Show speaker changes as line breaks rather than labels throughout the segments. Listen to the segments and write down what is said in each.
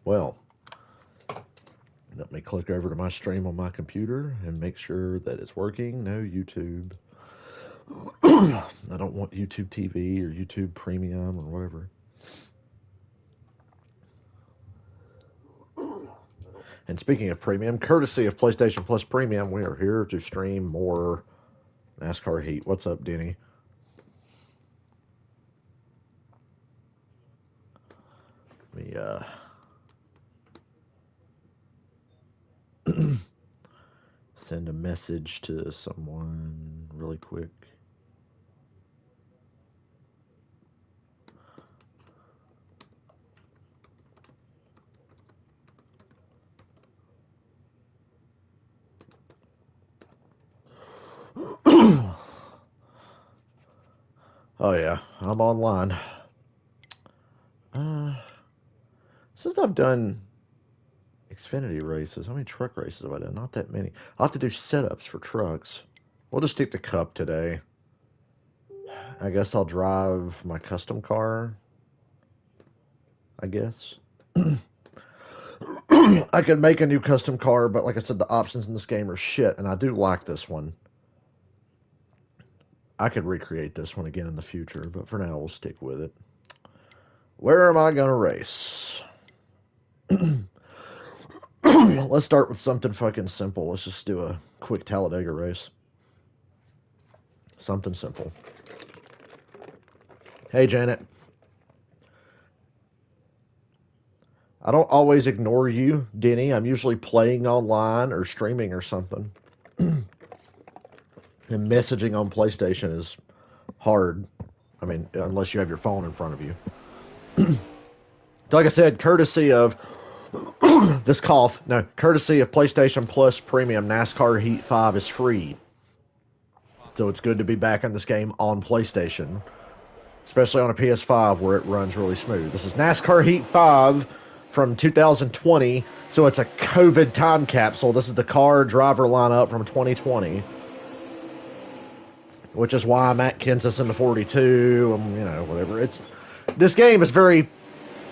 Well, let me click over to my stream on my computer and make sure that it's working. No YouTube. I don't want YouTube TV or YouTube Premium or whatever. And speaking of premium, courtesy of PlayStation Plus Premium, we are here to stream more NASCAR Heat. What's up, Denny? Let me send a message to someone really quick. Oh yeah, I'm online. Since I've done Xfinity races, how many truck races have I done? Not that many. I'll have to do setups for trucks. We'll just stick to Cup today. I guess I'll drive my custom car. I guess. I could make a new custom car, but like I said, the options in this game are shit, and I do like this one. I could recreate this one again in the future, but for now, we'll stick with it. Where am I going to race? Let's start with something fucking simple. Let's just do a quick Talladega race. Something simple. Hey, Janet. I don't always ignore you, Denny. I'm usually playing online or streaming or something. And messaging on PlayStation is hard. I mean, unless you have your phone in front of you. Like I said, courtesy of this cough. No, courtesy of PlayStation Plus Premium, NASCAR Heat 5 is free. So it's good to be back in this game on PlayStation. Especially on a PS5 where it runs really smooth. This is NASCAR Heat 5 from 2020. So it's a COVID time capsule. This is the car driver lineup from 2020. Which is why I'm at Kansas in the 42. And, you know, whatever. This game is very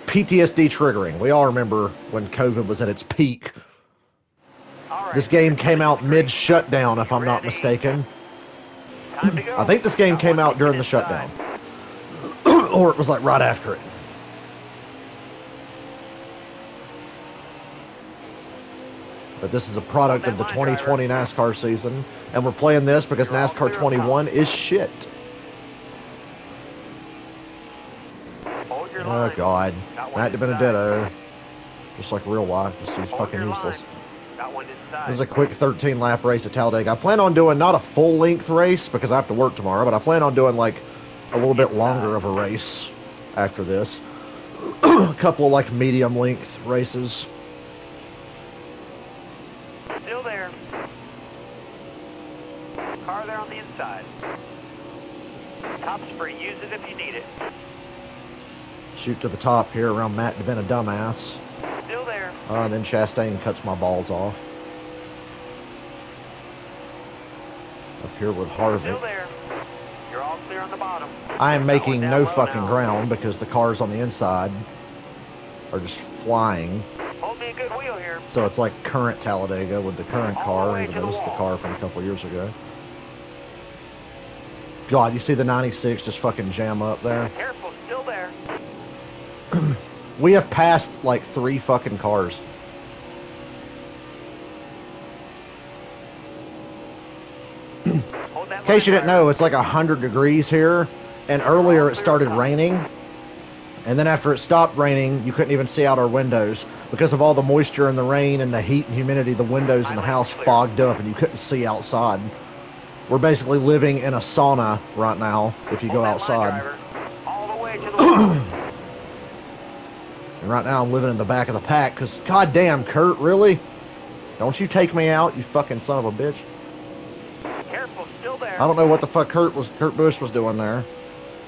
PTSD triggering. We all remember when COVID was at its peak. Right, this game came out mid-shutdown, if I'm not mistaken. I think this game came out during the shutdown. Or it was like right after it. But this is a product of the 2020 NASCAR season. And we're playing this because NASCAR 21 is shit. Oh, God. Matt DiBenedetto. Just like real life. He's fucking useless. This is a quick 13-lap race at Talladega. I plan on doing not a full-length race because I have to work tomorrow, but I plan on doing, like, a little bit longer of a race after this. A couple of, like, medium-length races.
Still there. Car there on the inside. Top spree. Use it if you need it.
Shoot to the top here around Matt DiBenedetto, dumbass.
Still there.
And then Chastain cuts my balls off. Up here with Harvick.
Still there. You're all clear on the bottom.
I am making no fucking ground because the cars on the inside are just flying.
Hold me a good wheel here.
So it's like current Talladega with the current car, even though this is the car from a couple years ago. God, you see the 96 just fucking jam up there?
Careful, still there.
We have passed like 3 fucking cars. In case you didn't know, it's like 100 degrees here, and earlier it started raining, and then after it stopped raining, you couldn't even see out our windows. Because of all the moisture and the rain and the heat and humidity, the windows in the house fogged up and you couldn't see outside. We're basically living in a sauna right now if you go outside. And right now I'm living in the back of the pack because, goddamn, Kurt, really? Don't you take me out, you fucking son of a bitch.
Careful, still there.
I don't know what the fuck Kurt Busch was doing there.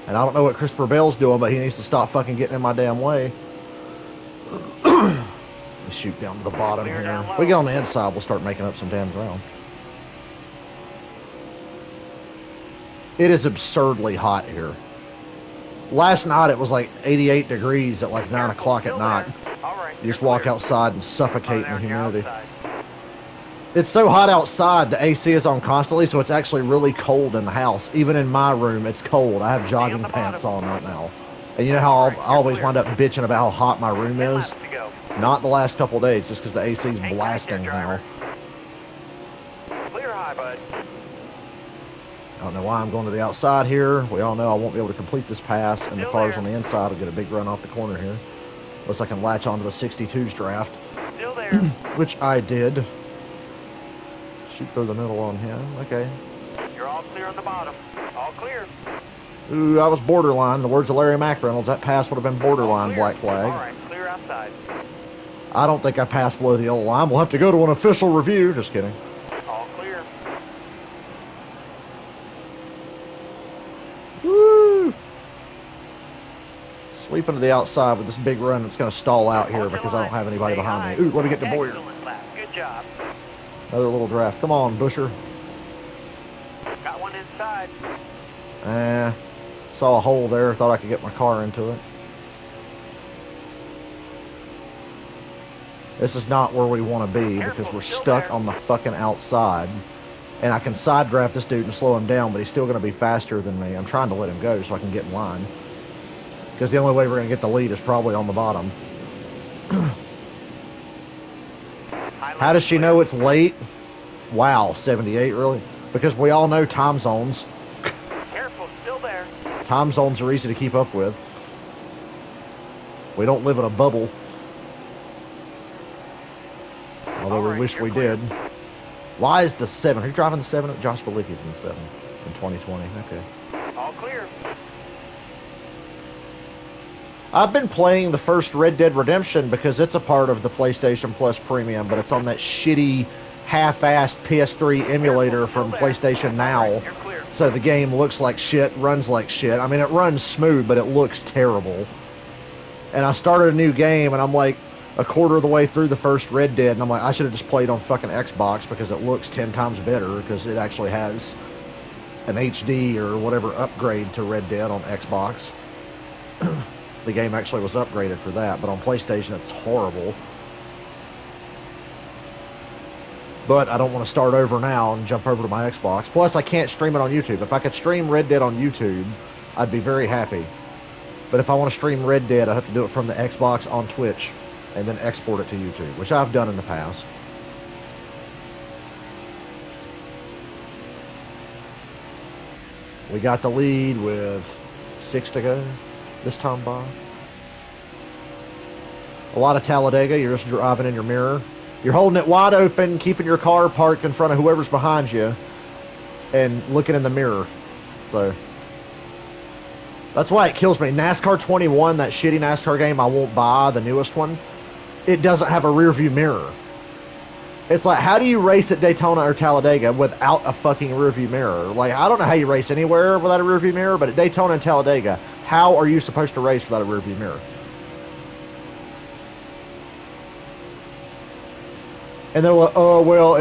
And I don't know what Christopher Bell's doing, but he needs to stop fucking getting in my damn way. Let's shoot down to the bottom here. If we get on the inside, we'll start making up some damn ground. It is absurdly hot here. Last night it was like 88 degrees at like 9 o'clock at night.
All right.
You just walk outside and suffocate in the
You're
humidity.
outside.
It's so hot outside, the AC is on constantly, so it's actually really cold in the house. Even in my room, it's cold. I have jogging pants on right now. And you know how I always wind up bitching about how hot my room
10
is?
laps to go.
Not the last couple of days, just because the AC is
Hang tight
blasting
there,
now.
driver. Clear high, bud.
I don't know why I'm going to the outside here. We all know I won't be able to complete this pass, and the
Still
cars
there.
on the inside will get a big run off the corner here. Unless I can latch onto the 62's draft,
Still there.
which I did. Shoot through the middle on him. Okay.
You're all clear on the bottom. All clear.
Ooh, I was borderline. The words of Larry McReynolds, that pass would have been
All
borderline
clear.
black flag.
All right. Clear outside.
I don't think I passed below the yellow line. We'll have to go to an official review. Just kidding.
All clear.
Woo! Sweeping to the outside with this big run that's going to stall out here because I don't have anybody behind me. Ooh, let me get to Boyer.
Excellent lap. Good job.
Another little draft. Come on, Busher.
Got one inside.
Saw a hole there. Thought I could get my car into it. This is not where we want to be because we're stuck on the fucking outside. And I can side draft this dude and slow him down, but he's still going to be faster than me. I'm trying to let him go so I can get in line. Because the only way we're going to get the lead is probably on the bottom. How does she know it's late? Wow, 78 really? Because we all know time zones.
Careful. Still there.
Time zones are easy to keep up with. We don't live in a bubble. Although we wish we did. Why is the 7? Who's driving the 7? Josh Balicki's in the 7 in 2020. Okay.
All clear.
I've been playing the first Red Dead Redemption because it's a part of the PlayStation Plus Premium, but it's on that shitty, half-assed PS3 emulator from PlayStation Now.
You're clear.
So the game looks like shit, runs like shit. I mean, it runs smooth, but it looks terrible. And I started a new game, and I'm like a quarter of the way through the first Red Dead, and I'm like, I should have just played on fucking Xbox because it looks 10 times better because it actually has an HD or whatever upgrade to Red Dead on Xbox. The game actually was upgraded for that, but on PlayStation it's horrible. But I don't want to start over now and jump over to my Xbox. Plus, I can't stream it on YouTube. If I could stream Red Dead on YouTube, I'd be very happy. But if I want to stream Red Dead, I have to do it from the Xbox on Twitch and then export it to YouTube, which I've done in the past. We got the lead with 6 to go this time by. A lot of Talladega, you're just driving in your mirror. You're holding it wide open, keeping your car parked in front of whoever's behind you, and looking in the mirror. So that's why it kills me. NASCAR 21, that shitty NASCAR game I won't buy, the newest one, it doesn't have a rear view mirror. It's like, how do you race at Daytona or Talladega without a fucking rear view mirror? Like, I don't know how you race anywhere without a rear view mirror, but at Daytona and Talladega, how are you supposed to race without a rear view mirror? And they're like, oh, well,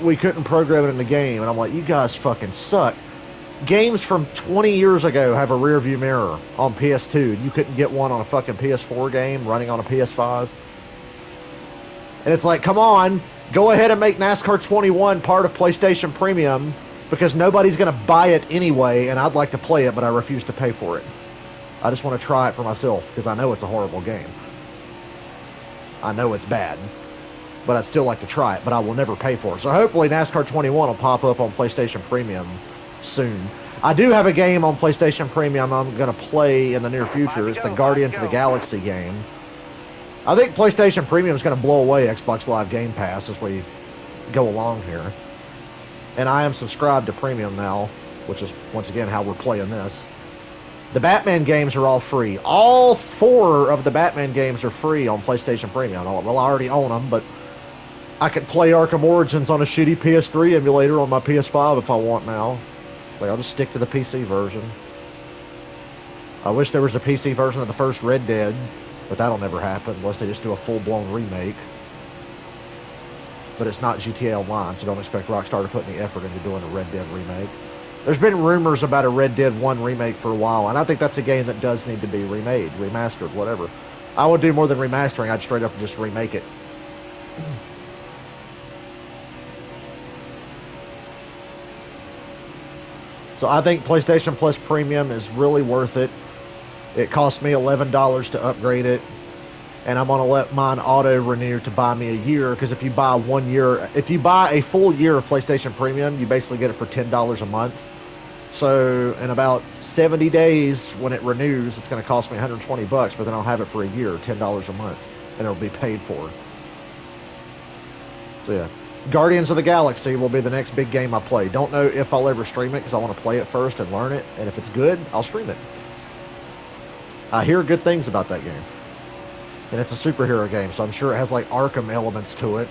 we couldn't program it in the game. And I'm like, you guys fucking suck. Games from 20 years ago have a rear view mirror on PS2. You couldn't get one on a fucking PS4 game running on a PS5. And it's like, come on, go ahead and make NASCAR 21 part of PlayStation Premium because nobody's going to buy it anyway, and I'd like to play it, but I refuse to pay for it. I just want to try it for myself because I know it's a horrible game. I know it's bad, but I'd still like to try it, but I will never pay for it. So hopefully NASCAR 21 will pop up on PlayStation Premium soon. I do have a game on PlayStation Premium I'm going to play in the near future. It's the Guardians of the Galaxy game. I think PlayStation Premium is going to blow away Xbox Live Game Pass as we go along here. And I am subscribed to Premium now, which is, once again, how we're playing this. The Batman games are all free. All 4 of the Batman games are free on PlayStation Premium. Well, I already own them, but I could play Arkham Origins on a shitty PS3 emulator on my PS5 if I want now. Like, I'll just stick to the PC version. I wish there was a PC version of the first Red Dead, but that'll never happen unless they just do a full-blown remake. But it's not GTA Online, so don't expect Rockstar to put any effort into doing a Red Dead remake. There's been rumors about a Red Dead 1 remake for a while, and I think that's a game that does need to be remade, remastered, whatever. I would do more than remastering. I'd straight up just remake it. So I think PlayStation Plus Premium is really worth it. It cost me $11 to upgrade it, and I'm going to let mine auto-renew to buy me a year, because if you buy 1 year, if you buy a full year of PlayStation Premium, you basically get it for $10 a month. So in about 70 days, when it renews, it's going to cost me $120, but then I'll have it for a year, $10 a month, and it'll be paid for. So yeah. Guardians of the Galaxy will be the next big game I play. Don't know if I'll ever stream it, because I want to play it first and learn it, and if it's good, I'll stream it. I hear good things about that game. And it's a superhero game, so I'm sure it has like Arkham elements to it.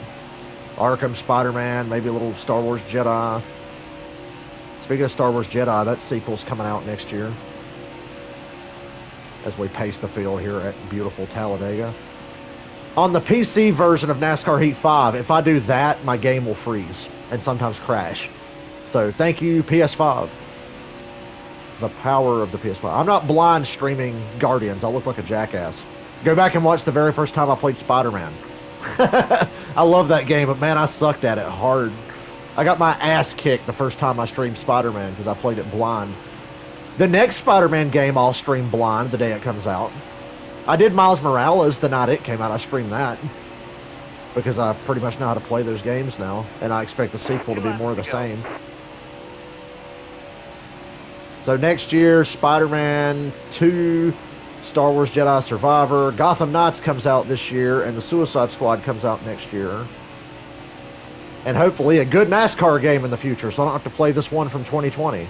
Arkham, Spider-Man, maybe a little Star Wars Jedi. Speaking of Star Wars Jedi, that sequel's coming out next year. As we pace the field here at beautiful Talladega. On the PC version of NASCAR Heat 5, if I do that, my game will freeze and sometimes crash. So thank you, PS5. The power of the PS5. I'm not blind streaming Guardians. I look like a jackass. Go back and watch the very first time I played Spider-Man. I love that game, but man, I sucked at it hard. I got my ass kicked the first time I streamed Spider-Man because I played it blind. The next Spider-Man game I'll stream blind the day it comes out. I did Miles Morales the night it came out. I streamed that because I pretty much know how to play those games now, and I expect the sequel to be more of the same. So next year, Spider-Man 2, Star Wars Jedi Survivor, Gotham Knights comes out this year, and the Suicide Squad comes out next year. And hopefully a good NASCAR game in the future, so I don't have to play this one from 2020.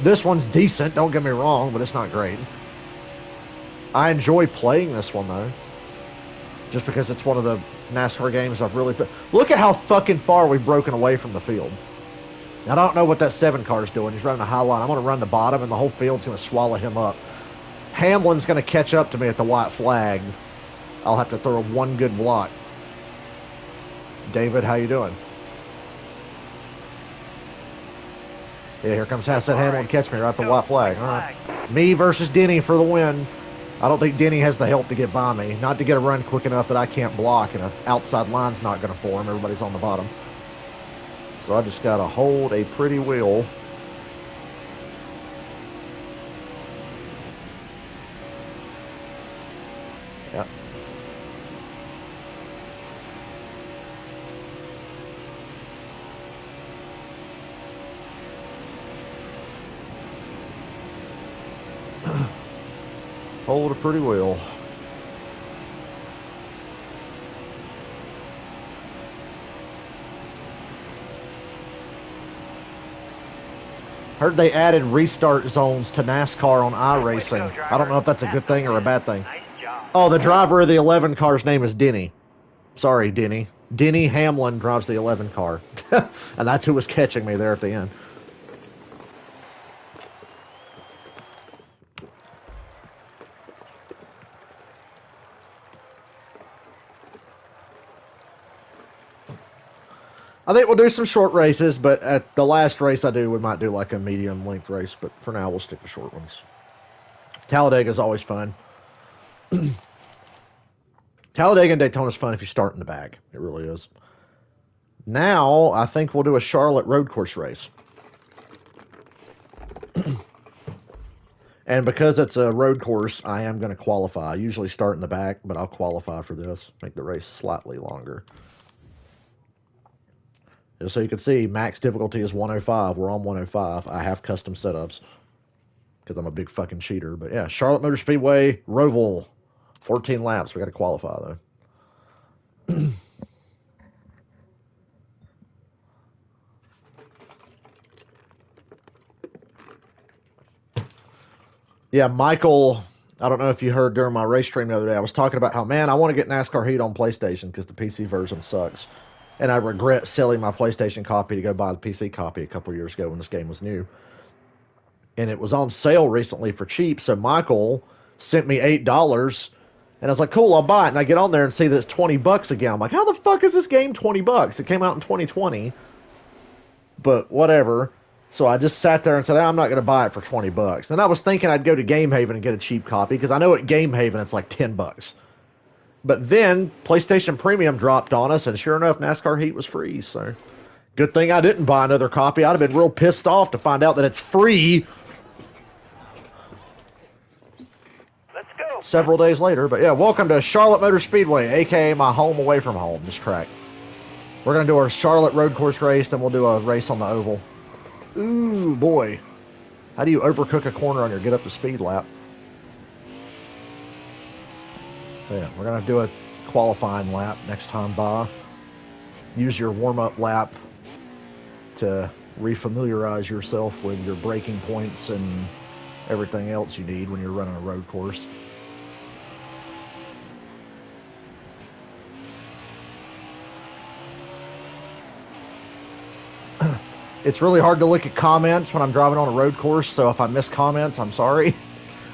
This one's decent, don't get me wrong, but it's not great. I enjoy playing this one, though. Just because it's one of the NASCAR games I've really... Look at how fucking far we've broken away from the field. I don't know what that 7 car's doing. He's running a high line. I'm going to run the bottom, and the whole field's going to swallow him up. Hamlin's going to catch up to me at the white flag. I'll have to throw one good block. David, how you doing? Yeah, here comes Hassan Hamlin. Catch me right at the white flag. All right. Me versus Denny for the win. I don't think Denny has the help to get by me. Not to get a run quick enough that I can't block, and an outside line's not going to form. Everybody's on the bottom. So I just got to hold a pretty wheel. Yep. Hold a pretty wheel. Heard they added restart zones to NASCAR on iRacing. I don't know if that's a good thing or a bad thing. Oh, the driver of the 11 car's name is Denny. Sorry, Denny. Denny Hamlin drives the 11 car. And that's who was catching me there at the end. I think we'll do some short races, but at the last race I do, we might do like a medium length race, but for now we'll stick to short ones. Talladega is always fun. Talladega and Daytona is fun if you start in the back. It really is. Now, I think we'll do a Charlotte road course race. And because it's a road course, I am going to qualify. I usually start in the back, but I'll qualify for this. Make the race slightly longer. Just so you can see, max difficulty is 105. We're on 105. I have custom setups because I'm a big fucking cheater. But yeah, Charlotte Motor Speedway, Roval, 14 laps. We got to qualify, though. Yeah, Michael, I don't know if you heard during my race stream the other day, I was talking about how, man, I want to get NASCAR Heat on PlayStation because the PC version sucks. And I regret selling my PlayStation copy to go buy the PC copy a couple years ago when this game was new. And it was on sale recently for cheap, so Michael sent me $8, and I was like, cool, I'll buy it. And I get on there and see that it's $20 again. I'm like, how the fuck is this game $20? It came out in 2020, but whatever. So I just sat there and said, I'm not going to buy it for $20. And I was thinking I'd go to Game Haven and get a cheap copy because I know at Game Haven it's like $10. But then PlayStation Premium dropped on us, and sure enough, NASCAR Heat was free. So good thing I didn't buy another copy. I'd have been real pissed off to find out that it's free several days later. But yeah, welcome to Charlotte Motor Speedway, aka my home away from home, this track. We're going to do our Charlotte road course race, then we'll do a race on the oval. Ooh, boy. How do you overcook a corner on your get up to speed lap? So yeah, we're going to do a qualifying lap next time by. Use your warm-up lap to refamiliarize yourself with your braking points and everything else you need when you're running a road course. It's really hard to look at comments when I'm driving on a road course, so if I miss comments, I'm sorry.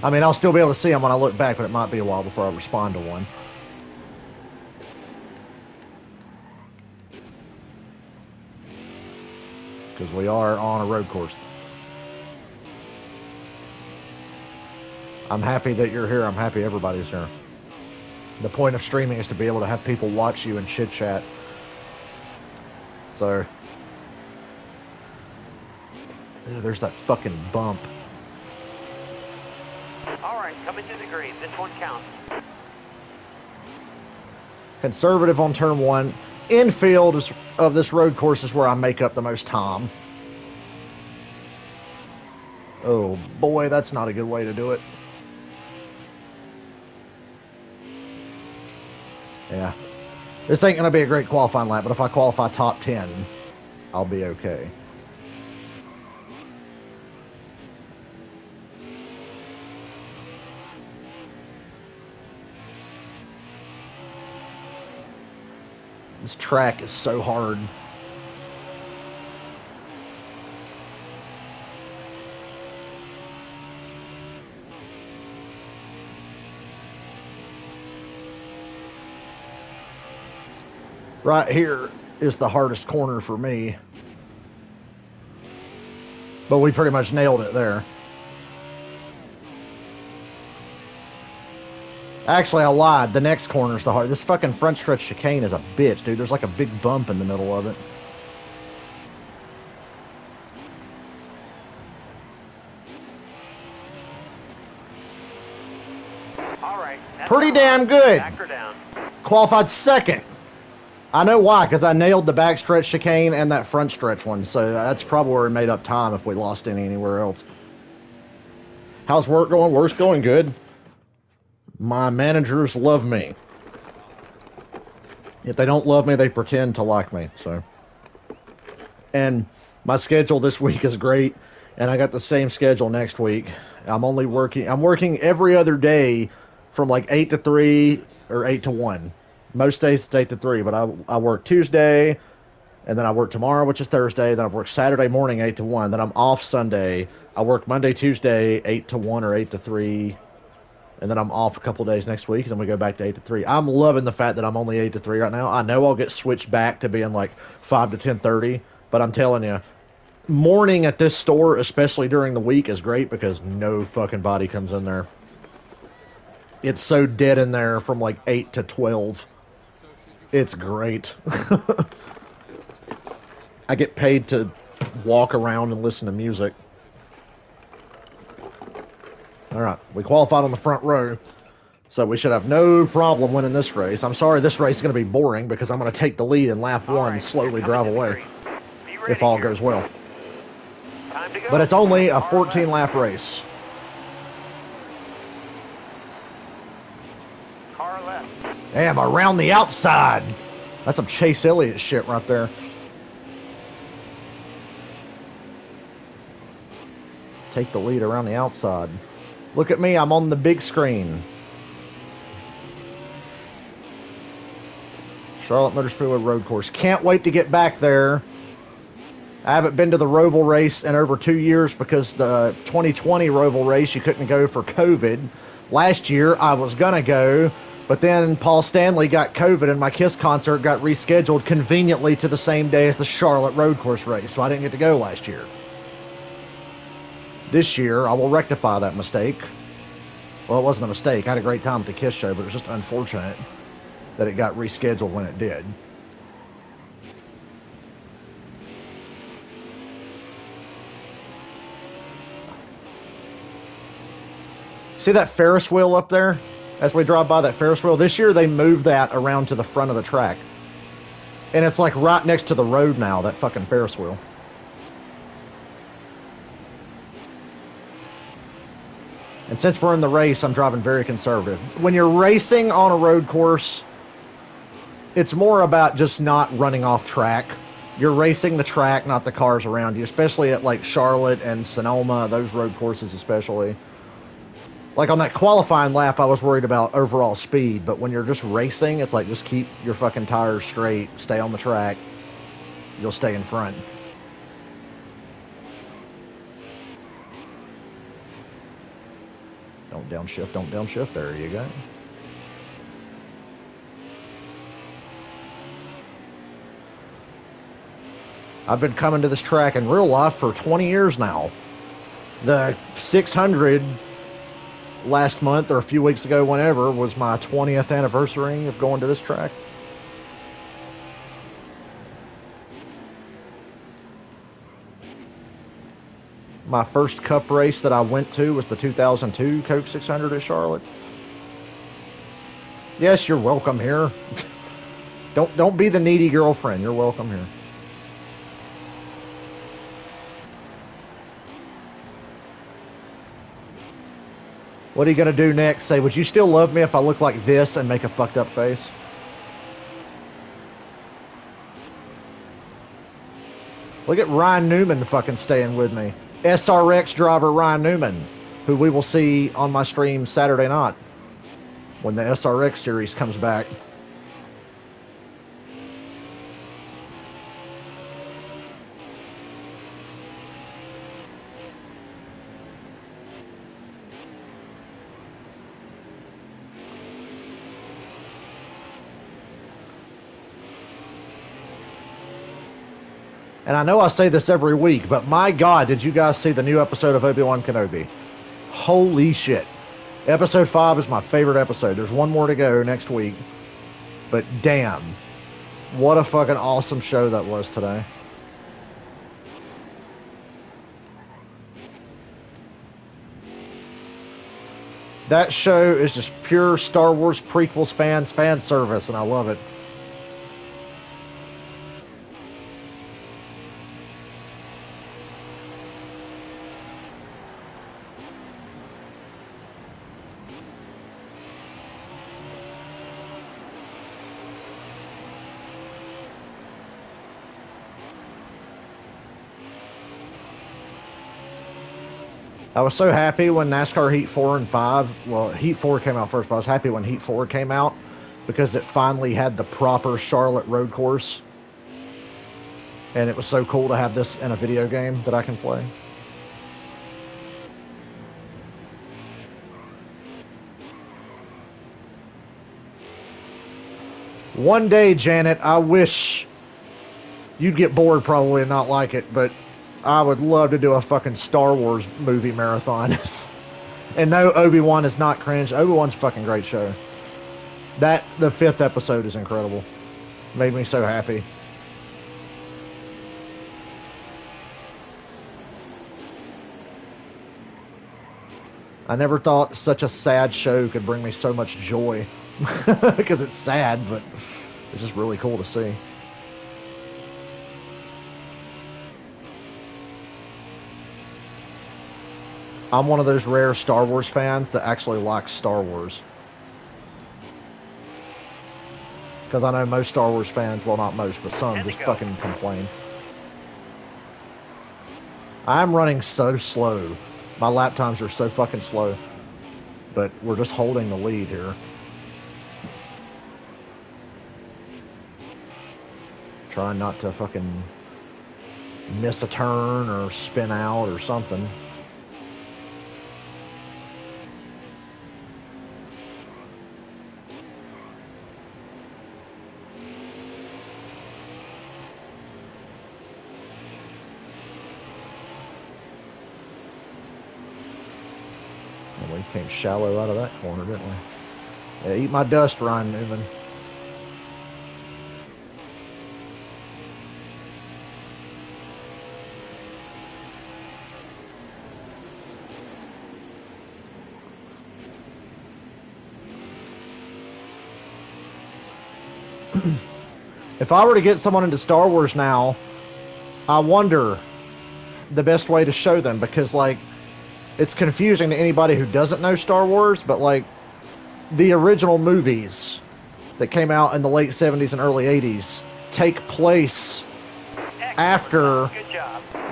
I mean, I'll still be able to see them when I look back, but it might be a while before I respond to one. Because we are on a road course. I'm happy that you're here. I'm happy everybody's here. The point of streaming is to be able to have people watch you and chit-chat. So... yeah, there's that fucking bump.
Alright, coming to the green. This one counts.
Conservative on turn one. Infield of this road course is where I make up the most time. Oh boy, that's not a good way to do it. Yeah. This ain't going to be a great qualifying lap, but if I qualify top 10, I'll be okay. This track is so hard. Right here is the hardest corner for me. But we pretty much nailed it there. Actually, I lied. The next corner is the hard. This fucking front stretch chicane is a bitch, dude. There's like a big bump in the middle of it.
All right.
Pretty damn good.
Back or down.
Qualified second. I know why, because I nailed the back stretch chicane and that front stretch one. So that's probably where we made up time if we lost anywhere else. How's work going? Work's going good. My managers love me. If they don't love me, they pretend to like me. So, and my schedule this week is great, and I got the same schedule next week. I'm working every other day from like 8 to 3 or 8 to 1. Most days it's 8 to 3, but I work Tuesday, and then I work tomorrow, which is Thursday. Then I work Saturday morning 8 to 1. Then I'm off Sunday. I work Monday, Tuesday 8 to 1 or 8 to 3. And then I'm off a couple days next week, and then we go back to 8 to 3. I'm loving the fact that I'm only 8 to 3 right now. I know I'll get switched back to being like 5 to 10:30, but I'm telling you, morning at this store, especially during the week, is great because no fucking body comes in there. It's so dead in there from like 8 to 12. It's great. I get paid to walk around and listen to music. All right, we qualified on the front row, so we should have no problem winning this race. I'm sorry this race is going to be boring because I'm going to take the lead in lap one and slowly drive away if all goes well. But it's only a 14-lap race.
Car left.
Damn, around the outside. That's some Chase Elliott shit right there. Take the lead around the outside. Look at me, I'm on the big screen. Charlotte Motor Speedway road course. Can't wait to get back there. I haven't been to the Roval race in over 2 years because the 2020 Roval race, you couldn't go for COVID. Last year, I was going to go, but then Paul Stanley got COVID and my KISS concert got rescheduled conveniently to the same day as the Charlotte road course race, so I didn't get to go last year. This year, I will rectify that mistake. Well, it wasn't a mistake. I had a great time at the KISS show, but it was just unfortunate that it got rescheduled when it did. See that Ferris wheel up there? As we drive by that Ferris wheel, this year they moved that around to the front of the track. And it's like right next to the road now, that fucking Ferris wheel. And since we're in the race, I'm driving very conservative. When you're racing on a road course, it's more about just not running off track. You're racing the track, not the cars around you, especially at like Charlotte and Sonoma, those road courses especially. Like on that qualifying lap, I was worried about overall speed, but when you're just racing, it's like just keep your fucking tires straight, stay on the track, you'll stay in front. Don't downshift, don't downshift, there you go. I've been coming to this track in real life for 20 years now. The 600 last month or a few weeks ago, whenever, was my 20th anniversary of going to this track. My first cup race that I went to was the 2002 Coke 600 at Charlotte. Yes, you're welcome here. Don't be the needy girlfriend. You're welcome here. What are you going to do next? Say, would you still love me if I look like this and make a fucked up face? Look at Ryan Newman fucking staying with me. SRX driver Ryan Newman, who we will see on my stream Saturday night when the SRX series comes back. And I know I say this every week, but my God, did you guys see the new episode of Obi-Wan Kenobi? Holy shit. Episode 5 is my favorite episode. There's one more to go next week. But damn, what a fucking awesome show that was today. That show is just pure Star Wars prequels fan service, and I love it. I was so happy when NASCAR Heat 4 and 5, well, Heat 4 came out first, but I was happy when Heat 4 came out because it finally had the proper Charlotte road course. And it was so cool to have this in a video game that I can play. One day, Janet, I wish you'd get bored probably and not like it, but I would love to do a fucking Star Wars movie marathon. And no, Obi-Wan is not cringe. Obi-Wan's a fucking great show. The 5th episode is incredible. Made me so happy. I never thought such a sad show could bring me so much joy. Because it's sad, but it's just really cool to see. I'm one of those rare Star Wars fans that actually likes Star Wars. Because I know most Star Wars fans, well not most, but some just fucking complain. I'm running so slow. My lap times are so fucking slow. But we're just holding the lead here. Trying not to fucking miss a turn or spin out or something. Came shallow out of that corner, didn't we? Yeah, eat my dust, Ryan Newman. If I were to get someone into Star Wars now, I wonder the best way to show them, because like it's confusing to anybody who doesn't know Star Wars, but like the original movies that came out in the late 70s and early 80s take place after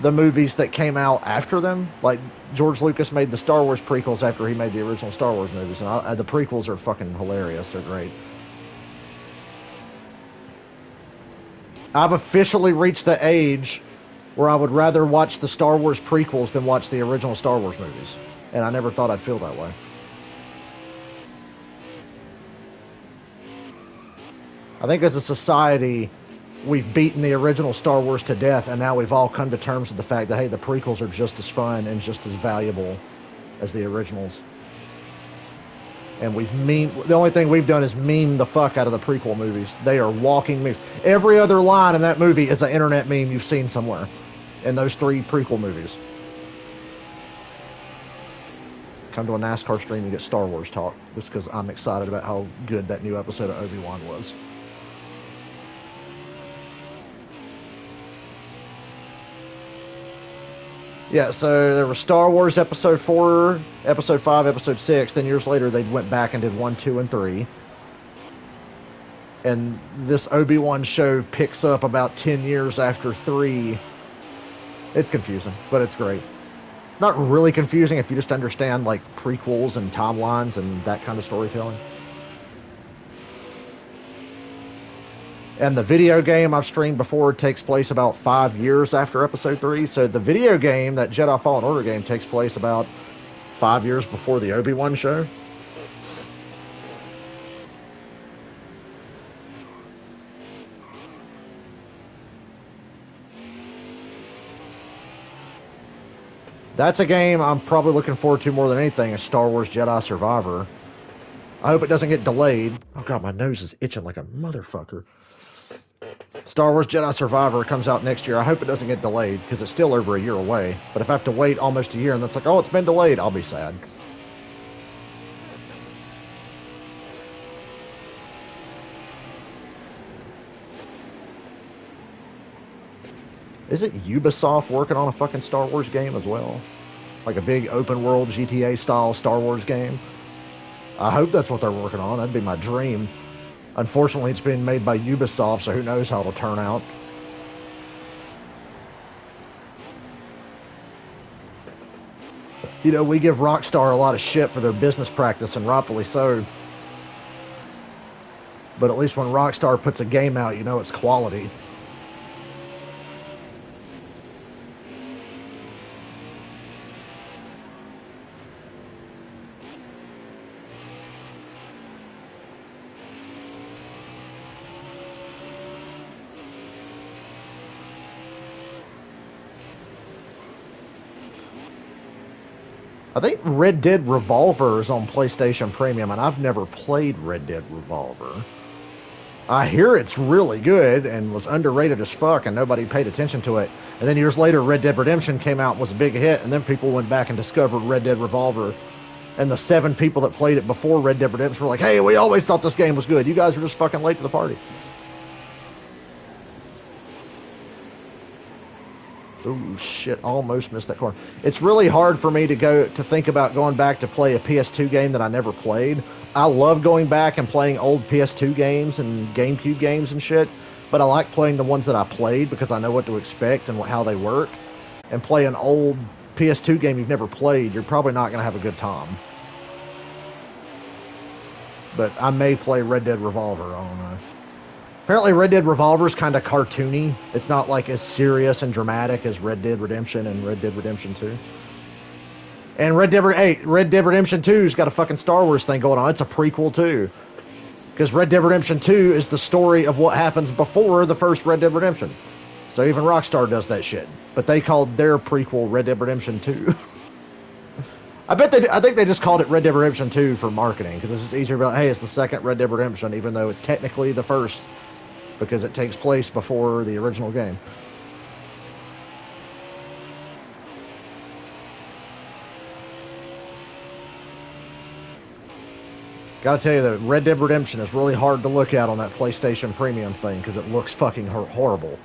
the movies that came out after them. Like George Lucas made the Star Wars prequels after he made the original Star Wars movies, and the prequels are fucking hilarious. They're great. I've officially reached the age where I would rather watch the Star Wars prequels than watch the original Star Wars movies. And I never thought I'd feel that way. I think as a society, we've beaten the original Star Wars to death, and now we've all come to terms with the fact that, hey, the prequels are just as fun and just as valuable as the originals. And the only thing we've done is meme the fuck out of the prequel movies. They are walking memes. Every other line in that movie is an internet meme you've seen somewhere in those 3 prequel movies. Come to a NASCAR stream and get Star Wars talk, just because I'm excited about how good that new episode of Obi-Wan was. Yeah, so there was Star Wars Episode 4, Episode 5, Episode 6. Then years later, they went back and did 1, 2, and 3. And this Obi-Wan show picks up about 10 years after 3. It's confusing, but it's great. Not really confusing if you just understand, like, prequels and timelines and that kind of storytelling. And the video game I've streamed before takes place about 5 years after Episode 3. So the video game, that Jedi Fallen Order game, takes place about 5 years before the Obi-Wan show. That's a game I'm probably looking forward to more than anything, is Star Wars Jedi Survivor. I hope it doesn't get delayed. Oh god, my nose is itching like a motherfucker. Star Wars Jedi Survivor comes out next year. I hope it doesn't get delayed, because it's still over a year away. But if I have to wait almost a year and it's like, oh, it's been delayed, I'll be sad. Isn't Ubisoft working on a fucking Star Wars game as well? Like a big open world GTA style Star Wars game? I hope that's what they're working on. That'd be my dream. Unfortunately, it's being made by Ubisoft, so who knows how it'll turn out. You know, we give Rockstar a lot of shit for their business practice, and rightfully so. But at least when Rockstar puts a game out, you know it's quality. I think Red Dead Revolver is on PlayStation Premium, and I've never played Red Dead Revolver. I hear it's really good and was underrated as fuck, and nobody paid attention to it. And then years later, Red Dead Redemption came out and was a big hit, and then people went back and discovered Red Dead Revolver. And the 7 people that played it before Red Dead Redemption were like, hey, we always thought this game was good. You guys are just fucking late to the party. Oh shit, almost missed that corner. It's really hard for me to think about going back to play a PS2 game that I never played. I love going back and playing old PS2 games and GameCube games and shit, but I like playing the ones that I played because I know what to expect and how they work. And play an old PS2 game you've never played, you're probably not going to have a good time. But I may play Red Dead Revolver, I don't know. Apparently Red Dead Revolver is kind of cartoony. It's not like as serious and dramatic as Red Dead Redemption and Red Dead Redemption 2. And Red Dead Redemption 2's got a fucking Star Wars thing going on. It's a prequel too. Because Red Dead Redemption 2 is the story of what happens before the first Red Dead Redemption. So even Rockstar does that shit. But they called their prequel Red Dead Redemption 2. I think they just called it Red Dead Redemption 2 for marketing, because it's just easier about, hey, it's the second Red Dead Redemption, even though it's technically the first, because it takes place before the original game. Gotta tell you that Red Dead Redemption is really hard to look at on that PlayStation Premium thing, because it looks fucking horrible.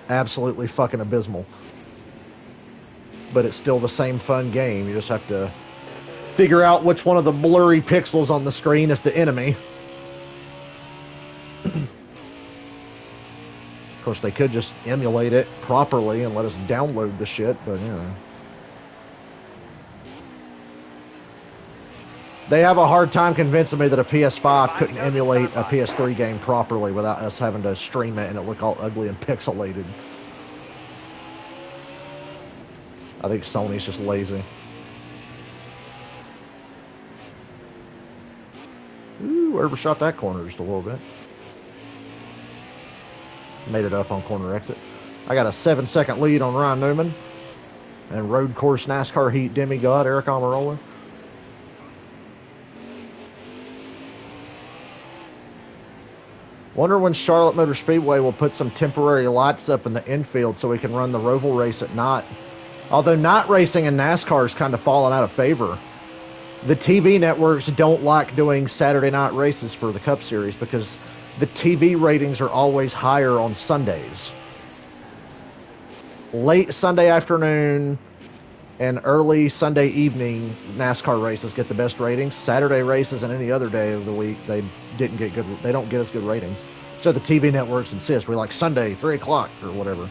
Absolutely fucking abysmal. But it's still the same fun game. You just have to figure out which one of the blurry pixels on the screen is the enemy. Of course, they could just emulate it properly and let us download the shit, but you know. They have a hard time convincing me that a PS5 couldn't emulate a PS3 game properly without us having to stream it and it look all ugly and pixelated. I think Sony's just lazy. Ooh, overshot that corner just a little bit. Made it up on corner exit. I got a 7-second lead on Ryan Newman. And road course NASCAR Heat demigod Eric Almirola. Wonder when Charlotte Motor Speedway will put some temporary lights up in the infield so we can run the Roval race at night. Although night racing in NASCAR is kind of fallen out of favor. The TV networks don't like doing Saturday night races for the Cup Series because the TV ratings are always higher on Sundays. Late Sunday afternoon and early Sunday evening NASCAR races get the best ratings. Saturday races and any other day of the week they don't get as good ratings. So the TV networks insist we like Sunday 3 o'clock or whatever.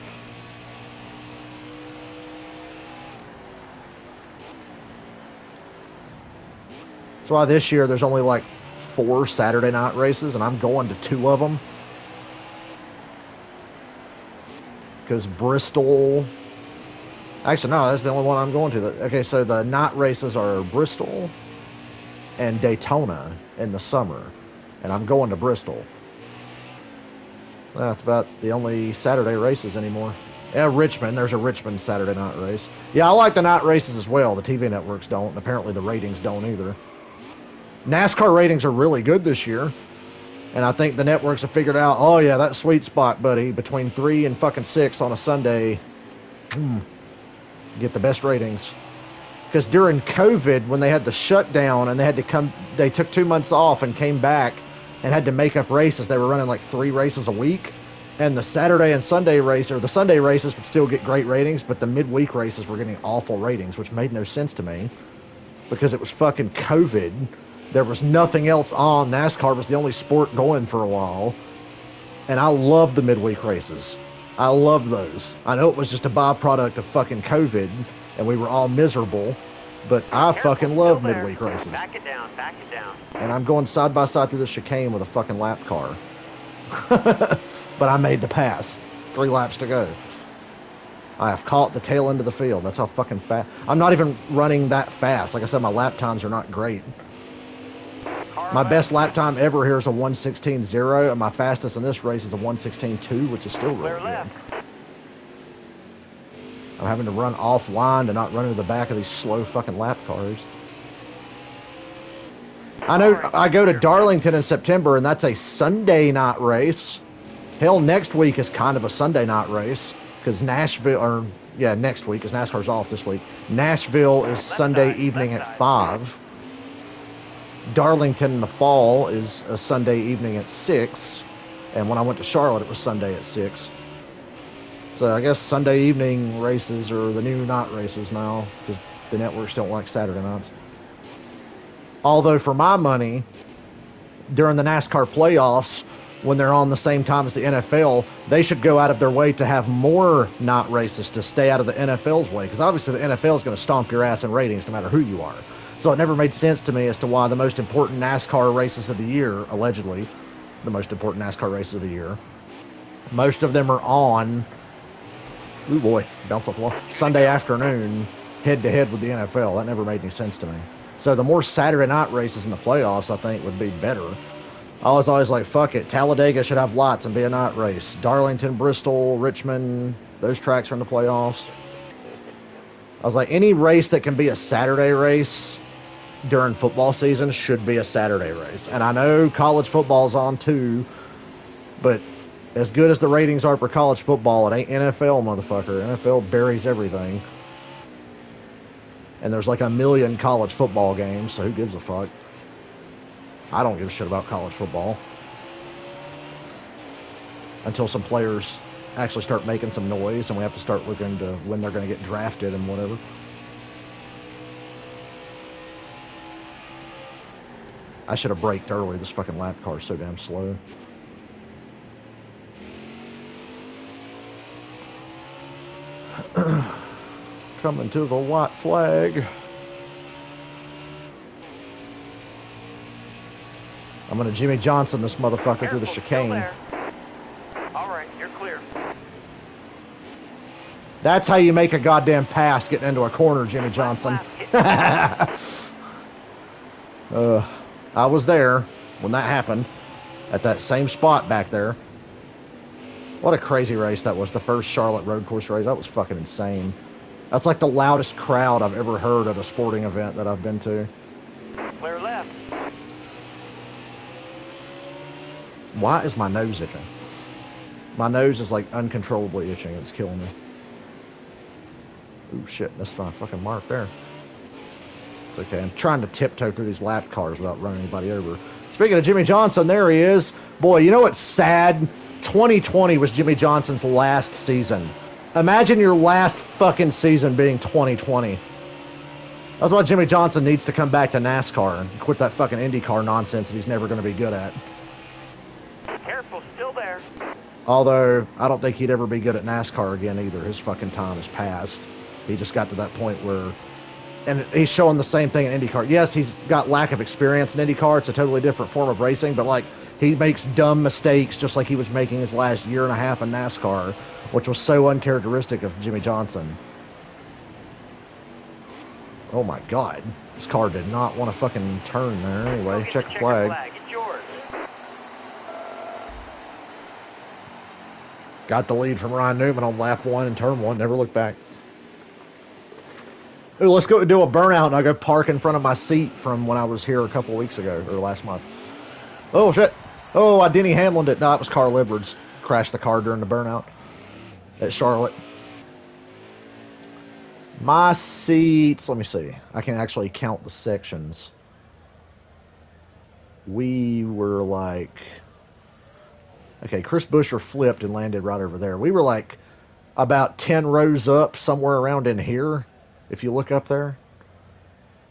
That's why this year there's only like 4 Saturday night races and I'm going to 2 of them. Because Bristol... Actually, no, that's the only one I'm going to. Okay, so the night races are Bristol and Daytona in the summer. And I'm going to Bristol. That's about the only Saturday races anymore. Yeah, Richmond. There's a Richmond Saturday night race. Yeah, I like the night races as well. The TV networks don't, and apparently the ratings don't either. NASCAR ratings are really good this year. And I think the networks have figured out, oh yeah, that sweet spot, buddy, between 3 and fucking 6 on a Sunday. Get the best ratings. Because during COVID, when they had the shutdown and they took 2 months off and came back and had to make up races. They were running like 3 races a week. And the Saturday and Sunday race, or the Sunday races would still get great ratings, but the midweek races were getting awful ratings, which made no sense to me. Because it was fucking COVID. There was nothing else on. NASCAR was the only sport going for a while. And I loved the midweek races. I loved those. I know it was just a byproduct of fucking COVID, and we were all miserable, but I fucking love midweek races.
Back it down, back it down.
And I'm going side by side through the chicane with a fucking lap car. But I made the pass. 3 laps to go. I have caught the tail end of the field. That's how fucking fast. I'm not even running that fast. Like I said, my lap times are not great. My best lap time ever here is a 1:16.0, and my fastest in this race is a 1:16.2, which is still really good. I'm having to run offline to not run into the back of these slow fucking lap cars. I know I go to Darlington in September, and that's a Sunday night race. Hell, next week is kind of a Sunday night race, because Nashville, next week, because NASCAR's off this week. Nashville is Sunday evening at 5. Darlington in the fall is a Sunday evening at 6. And when I went to Charlotte, it was Sunday at 6. So I guess Sunday evening races are the new night races now, because the networks don't like Saturday nights. Although for my money, during the NASCAR playoffs, when they're on the same time as the NFL, they should go out of their way to have more night races to stay out of the NFL's way. Because obviously the NFL is going to stomp your ass in ratings no matter who you are. So it never made sense to me as to why the most important NASCAR races of the year, allegedly, the most important NASCAR races of the year, most of them are on, ooh boy, bounce off the wall, Sunday afternoon, head-to-head with the NFL. That never made any sense to me. So the more Saturday night races in the playoffs, I think, would be better. I was always like, fuck it, Talladega should have lights and be a night race. Darlington, Bristol, Richmond, those tracks are in the playoffs. I was like, any race that can be a Saturday race during football season should be a Saturday race. And I know college football's on too, but as good as the ratings are for college football, it ain't NFL, motherfucker. NFL buries everything. And there's like a million college football games, so who gives a fuck? I don't give a shit about college football. Until some players actually start making some noise and we have to start looking to when they're going to get drafted and whatever. I should have braked early. This fucking lap car is so damn slow. Coming to the white flag. I'm going to Jimmy Johnson this motherfucker through the chicane.
All right, you're clear.
That's how you make a goddamn pass getting into a corner, Jimmy Johnson. I was there when that happened at that same spot back there. What a crazy race that was, the first Charlotte road course race. That was fucking insane. That's like the loudest crowd I've ever heard at a sporting event that I've been to.
Clear left.
Why is my nose itching? My nose is like uncontrollably itching. It's killing me. Ooh, shit. That's my fucking mark there. It's okay. I'm trying to tiptoe through these lap cars without running anybody over. Speaking of Jimmy Johnson, there he is. Boy, you know what's sad? 2020 was Jimmy Johnson's last season. Imagine your last fucking season being 2020. That's why Jimmy Johnson needs to come back to NASCAR and quit that fucking IndyCar nonsense that he's never going to be good at.
Careful, still there.
Although, I don't think he'd ever be good at NASCAR again either. His fucking time has passed. He just got to that point where... And he's showing the same thing in IndyCar. Yes, he's got lack of experience in IndyCar. It's a totally different form of racing. But, like, he makes dumb mistakes just like he was making his last year and a half in NASCAR, which was so uncharacteristic of Jimmy Johnson. Oh, my God. This car did not want to fucking turn there. Anyway, check the flag.
It's yours.
Got the lead from Ryan Newman on lap 1 and turn 1. Never looked back. Ooh, let's go do a burnout and I'll go park in front of my seat from when I was here a couple weeks ago, or last month. Oh, shit. Oh, I Denny Hamlined it. No, it was Carl Edwards. Crashed the car during the burnout at Charlotte. My seats, let me see. I can actually count the sections. We were like... Okay, Chris Buescher flipped and landed right over there. We were like about 10 rows up, somewhere around in here. If you look up there,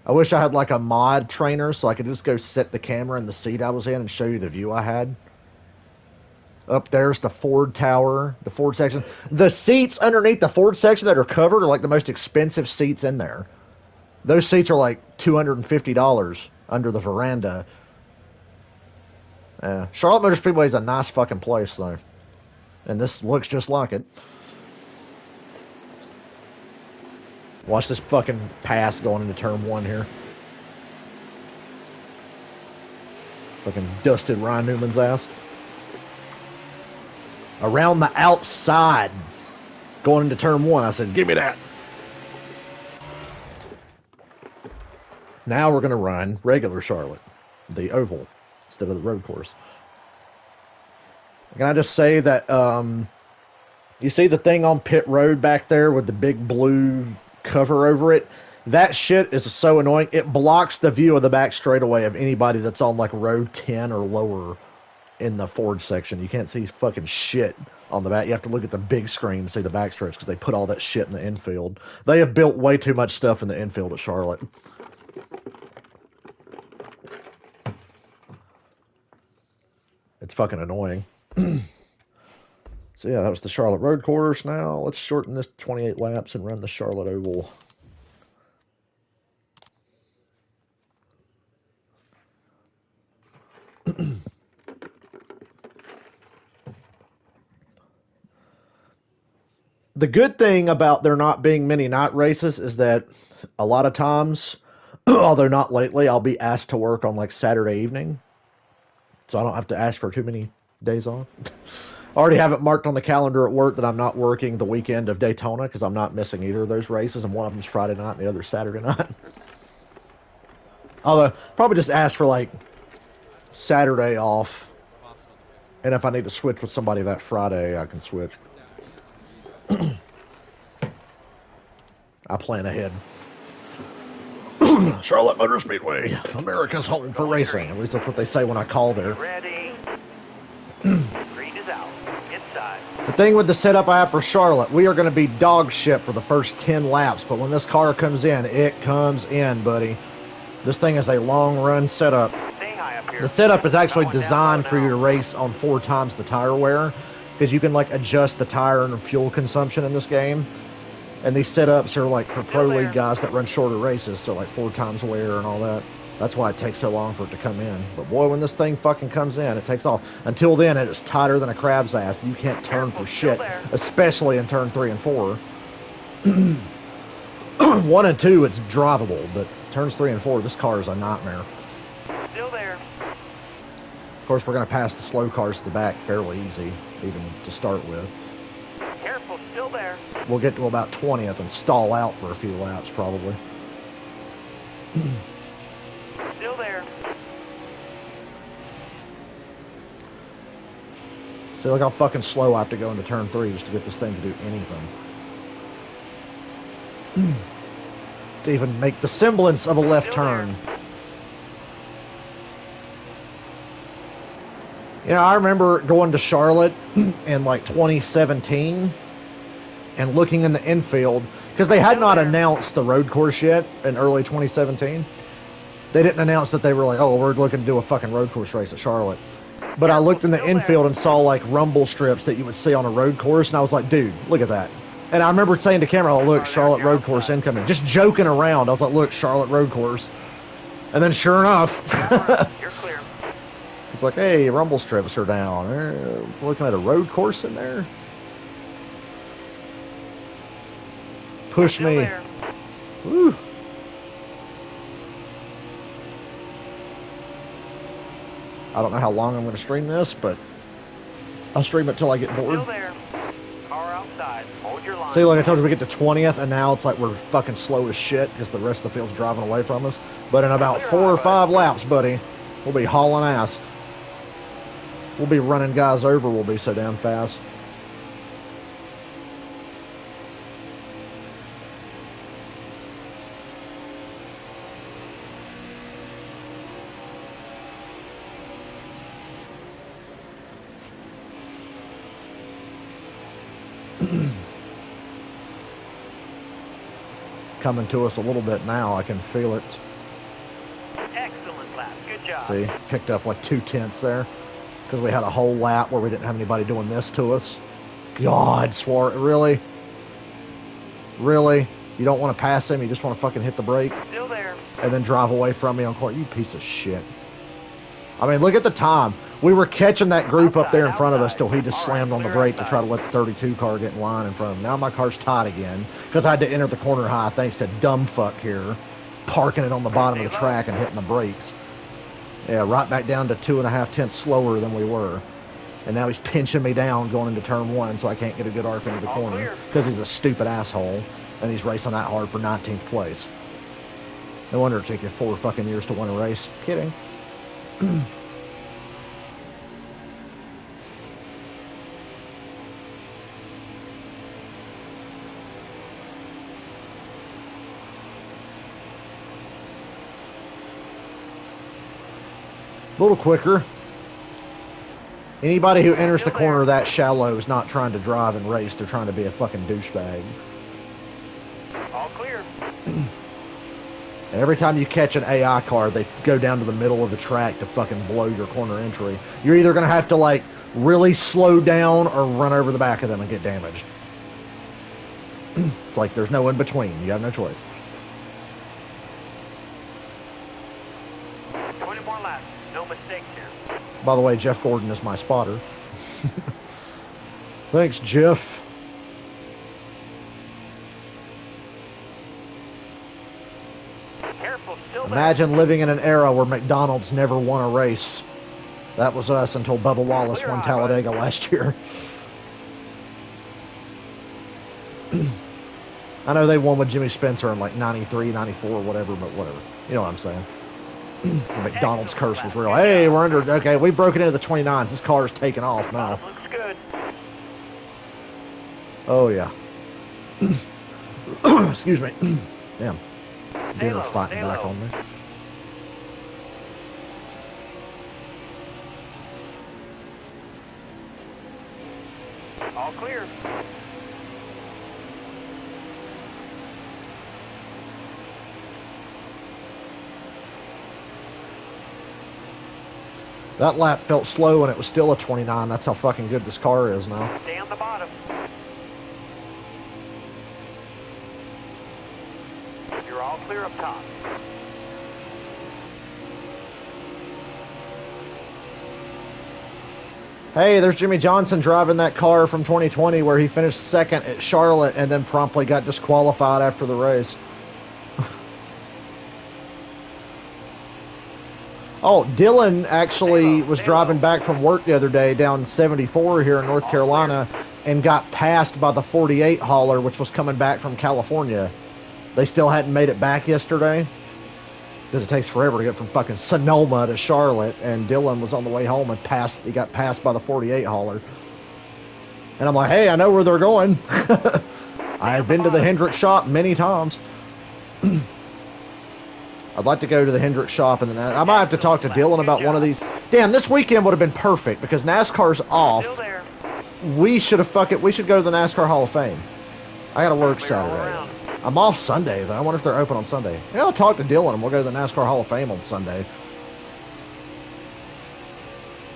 I wish I had like a mod trainer so I could just go set the camera in the seat I was in and show you the view I had. Up there's the Ford Tower, the Ford section. The seats underneath the Ford section that are covered are like the most expensive seats in there. Those seats are like $250 under the veranda. Charlotte Motor Speedway is a nice fucking place though. And this looks just like it. Watch this fucking pass going into turn 1 here. Fucking dusted Ryan Newman's ass. Around the outside. Going into turn 1. I said, give me that. Now we're going to run regular Charlotte. The oval. Instead of the road course. Can I just say that, you see the thing on pit road back there with the big blue cover over it? That shit is so annoying. It blocks the view of the back straightaway of anybody that's on like row 10 or lower in the Ford section. You can't see fucking shit on the back. You have to look at the big screen to see the back stretch because they put all that shit in the infield. They have built way too much stuff in the infield at Charlotte. It's fucking annoying. So yeah, that was the Charlotte road course. Now let's shorten this 28 laps and run the Charlotte Oval. The good thing about there not being many night races is that a lot of times, although not lately, I'll be asked to work on like Saturday evening. So I don't have to ask for too many days off. I already have it marked on the calendar at work that I'm not working the weekend of Daytona because I'm not missing either of those races, and one of them's Friday night and the other's Saturday night. Although, probably just ask for, like, Saturday off, and if I need to switch with somebody that Friday, I can switch. I plan ahead. Charlotte Motor Speedway, America's home for racing. At least that's what they say when I call there.
Ready. Green is out. Inside.
The thing with the setup I have for Charlotte, we are going to be dog shit for the first 10 laps, but when this car comes in, it comes in, buddy. This thing is a long run setup.
Stay high up here.
The setup is actually designed for you to race on 4 times the tire wear, because you can like adjust the tire and fuel consumption in this game. And these setups are like for pro league guys that run shorter races, so like 4 times wear and all that. That's why it takes so long for it to come in. But boy, when this thing fucking comes in, it takes off. Until then, it is tighter than a crab's ass. You can't turn for shit, especially in turn 3 and 4. 1 and 2, it's drivable, but turns 3 and 4, this car is a nightmare.
Still there.
Of course, we're going to pass the slow cars to the back fairly easy, even to start with.
Careful, still there.
We'll get to about 20th and stall out for a few laps, probably.
Still there.
See, look how fucking slow I have to go into turn 3 just to get this thing to do anything. To even make the semblance of a left turn. You know, I remember going to Charlotte in like 2017 and looking in the infield, because they had not announced the road course yet in early 2017. They didn't announce that they were like, oh, we're looking to do a fucking road course race at Charlotte. But I looked in the infield and saw like rumble strips that you would see on a road course, and I was like, dude, look at that. And I remember saying to camera, oh, look, Charlotte road course incoming. Just joking around. I was like, look, Charlotte road course. And then sure enough,
You're clear.
it's like, hey, rumble strips are down. Looking at a road course in there. Push
Still
me.
there.
Woo. I don't know how long I'm going to stream this, but I'll stream it till I get bored.
Still there. Car outside. Hold your line.
See, like I told you, we get to 20th, and now it's like we're fucking slow as shit because the rest of the field's driving away from us. But in about 4 or 5 laps, buddy, we'll be hauling ass. We'll be running guys over. We'll be so damn fast. Coming to us a little bit now. I can feel it.
Excellent lap. Good job.
See, picked up like 2 tenths there because we had a whole lap where we didn't have anybody doing this to us. God, Swart, really? Really? You don't want to pass him? You just want to fucking hit the brake
Still there.
and then drive away from me on court? You piece of shit. I mean, look at the time. We were catching that group up there in front of us till he just slammed on the brake to try to let the 32 car get in line in front of him. Now my car's tight again because I had to enter the corner high thanks to dumb fuck here parking it on the bottom of the track and hitting the brakes. Yeah, right back down to 2.5 tenths slower than we were. And now he's pinching me down going into turn 1 so I can't get a good arc into the corner because he's a stupid asshole and he's racing that hard for 19th place. No wonder it took you 4 fucking years to win a race. Kidding. A little quicker. Anybody who enters the corner that shallow is not trying to drive and race. They're trying to be a fucking douchebag.
All clear.
And every time you catch an AI car, they go down to the middle of the track to fucking blow your corner entry. You're either going to have to, like, really slow down or run over the back of them and get damaged. It's like there's no in between. You have no choice.
20 more laps. No mistakes here.
By the way, Jeff Gordon is my spotter. Thanks, Jeff.
Careful, still there.
Imagine living in an era where McDonald's never won a race. That was us until Bubba Wallace
Clear
won
eye,
Talladega last year. I know they won with Jimmy Spencer in like 93, 94, whatever, but whatever. You know what I'm saying. McDonald's curse was real. Hey, we're under... Okay, we broke it into the 29s. This car is taking off now.
Bottom looks good.
Oh, yeah. Excuse me. Damn. Dinner
low,
fighting
stay
back
low.
on me.
All clear.
That lap felt slow and it was still a 29. That's how fucking good this car is now.
Stay on the bottom. You're all clear up top.
Hey, there's Jimmy Johnson driving that car from 2020 where he finished second at Charlotte and then promptly got disqualified after the race. Oh, Dylan actually was driving back from work the other day down 74 here in North Carolina and got passed by the 48 hauler, which was coming back from California. They still hadn't made it back yesterday because it takes forever to get from fucking Sonoma to Charlotte, and Dylan was on the way home and he got passed by the 48 hauler. And I'm like, hey, I know where they're going. I've been to the Hendrick shop many times. I'd like to go to the Hendrick shop, and then I might have to talk to Dylan about one of these. Damn, this weekend would have been perfect because NASCAR's off.
Still there.
We should have we should go to the NASCAR Hall of Fame. I got to work
Clear all
Saturday.
around.
I'm off Sunday, though. I wonder if they're open on Sunday. Yeah, I'll talk to Dylan, and we'll go to the NASCAR Hall of Fame on Sunday.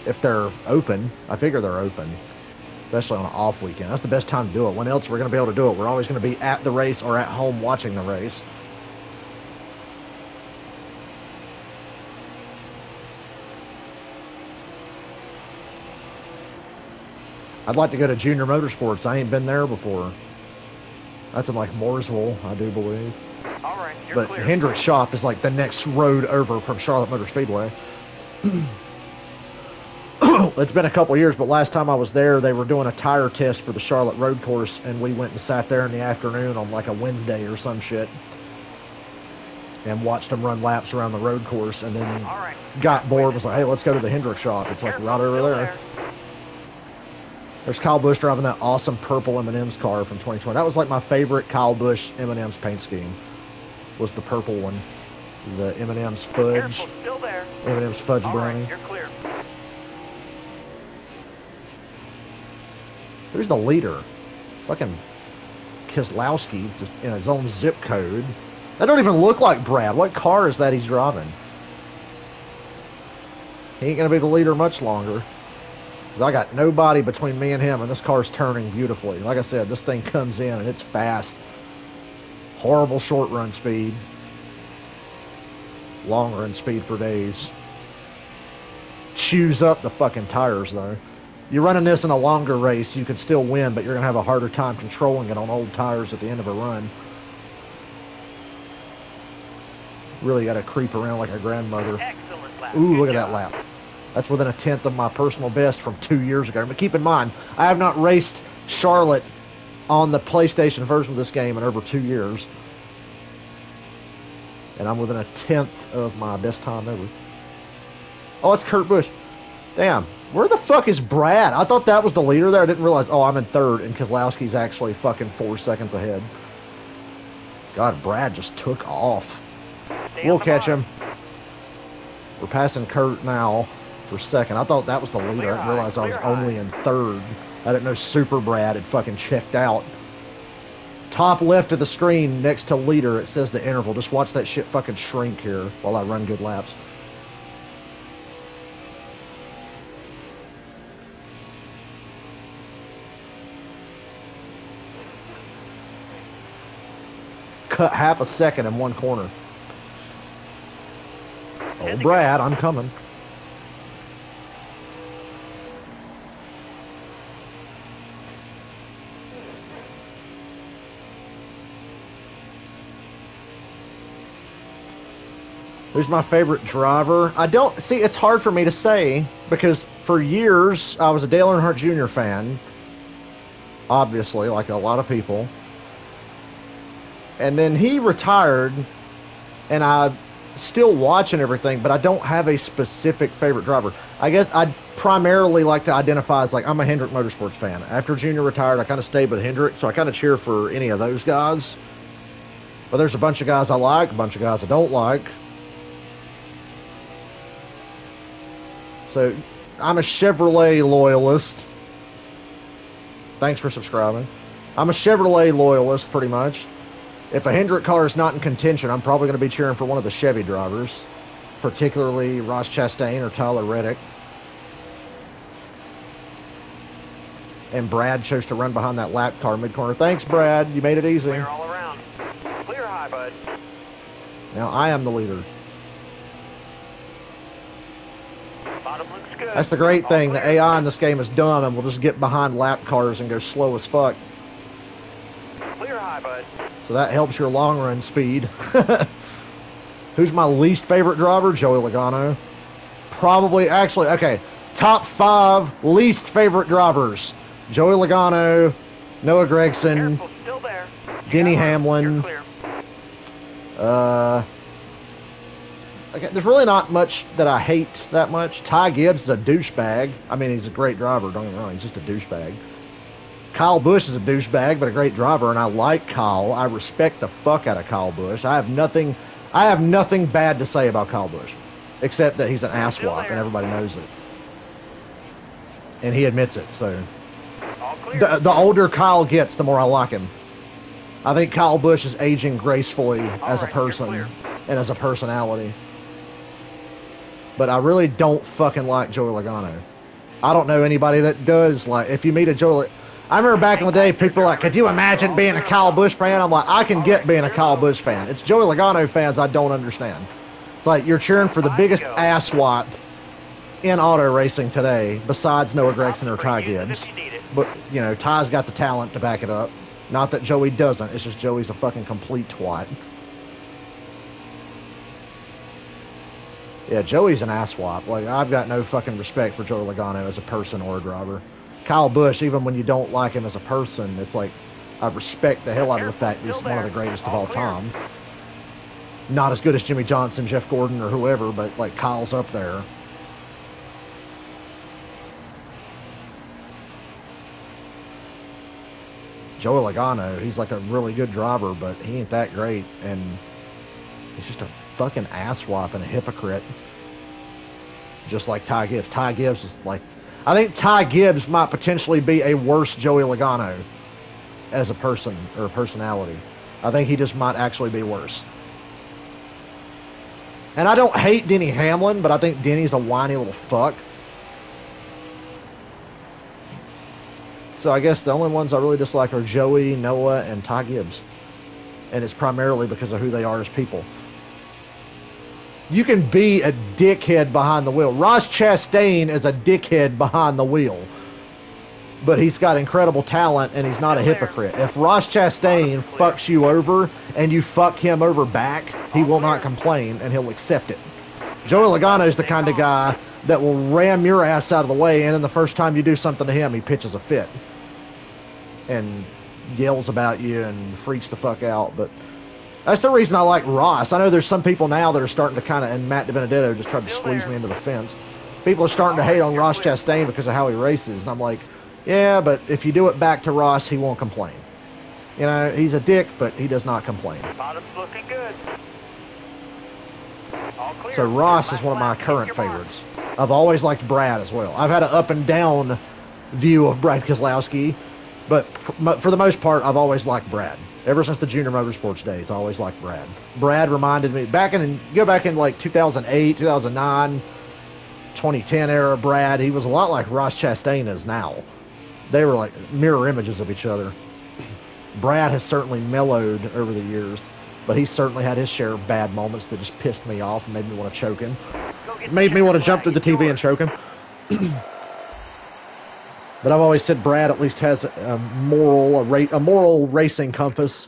If they're open. I figure they're open, especially on an off weekend. That's the best time to do it. When else we're going to be able to do it? We're always going to be at the race or at home watching the race. I'd like to go to Junior Motorsports. I ain't been there before. That's in like Mooresville, I do believe.
All right, you're
But
clear.
Hendrick's shop is like the next road over from Charlotte Motor Speedway. It's been a couple years, but last time I was there, they were doing a tire test for the Charlotte road course, and we went and sat there in the afternoon on like a Wednesday or some shit and watched them run laps around the road course, and then
All right.
got bored, was like, hey, let's go to the Hendrick shop. It's like
Careful,
right over
still
there. There's Kyle Busch driving that awesome purple M&M's car from 2020. That was like my favorite Kyle Busch M&M's paint scheme, was the purple one. The M&M's fudge.
Careful, still there.
M&M's fudge
All
brownie.
right, you're clear.
Who's the leader? Fucking Keselowski, just in his own zip code. That don't even look like Brad. What car is that he's driving? He ain't going to be the leader much longer. I got nobody between me and him, and this car's turning beautifully. Like I said, this thing comes in, and it's fast. Horrible short run speed. Long run speed for days. Chews up the fucking tires, though. You're running this in a longer race, you can still win, but you're going to have a harder time controlling it on old tires at the end of a run. Really got to creep around like a grandmother.
Excellent lap.
Ooh,
Good
look at that
job.
lap. That's within a tenth of my personal best from 2 years ago. But keep in mind, I have not raced Charlotte on the PlayStation version of this game in over 2 years. And I'm within a tenth of my best time ever. Oh, it's Kurt Busch. Damn. Where the fuck is Brad? I thought that was the leader there. I didn't realize. Oh, I'm in third, and Keselowski's actually fucking 4 seconds ahead. God, Brad just took off.
Stay
We'll
on the
catch
bottom.
him. We're passing Kurt now for second. I thought that was the leader. I didn't realize I was
Clear high.
only in third. I didn't know Super Brad had fucking checked out. Top left of the screen next to leader, it says the interval. Just watch that shit fucking shrink here while I run good laps. Cut half a second in one corner. Oh, Brad, I'm coming. Who's my favorite driver? I don't see. It's hard for me to say because for years I was a Dale Earnhardt Jr. fan, obviously, like a lot of people. And then he retired, and I still watching everything, but I don't have a specific favorite driver. I guess I primarily like to identify as like I'm a Hendrick Motorsports fan. After Junior retired, I kind of stayed with Hendrick, so I kind of cheer for any of those guys. But there's a bunch of guys I like, a bunch of guys I don't like. So I'm a Chevrolet loyalist. Thanks for subscribing. I'm a Chevrolet loyalist, pretty much. If a Hendrick car is not in contention, I'm probably going to be cheering for one of the Chevy drivers, particularly Ross Chastain or Tyler Reddick. And Brad chose to run behind that lap car mid-corner. Thanks, Brad. You made it easy.
Clear all around. Clear high, bud.
Now I am the leader.
Bottom looks good.
That's the great
All
thing. The
clear.
AI in this game is dumb and will just get behind lap cars and go slow as fuck.
Clear high, bud.
So that helps your long run speed. Who's my least favorite driver? Joey Logano. Probably, actually, okay. Top 5 least favorite drivers. Joey Logano, Noah Gragson,
Careful, still there.
Denny
Yeah,
Hamlin.
you're clear.
Okay, there's really not much that I hate that much. Ty Gibbs is a douchebag. I mean, he's a great driver, don't get me wrong. He's just a douchebag. Kyle Busch is a douchebag, but a great driver, and I like Kyle. I respect the fuck out of Kyle Busch. I have nothing bad to say about Kyle Busch, except that he's an asswap, and everybody knows it. And he admits it, so.
All clear.
The older Kyle gets, the more I like him. I think Kyle Busch is aging gracefully as a
right, you're
person
clear.
and as a personality. But I really don't fucking like Joey Logano. I don't know anybody that does. Like, if you meet a Joey... I remember back in the day, people were like, could you imagine being a Kyle Busch fan? I'm like, I can get being a Kyle Busch fan. It's Joey Logano fans I don't understand. It's like you're cheering for the biggest asswap in auto racing today, besides Noah Gragson or Ty Gibbs. But, you know, Ty's got the talent to back it up. Not that Joey doesn't. It's just Joey's a fucking complete twat. Yeah, Joey's an asswap. Like, I've got no fucking respect for Joey Logano as a person or a driver. Kyle Busch, even when you don't like him as a person, it's like, I respect the hell out of the fact that he's one of the greatest of all time. Not as good as Jimmy Johnson, Jeff Gordon, or whoever, but, like, Kyle's up there. Joey Logano, he's like a really good driver, but he ain't that great, and he's just a fucking asswap and a hypocrite. Just like Ty Gibbs. Ty Gibbs is like... I think Ty Gibbs might potentially be a worse Joey Logano as a person or a personality. I think he just might actually be worse. And I don't hate Denny Hamlin, but I think Denny's a whiny little fuck. So I guess the only ones I really dislike are Joey, Noah, and Ty Gibbs. And it's primarily because of who they are as people. You can be a dickhead behind the wheel. Ross Chastain is a dickhead behind the wheel. But he's got incredible talent, and he's not a hypocrite. If Ross Chastain fucks you over, and you fuck him over back, he will not complain, and he'll accept it. Joey Logano is the kind of guy that will ram your ass out of the way, and then the first time you do something to him, he pitches a fit. And yells about you and freaks the fuck out, but... That's the reason I like Ross. I know there's some people now that are starting to kind of, and Matt DiBenedetto just tried to squeeze me into the fence. People are starting to hate on Ross Chastain because of how he races. And I'm like, yeah, but if you do it back to Ross, he won't complain. You know, he's a dick, but he does not complain.
Bottom's looking good. All clear.
So Ross is one of my current favorites. I've always liked Brad as well. I've had an up and down view of Brad Keselowski, but for the most part, I've always liked Brad. Ever since the Junior Motorsports days, I always liked Brad. Brad reminded me, go back in like 2008, 2009, 2010 era Brad, he was a lot like Ross Chastain is now. They were like mirror images of each other. Brad has certainly mellowed over the years, but he's certainly had his share of bad moments that just pissed me off and made me want to choke him. Made me want to jump through the TV and choke him. But I've always said Brad at least has a moral racing compass.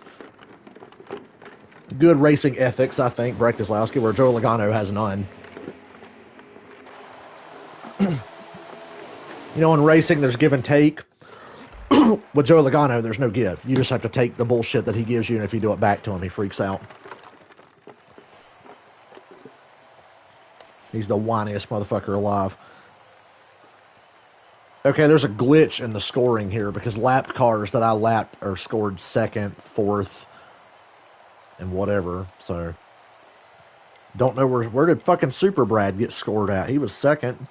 good racing ethics, I think, Breck Keselowski, where Joe Logano has none. You know, in racing, there's give and take. With Joe Logano, there's no give. You just have to take the bullshit that he gives you, and if you do it back to him, he freaks out. He's the whiniest motherfucker alive. Okay, there's a glitch in the scoring here because lapped cars that I lapped are scored second, fourth, and whatever. So, don't know where did fucking Super Brad get scored at? He was second.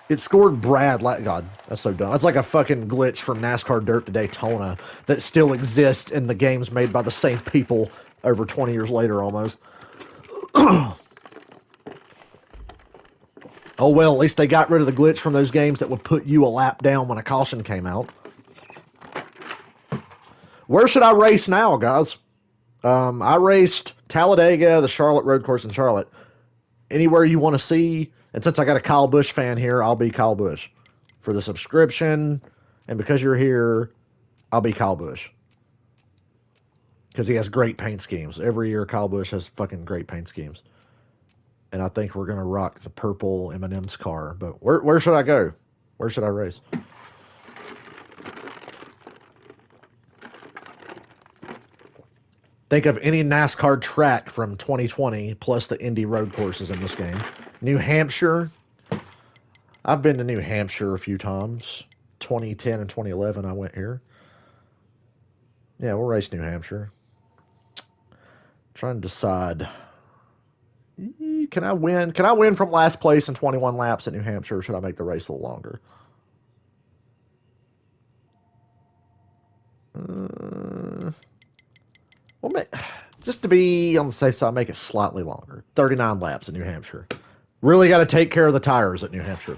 It scored Brad. God, that's so dumb. That's like a fucking glitch from NASCAR Dirt to Daytona that still exists in the games made by the same people over 20 years later almost. Oh, well, at least they got rid of the glitch from those games that would put you a lap down when a caution came out. Where should I race now, guys? I raced Talladega, the Charlotte Road Course in Charlotte. Anywhere you want to see, and since I got a Kyle Busch fan here, I'll be Kyle Busch. For the subscription, and because you're here, I'll be Kyle Busch. Because he has great paint schemes. Every year, Kyle Busch has fucking great paint schemes. And I think we're going to rock the purple M&M's car. But where should I go? Where should I race? Think of any NASCAR track from 2020 plus the Indy road courses in this game. New Hampshire. I've been to New Hampshire a few times. 2010 and 2011 I went here. Yeah, we'll race New Hampshire. Trying to decide... Can I win? Can I win from last place in 21 laps at New Hampshire, or should I make the race a little longer? Well, just to be on the safe side, make it slightly longer. 39 laps at New Hampshire. Really got to take care of the tires at New Hampshire.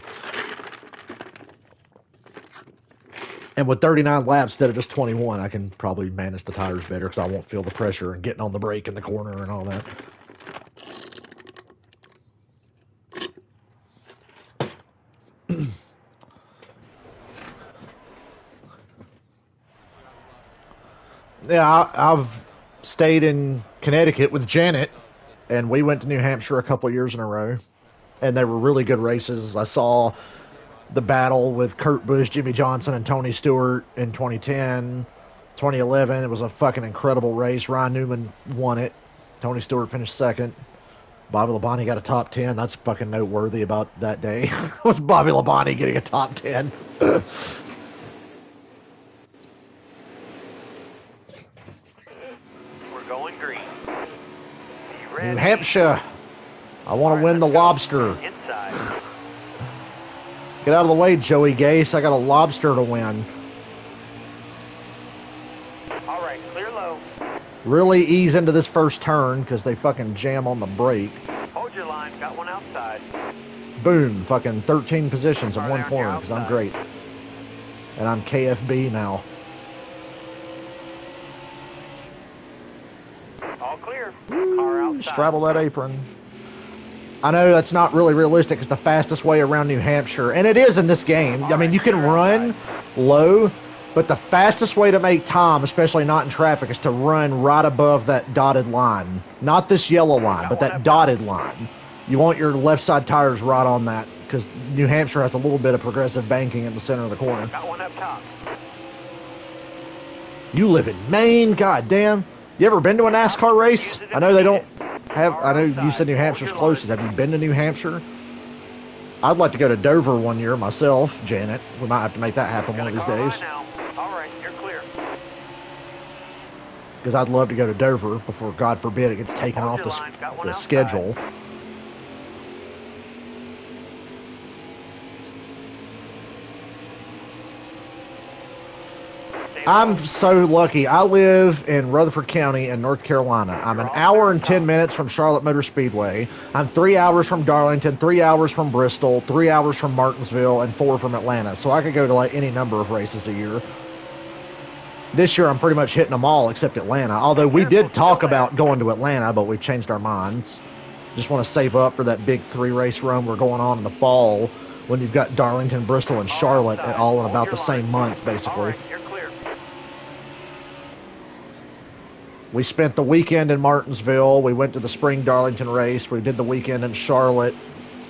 And with 39 laps instead of just 21, I can probably manage the tires better because I won't feel the pressure and getting on the brake in the corner and all that. Yeah, I've stayed in Connecticut with Janet, and we went to New Hampshire a couple years in a row, and they were really good races. I saw the battle with Kurt Busch, Jimmy Johnson, and Tony Stewart in 2010. 2011, it was a fucking incredible race. Ryan Newman won it. Tony Stewart finished second. Bobby Labonte got a top 10. That's fucking noteworthy about that day. Was Bobby Labonte getting a top 10? New Hampshire. I want to win the lobster.
Inside.
Get out of the way, Joey Gase. I got a lobster to win.
All right, clear low.
Really ease into this first turn because they fucking jam on the brake.
Hold your line. Got one outside.
Boom. Fucking 13 positions in one corner because I'm great. And I'm KFB now.
All clear. Car outside.
Straddle that apron. I know that's not really realistic. It's the fastest way around New Hampshire. And it is in this game. I mean, you can run low, but the fastest way to make time, especially not in traffic, is to run right above that dotted line. Not this yellow line, but that dotted line. You want your left side tires right on that because New Hampshire has a little bit of progressive banking in the center of the corner.
Got one up top.
You live in Maine? God damn. You ever been to a NASCAR race? I know they don't have... I know you said New Hampshire's closest. Have you been to New Hampshire? I'd like to go to Dover one year myself, Janet. We might have to make that happen one of these days.
All right, you're clear.
Because I'd love to go to Dover before, God forbid, it gets taken off the schedule. I'm so lucky. I live in Rutherford County in North Carolina. I'm an hour and 10 minutes from Charlotte Motor Speedway. I'm 3 hours from Darlington, 3 hours from Bristol, 3 hours from Martinsville, and 4 from Atlanta. So I could go to like any number of races a year. This year I'm pretty much hitting them all except Atlanta. Although we did talk about going to Atlanta, but we've changed our minds. Just want to save up for that big 3-race run we're going on in the fall when you've got Darlington, Bristol, and Charlotte all in about the same month, basically. We spent the weekend in Martinsville. We went to the Spring Darlington race. We did the weekend in Charlotte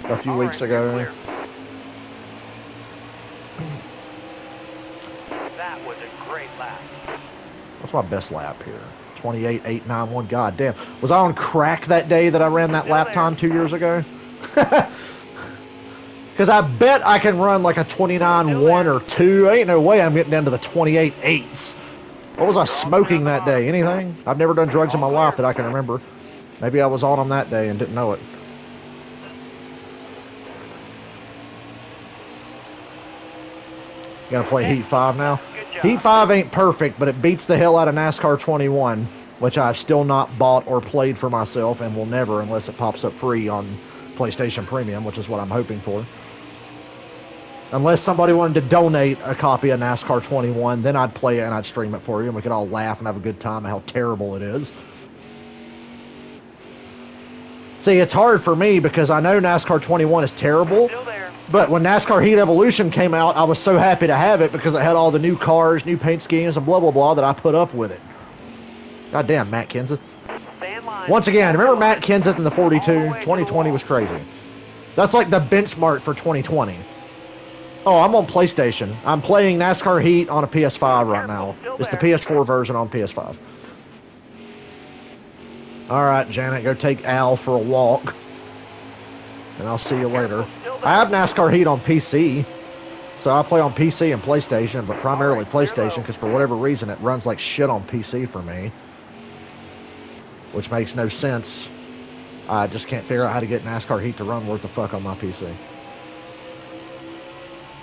a few weeks ago.
That was a great lap.
What's my best lap here? 28.891. God damn. Was I on crack that day that I ran that lap time 2 years ago? Because I bet I can run like a 29.1 or 2. Ain't no way I'm getting down to the 28.8s. What was I smoking that day? Anything? I've never done drugs in my life that I can remember. Maybe I was on them that day and didn't know it. Gonna play Heat 5 now. Heat 5 ain't perfect, but it beats the hell out of NASCAR 21, which I've still not bought or played for myself and will never unless it pops up free on PlayStation Premium, which is what I'm hoping for. Unless somebody wanted to donate a copy of NASCAR 21, then I'd play it and I'd stream it for you, and we could all laugh and have a good time at how terrible it is. See, it's hard for me because I know NASCAR 21 is terrible, but when NASCAR Heat Evolution came out, I was so happy to have it because it had all the new cars, new paint schemes, and blah, blah, blah that I put up with it. Goddamn, Matt Kenseth. Once again, remember Matt Kenseth in the 42? 2020 was crazy. That's like the benchmark for 2020. Oh, I'm on PlayStation. I'm playing NASCAR Heat on a PS5 right now. It's the PS4 version on PS5. Alright, Janet, go take Al for a walk. And I'll see you later. I have NASCAR Heat on PC. So I play on PC and PlayStation, but primarily PlayStation because for whatever reason it runs like shit on PC for me. Which makes no sense. I just can't figure out how to get NASCAR Heat to run worth the fuck on my PC.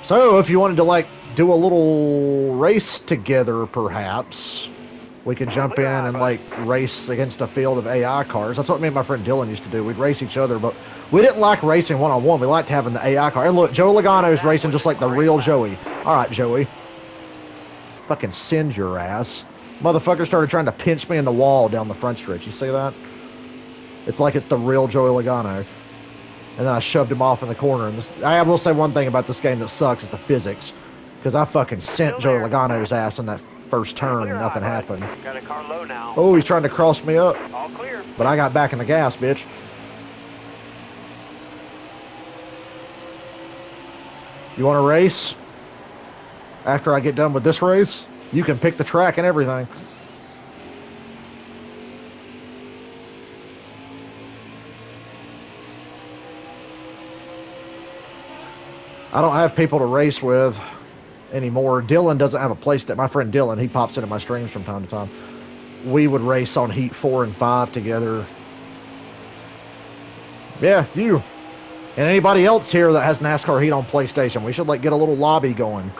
So, if you wanted to, like, do a little race together, perhaps, we could jump in and, like, race against a field of AI cars. That's what me and my friend Dylan used to do. We'd race each other, but we didn't like racing one-on-one. We liked having the AI car. And look, Joe Logano's racing just like the real Joey. All right, Joey. Fucking send your ass. Motherfucker started trying to pinch me in the wall down the front stretch. You see that? It's like it's the real Joey Logano. And then I shoved him off in the corner. And I will say one thing about this game that sucks is the physics. Because I fucking sent Joey Logano's ass in that first turn and nothing happened.
Got a car low now.
Oh, he's trying to cross me up.
All clear.
But I got back in the gas, bitch. You want to race? After I get done with this race? You can pick the track and everything. I don't have people to race with anymore. Dylan doesn't have a place that my friend Dylan, he pops into my streams from time to time. We would race on Heat 4 and 5 together. Yeah, you. And anybody else here that has NASCAR Heat on PlayStation, we should like get a little lobby going.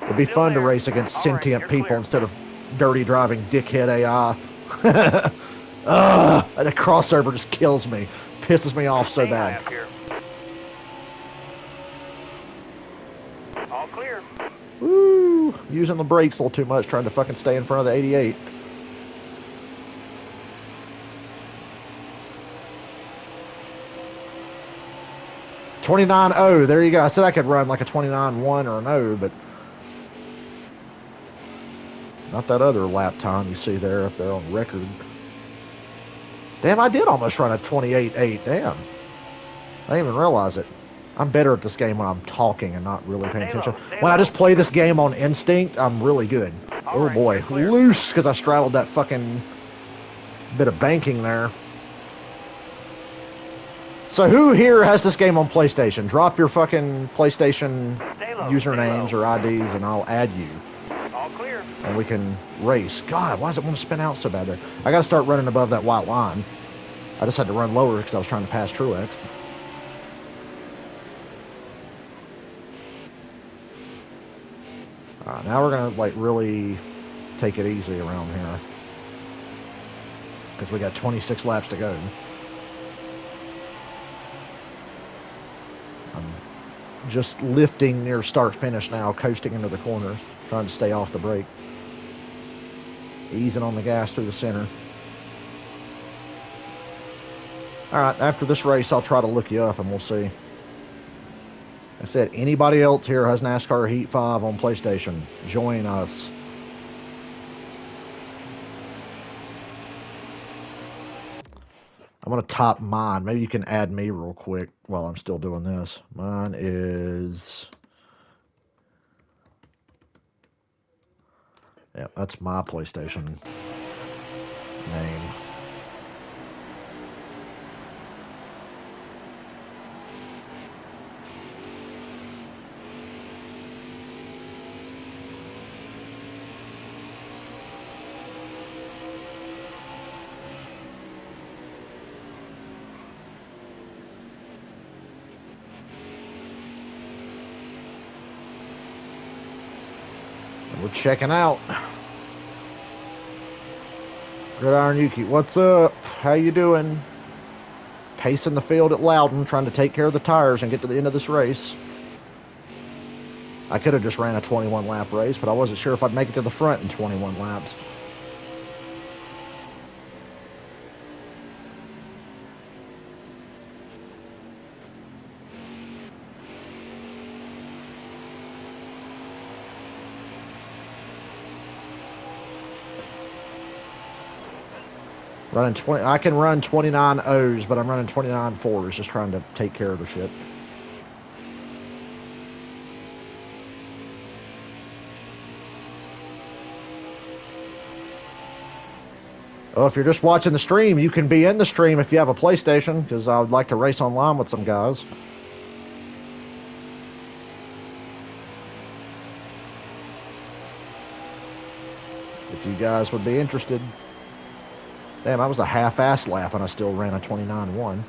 It'd be fun to race against sentient people instead of dirty driving dickhead AI. The crossover just kills me. Pisses me off so bad.
All clear.
Woo! Using the brakes a little too much, trying to fucking stay in front of the 88. .29.0, there you go. I said I could run like a 29.1 or an 0, but not that other lap time you see there up there on record. Damn, I did almost run a 28.8. Damn. I didn't even realize it. I'm better at this game when I'm talking and not really paying attention. When I just play this game on instinct, I'm really good. Oh boy, loose, because I straddled that fucking bit of banking there. So who here has this game on PlayStation? Drop your fucking PlayStation usernames or IDs and I'll add you.
All clear.
And we can race. God, why does it want to spin out so bad there? I gotta start running above that white line. I just had to run lower because I was trying to pass Truex. Alright, now we're gonna like really take it easy around here. Because we got 26 laps to go. I'm just lifting near start finish now, coasting into the corners, trying to stay off the brake. Easing on the gas through the center. Alright, after this race I'll try to look you up and we'll see. I said, anybody else here has NASCAR Heat 5 on PlayStation, join us. I'm going to top mine. Maybe you can add me real quick while I'm still doing this. Mine is... Yeah, that's my PlayStation name. We're checking out. Gridiron Yuki, what's up? How you doing? Pacing the field at Loudon, trying to take care of the tires and get to the end of this race. I could have just ran a 21 lap race, but I wasn't sure if I'd make it to the front in 21 laps. Running 20, I can run 29 O's, but I'm running 29 4s, just trying to take care of the shit. Well, if you're just watching the stream, you can be in the stream if you have a PlayStation, because I would like to race online with some guys. If you guys would be interested. Damn, that was a half-ass lap, and I still ran a 29-1.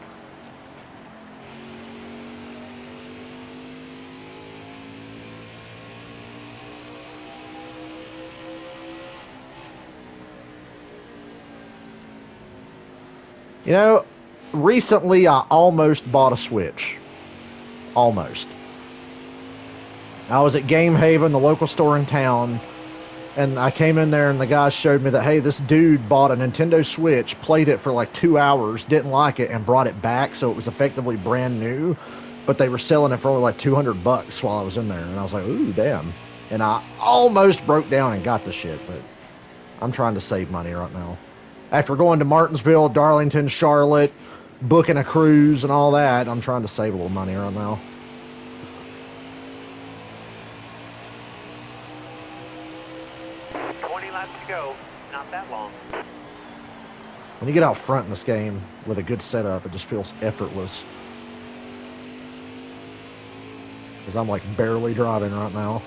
You know, recently I almost bought a Switch. Almost. I was at Game Haven, the local store in town, and I came in there and the guy showed me that, hey, this dude bought a Nintendo Switch, played it for like 2 hours, didn't like it, and brought it back, so it was effectively brand new, but they were selling it for only like $200 while I was in there, and I was like, ooh, damn. And I almost broke down and got the shit, but I'm trying to save money right now. After going to Martinsville, Darlington, Charlotte, booking a cruise and all that, I'm trying to save a little money right now.
Go. Not that long.
When you get out front in this game with a good setup, it just feels effortless. Because I'm like barely driving right now.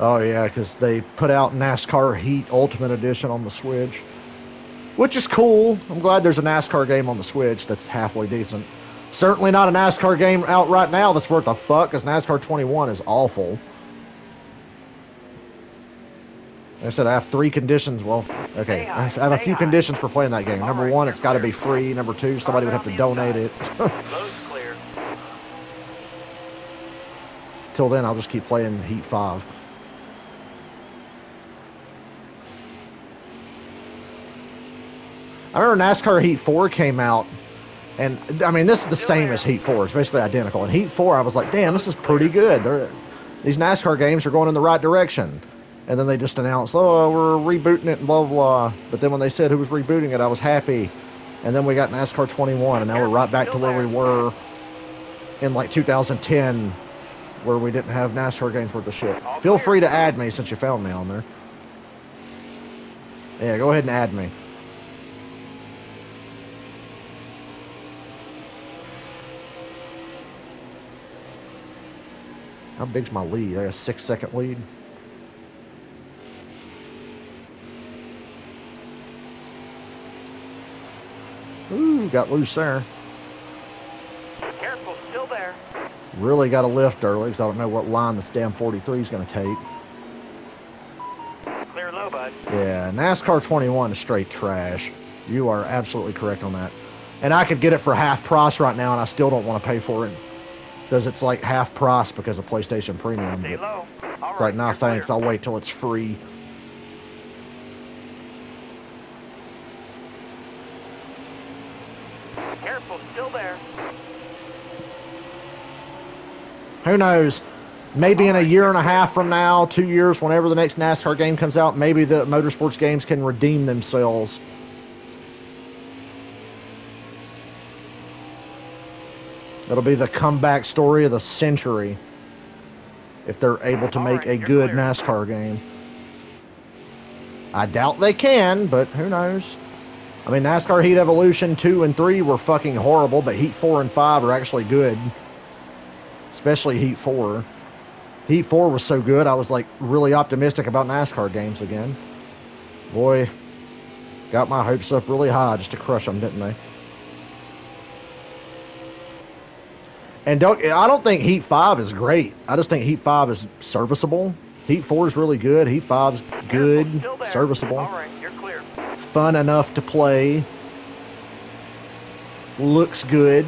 Oh yeah, because they put out NASCAR Heat Ultimate Edition on the Switch, which is cool. I'm glad there's a NASCAR game on the Switch that's halfway decent. Certainly not a NASCAR game out right now that's worth a fuck, because NASCAR 21 is awful. Like I said, I have 3 conditions. Well, okay, I have a few conditions for playing that game. Number 1, it's got to be free. Number 2, somebody would have to donate it. Till then, I'll just keep playing Heat 5. I remember NASCAR Heat 4 came out, and I mean, this is the same as Heat 4. It's basically identical. In Heat 4, I was like, damn, this is pretty good. These NASCAR games are going in the right direction. And then they just announced, oh, we're rebooting it and blah, blah, blah. But then when they said who was rebooting it, I was happy. And then we got NASCAR 21, and now we're right back to where we were in like 2010, where we didn't have NASCAR games worth of shit. Feel free to add me since you found me on there. Yeah, go ahead and add me. How big's my lead? I got a 6-second lead. Ooh, got loose there.
Careful, still there.
Really got to lift early because I don't know what line this damn 43 is going to take.
Clear low, bud.
Yeah, NASCAR 21 is straight trash. You are absolutely correct on that. And I could get it for half price right now, and I still don't want to pay for it. Because it's like half price because of PlayStation Premium.
Stay low.
It's like, nah, thanks. I'll wait till it's free. Who knows? Maybe in a year and a half from now, 2 years, whenever the next NASCAR game comes out, maybe the motorsports games can redeem themselves. It'll be the comeback story of the century if they're able to make a good NASCAR game. I doubt they can, but who knows? I mean, NASCAR Heat Evolution 2 and 3 were fucking horrible, but Heat 4 and 5 are actually good. Especially Heat 4. Heat 4 was so good, I was like really optimistic about NASCAR games again. Boy, got my hopes up really high just to crush them, didn't they? And I don't think Heat 5 is great. I just think Heat 5 is serviceable. Heat 4 is really good. Heat 5 is good, serviceable.
All right, you're clear.
Fun enough to play. Looks good.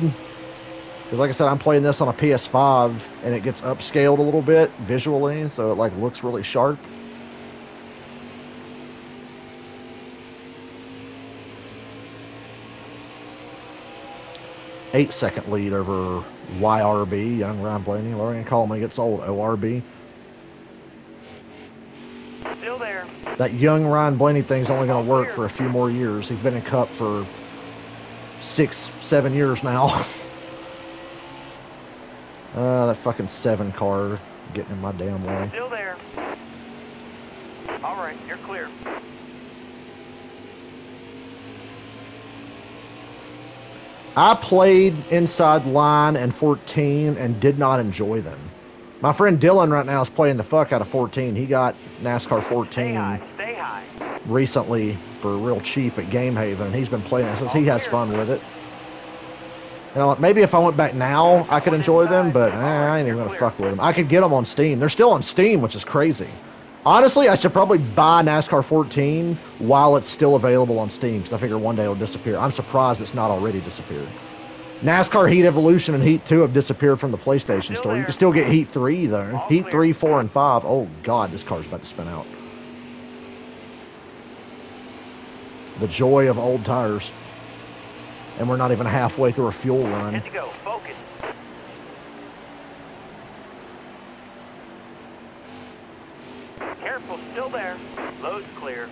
Because like I said, I'm playing this on a PS5, and it gets upscaled a little bit visually, so it like looks really sharp. Eight-second lead over YRB, Young Ryan Blaney. Lorian Coleman gets old, ORB.
Still there.
That Young Ryan Blaney thing's only going to work for a few more years. He's been in Cup for 6-7 years now. That fucking 7 car getting in my damn way.
Still there. All right, you're clear.
I played Inside Line and 14 and did not enjoy them. My friend Dylan right now is playing the fuck out of 14. He got NASCAR 14
Stay high.
recently for real cheap at Game Haven. He's been playing it since he has fun with it. You know, maybe if I went back now, I could enjoy them, but I ain't even going to fuck with them. I could get them on Steam. They're still on Steam, which is crazy. Honestly, I should probably buy NASCAR 14 while it's still available on Steam, because I figure one day it'll disappear. I'm surprised it's not already disappeared. NASCAR Heat Evolution and Heat 2 have disappeared from the PlayStation Store. You can still get Heat 3, though. Heat 3, 4, and 5. Oh, God, this car's about to spin out. The joy of old tires. And we're not even halfway through a fuel run.
Good to go. Focus. Careful, still there. Load's clear.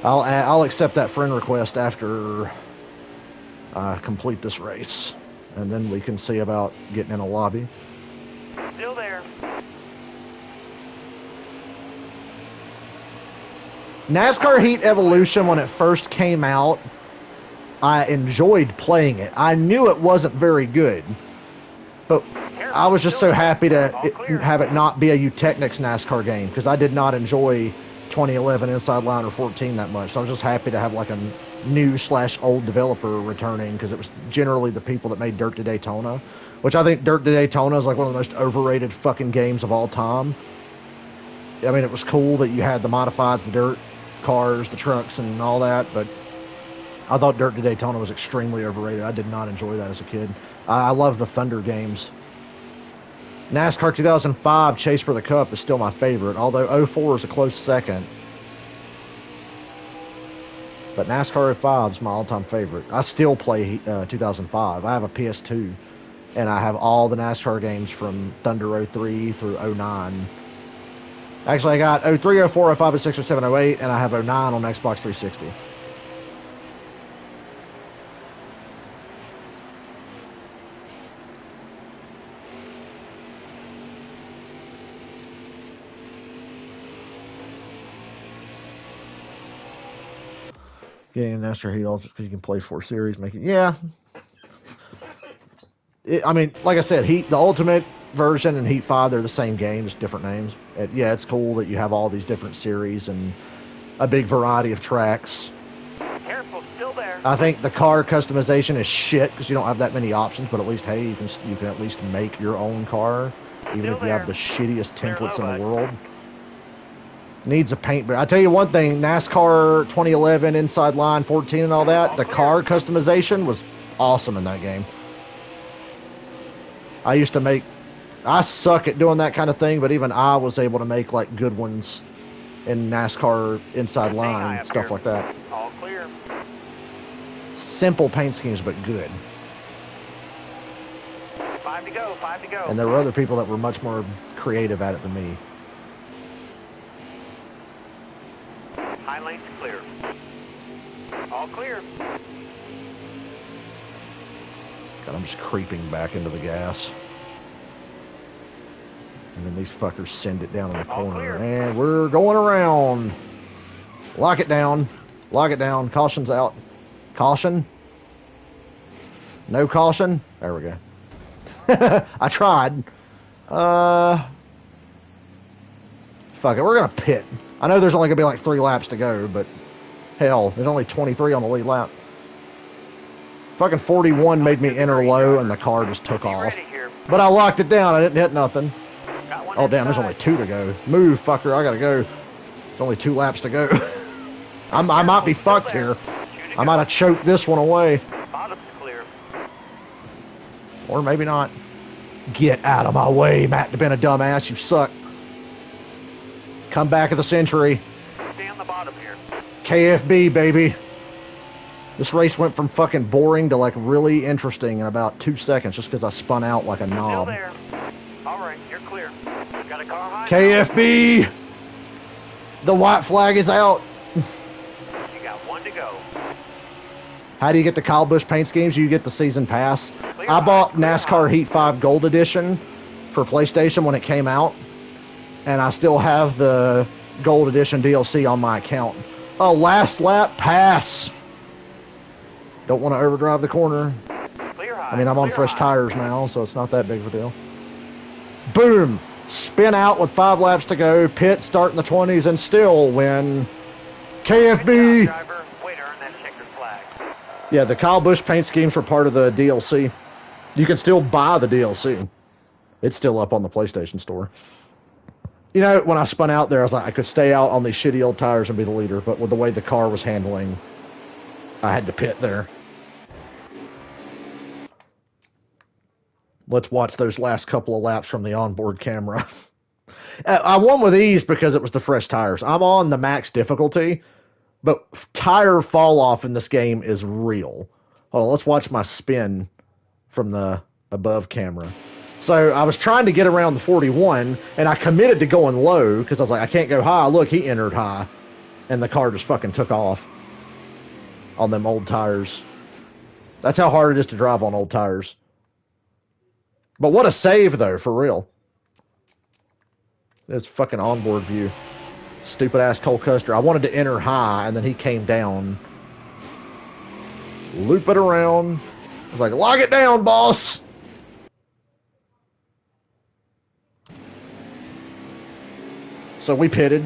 I'll accept that friend request after I complete this race. And then we can see about getting in a lobby.
Still there.
NASCAR Heat Evolution, when it first came out, I enjoyed playing it. I knew it wasn't very good, but I was just so happy to have it not be a Utechnics NASCAR game, because I did not enjoy 2011 Inside Line or 14 that much. So I was just happy to have like a new/old developer returning, because it was generally the people that made Dirt to Daytona, which I think Dirt to Daytona is like one of the most overrated fucking games of all time. I mean, it was cool that you had the modifieds, the dirt cars, the trucks, and all that, but I thought Dirt to Daytona was extremely overrated. I did not enjoy that as a kid. I love the Thunder games. NASCAR 2005 Chase for the Cup is still my favorite, although 04 is a close second. But NASCAR 05 is my all-time favorite. I still play 2005. I have a PS2, and I have all the NASCAR games from Thunder 03 through 09. Actually, I got 03, 04, 05, 06, 07, 08, and I have 09 on Xbox 360. Getting NASCAR Heat all just because you can play 4 series, make it, yeah. I mean, like I said, Heat, the Ultimate version and Heat 5, they're the same game, just different names. Yeah, it's cool that you have all these different series and a big variety of tracks.
Careful, still there.
I think the car customization is shit because you don't have that many options, but at least, hey, you can at least make your own car, even if you have the shittiest templates in the world. Needs a paint, but I tell you one thing, NASCAR 2011, Inside Line 14 and all that, the car customization was awesome in that game. I suck at doing that kind of thing, but even I was able to make like good ones in NASCAR Inside Line and stuff like that.
All clear.
simple paint schemes, but good.
5 to go, 5 to go.
And there were other people that were much more creative at it than me.
High lane's clear. All clear.
God, I'm just creeping back into the gas. And then these fuckers send it down in the
All
corner.
clear.
And we're going around. Lock it down. Lock it down. Caution's out. Caution. No caution. There we go. I tried. Fuck it. We're going to pit. I know there's only going to be like 3 laps to go, but hell, there's only 23 on the lead lap. Fucking 41 made me enter low, and the car just took off. But I locked it down. I didn't hit nothing. Oh, damn, there's only 2 to go. Move, fucker. I got to go. There's only 2 laps to go. I might be fucked here. I might have choked this one away.
Bottom's clear.
Or maybe not. Get out of my way, Matt. You've been a dumbass. You suck. Come back of the century.
Stay on the bottom here.
KFB, baby. This race went from fucking boring to like really interesting in about 2 seconds just because I spun out like a
Still
knob.
there. All right, you're clear. Got a car high?
KFB! The white flag is out.
You got 1 to go.
How do you get the Kyle Busch paint schemes? You get the season pass.
Clear
I bought
high, clear
NASCAR
high.
Heat 5 Gold Edition for PlayStation when it came out. And I still have the Gold Edition DLC on my account. Oh, last lap pass. Don't want to overdrive the corner.
Clear high.
I mean, I'm on
clear
fresh
high.
tires now, so it's not that big of a deal. Boom! Spin out with 5 laps to go. Pit start in the 20s and still win.
Good
KFB!
job, driver. Way to earn that checkered flag.
Yeah, the Kyle Busch paint schemes were part of the DLC. You can still buy the DLC. It's still up on the PlayStation Store. You know, when I spun out there, I was like, I could stay out on these shitty old tires and be the leader, but with the way the car was handling, I had to pit there. Let's watch those last couple of laps from the onboard camera. I won with ease because it was the fresh tires. I'm on the max difficulty, but tire fall off in this game is real. Hold on, let's watch my spin from the above camera. So I was trying to get around the 41, and I committed to going low because I was like, I can't go high. Look, he entered high, and the car just fucking took off on them old tires. That's how hard it is to drive on old tires. But what a save, though, for real. This fucking onboard view. Stupid ass Cole Custer. I wanted to enter high, and then he came down. Loop it around. I was like, lock it down, boss. So we pitted.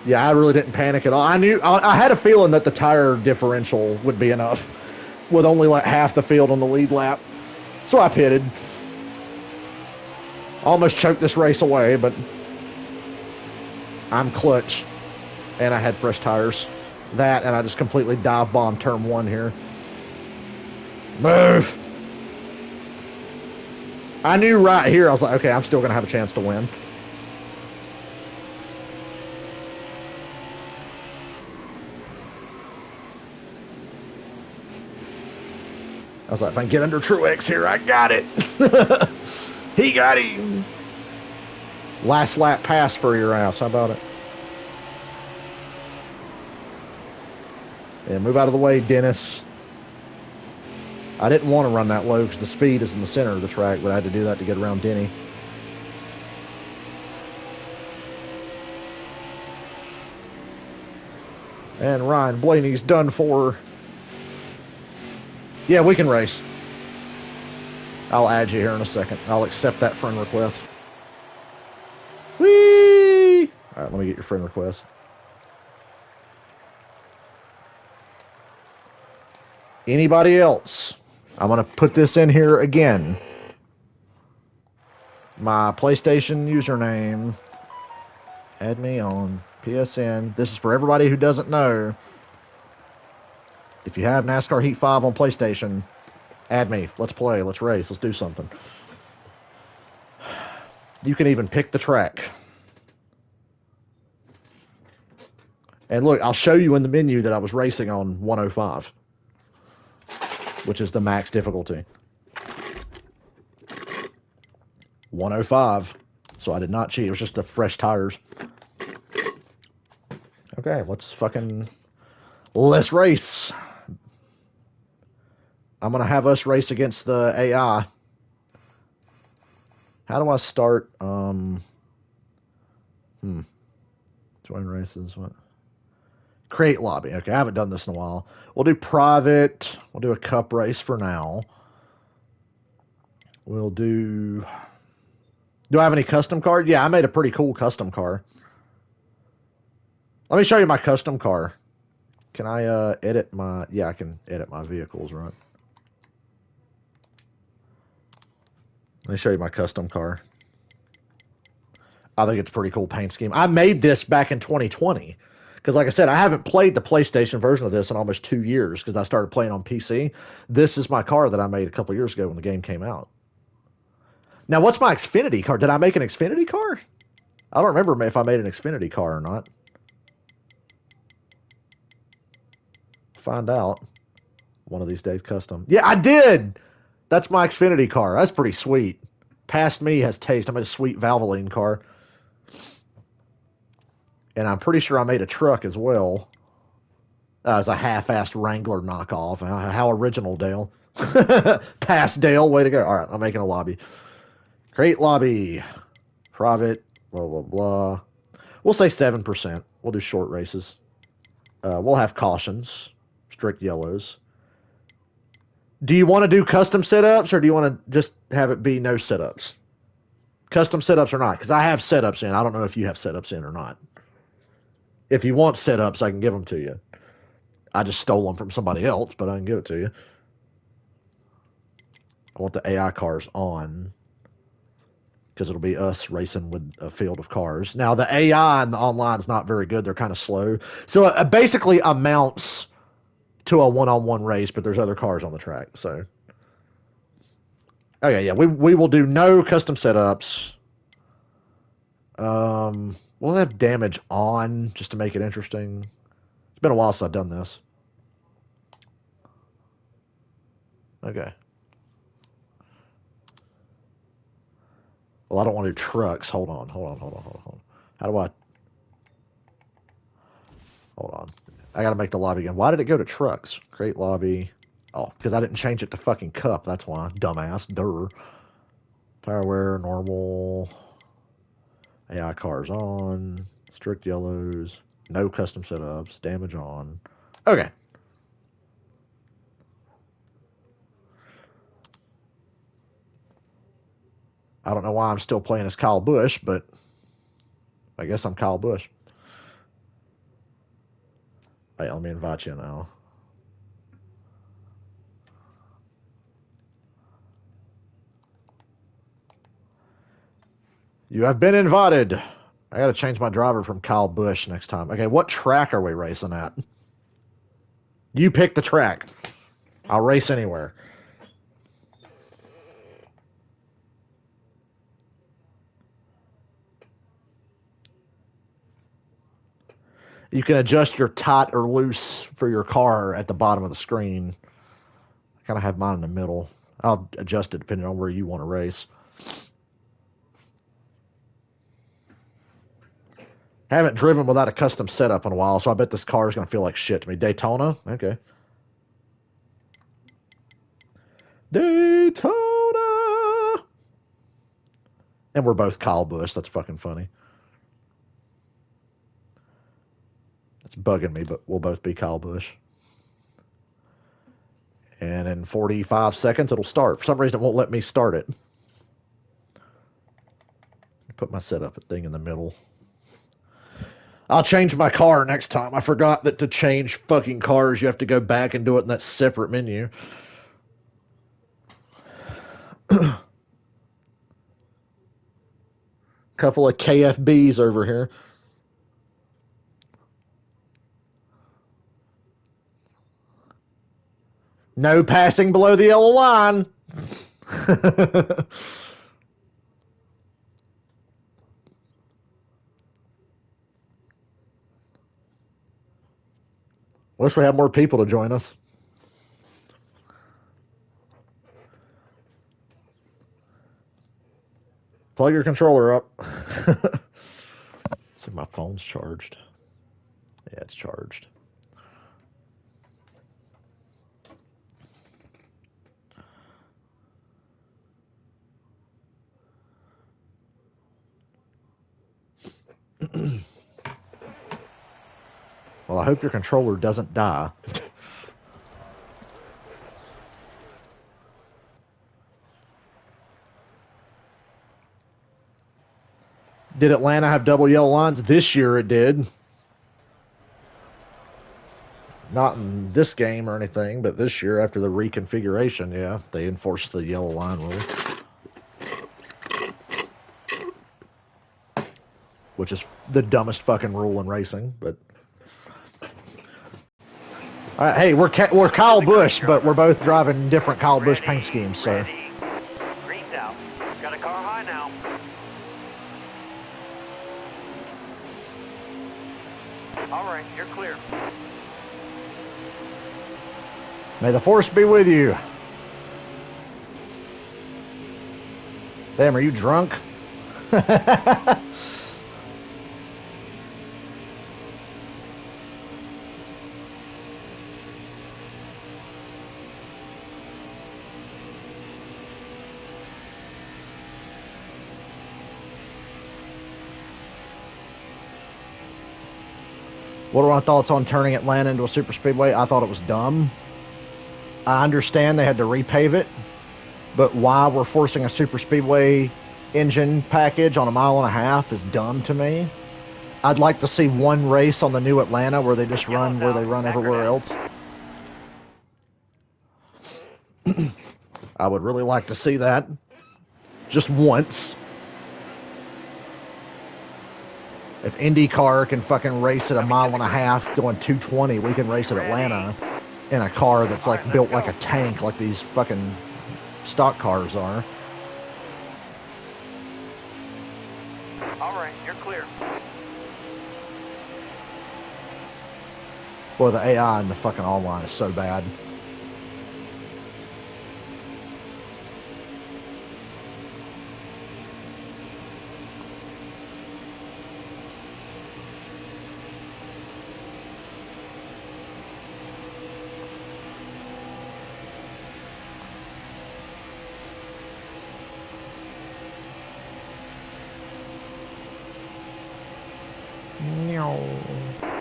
Yeah, I really didn't panic at all. I had a feeling that the tire differential would be enough with only like half the field on the lead lap. So I pitted. Almost choked this race away, but I'm clutch. And I had fresh tires. That, and I just completely dive bombed turn 1 here. Move! I knew right here, I was like, okay, I'm still going to have a chance to win. I was like, if I can get under Truex here, I got it. He got him. Last lap pass for your ass. How about it? Yeah, move out of the way, Dennis. I didn't want to run that low because the speed is in the center of the track, but I had to do that to get around Denny. And Ryan Blaney's done for. Yeah, we can race. I'll add you here in a second. I'll accept that friend request. Whee! All right, let me get your friend request. Anybody else? I'm going to put this in here again. My PlayStation username. Add me on PSN. This is for everybody who doesn't know. If you have NASCAR Heat 5 on PlayStation, add me. Let's play. Let's race. Let's do something. You can even pick the track. And look, I'll show you in the menu that I was racing on 105. which is the max difficulty. 105. So I did not cheat. It was just the fresh tires. Okay, let's race. I'm going to have us race against the AI. How do I start? Join races. What? Create lobby. Okay, I haven't done this in a while. We'll do private. We'll do a cup race for now. We'll do... Do I have any custom card? Yeah, I made a pretty cool custom car. Let me show you my custom car. Can I edit my... Yeah, I can edit my vehicles, right? Let me show you my custom car. I think it's a pretty cool paint scheme. I made this back in 2020. Because like I said, I haven't played the PlayStation version of this in almost 2 years because I started playing on PC. This is my car that I made a couple years ago when the game came out. Now, what's my Xfinity car? Did I make an Xfinity car? I don't remember if I made an Xfinity car or not. Find out. One of these days, custom. Yeah, I did! That's my Xfinity car. That's pretty sweet. Past me has taste. I made a sweet Valvoline car. And I'm pretty sure I made a truck as well. It's a half-assed Wrangler knockoff. How original, Dale. Pass, Dale. Way to go. All right, I'm making a lobby. Create lobby. Private. Blah, blah, blah. We'll say 7%. We'll do short races. We'll have cautions. Strict yellows. Do you want to do custom setups, or do you want to just have it be no setups? Custom setups or not? Because I have setups in. I don't know if you have setups in or not. If you want setups, I can give them to you. I just stole them from somebody else, but I can give it to you. I want the AI cars on, because it'll be us racing with a field of cars. Now, the AI in the online is not very good. They're kind of slow. So it basically amounts to a one-on-one race, but there's other cars on the track. So, okay, yeah, we will do no custom setups. We'll have damage on just to make it interesting. It's been a while since I've done this. Okay. Well, I don't want to do trucks. Hold on. How do I... Hold on. I got to make the lobby again. Why did it go to trucks? Create lobby. Oh, because I didn't change it to fucking cup. That's why. Dumbass. Durr. Tire wear, normal. AI cars on. Strict yellows. No custom setups. Damage on. Okay. I don't know why I'm still playing as Kyle Busch, but I guess I'm Kyle Busch. Hey, let me invite you now. You have been invited. I got to change my driver from Kyle Busch next time. Okay, what track are we racing at? You pick the track. I'll race anywhere. You can adjust your tight or loose for your car at the bottom of the screen. I kind of have mine in the middle. I'll adjust it depending on where you want to race. Haven't driven without a custom setup in a while, so I bet this car is going to feel like shit to me. Daytona? Okay. Daytona! And we're both Kyle Busch. That's fucking funny. It's bugging me, but we'll both be Kyle Busch. And in 45 seconds, it'll start. For some reason, it won't let me start it. Put my setup thing in the middle. I'll change my car next time. I forgot that to change fucking cars, you have to go back and do it in that separate menu. Couple of KFBs over here. No passing below the yellow line. Wish we had more people to join us. Plug your controller up. See, my phone's charged. Yeah, it's charged. Well, I hope your controller doesn't die. Did Atlanta have double yellow lines? This year it did. Not in this game or anything, but this year after the reconfiguration, yeah, they enforced the yellow line rule. Which is the dumbest fucking rule in racing, but... hey, we're Kyle Busch, but we're both driving different Kyle Busch paint schemes, so...
Ready. Green's out. Got a car high now. All right, you're clear.
May the force be with you. Damn, are you drunk? What are my thoughts on turning Atlanta into a super speedway? I thought it was dumb. I understand they had to repave it, but why we're forcing a super speedway engine package on 1.5 miles is dumb to me. I'd like to see one race on the new Atlanta where they just run where they run everywhere else. I would really like to see that. Just once. If IndyCar can fucking race at 1.5 miles going 220, we can race at Atlanta in a car that's like built like a tank, like these fucking stock cars are.
All right, you're clear.
Boy, the AI in the fucking online is so bad.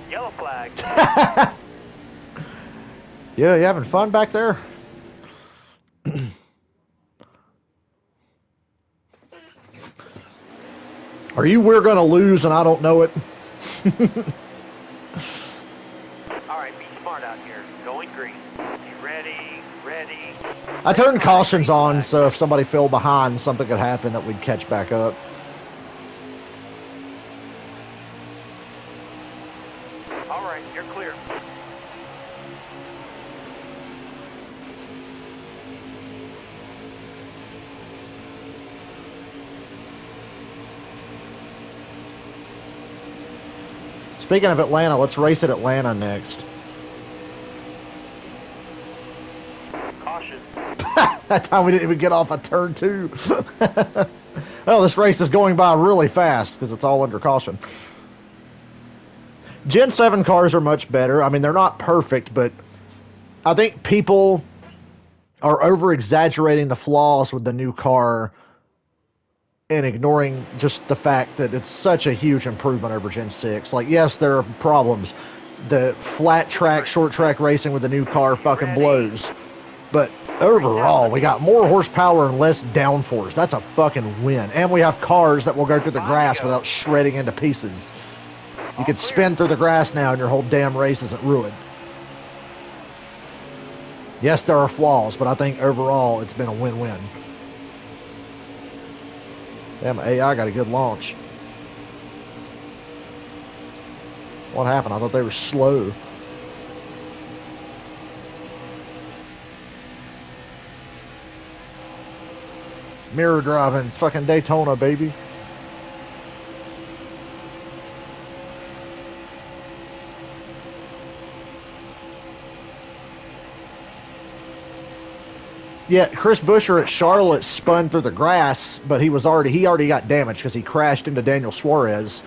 Yellow flag.
Yeah, you having fun back there? Are you we're gonna lose and I don't know it?
All right, be smart out here. Going green. Be ready, ready.
I turned cautions on, so if somebody fell behind, something could happen that we'd catch back up.
All right, you're clear.
Speaking of Atlanta, let's race at Atlanta next.
Caution.
That time we didn't even get off a turn 2. Well, this race is going by really fast because it's all under caution. Gen 7 cars are much better. I mean, they're not perfect, but I think people are over-exaggerating the flaws with the new car and ignoring just the fact that it's such a huge improvement over Gen 6. Like, yes, there are problems. The flat track, short track racing with the new car fucking blows. But overall, we got more horsepower and less downforce. That's a fucking win. And we have cars that will go through the grass without shredding into pieces. You can spin through the grass now and your whole damn race isn't ruined. Yes, there are flaws, but I think overall it's been a win-win. Damn, AI got a good launch. What happened? I thought they were slow. Mirror driving. It's fucking Daytona, baby. Yeah, Chris Buescher at Charlotte spun through the grass, but he already got damaged because he crashed into Daniel Suarez,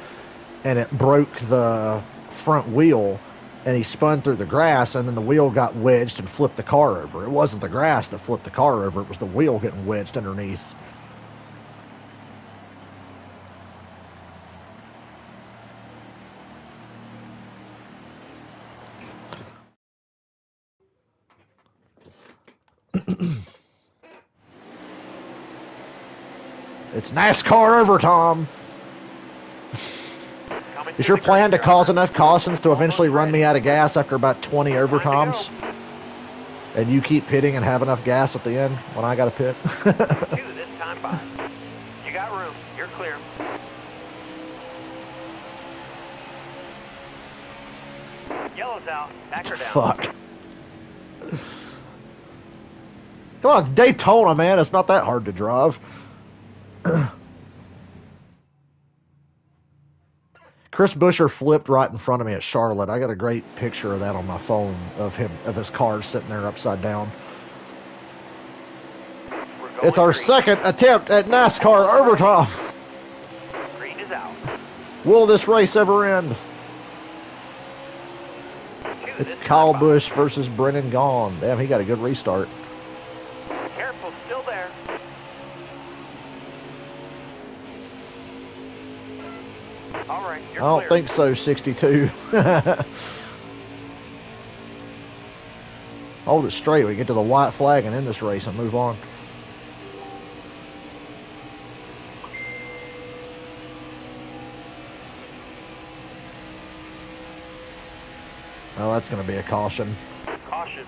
and it broke the front wheel, and he spun through the grass, and then the wheel got wedged and flipped the car over. It wasn't the grass that flipped the car over; it was the wheel getting wedged underneath. It's NASCAR overtime. Is your plan to cause enough cautions to eventually run me out of gas after about 20 overtimes? And you keep pitting and have enough gas at the end when I got to pit?
2 this time 5. You got room. You're clear. Yellow's out. Back her down.
Fuck. Come on, Daytona, man. It's not that hard to drive. Chris Buescher flipped right in front of me at Charlotte. I got a great picture of that on my phone of his car sitting there upside down. It's our second attempt at NASCAR overtime.
Green is out.
Will this race ever end? It's Kyle Busch versus Brennan Gaughan. Damn, he got a good restart.
Careful, still there. All right, you're
I don't
clear.
think so, 62. Hold it straight. We get to the white flag and end this race and move on. Oh, that's going to be a caution.
Caution.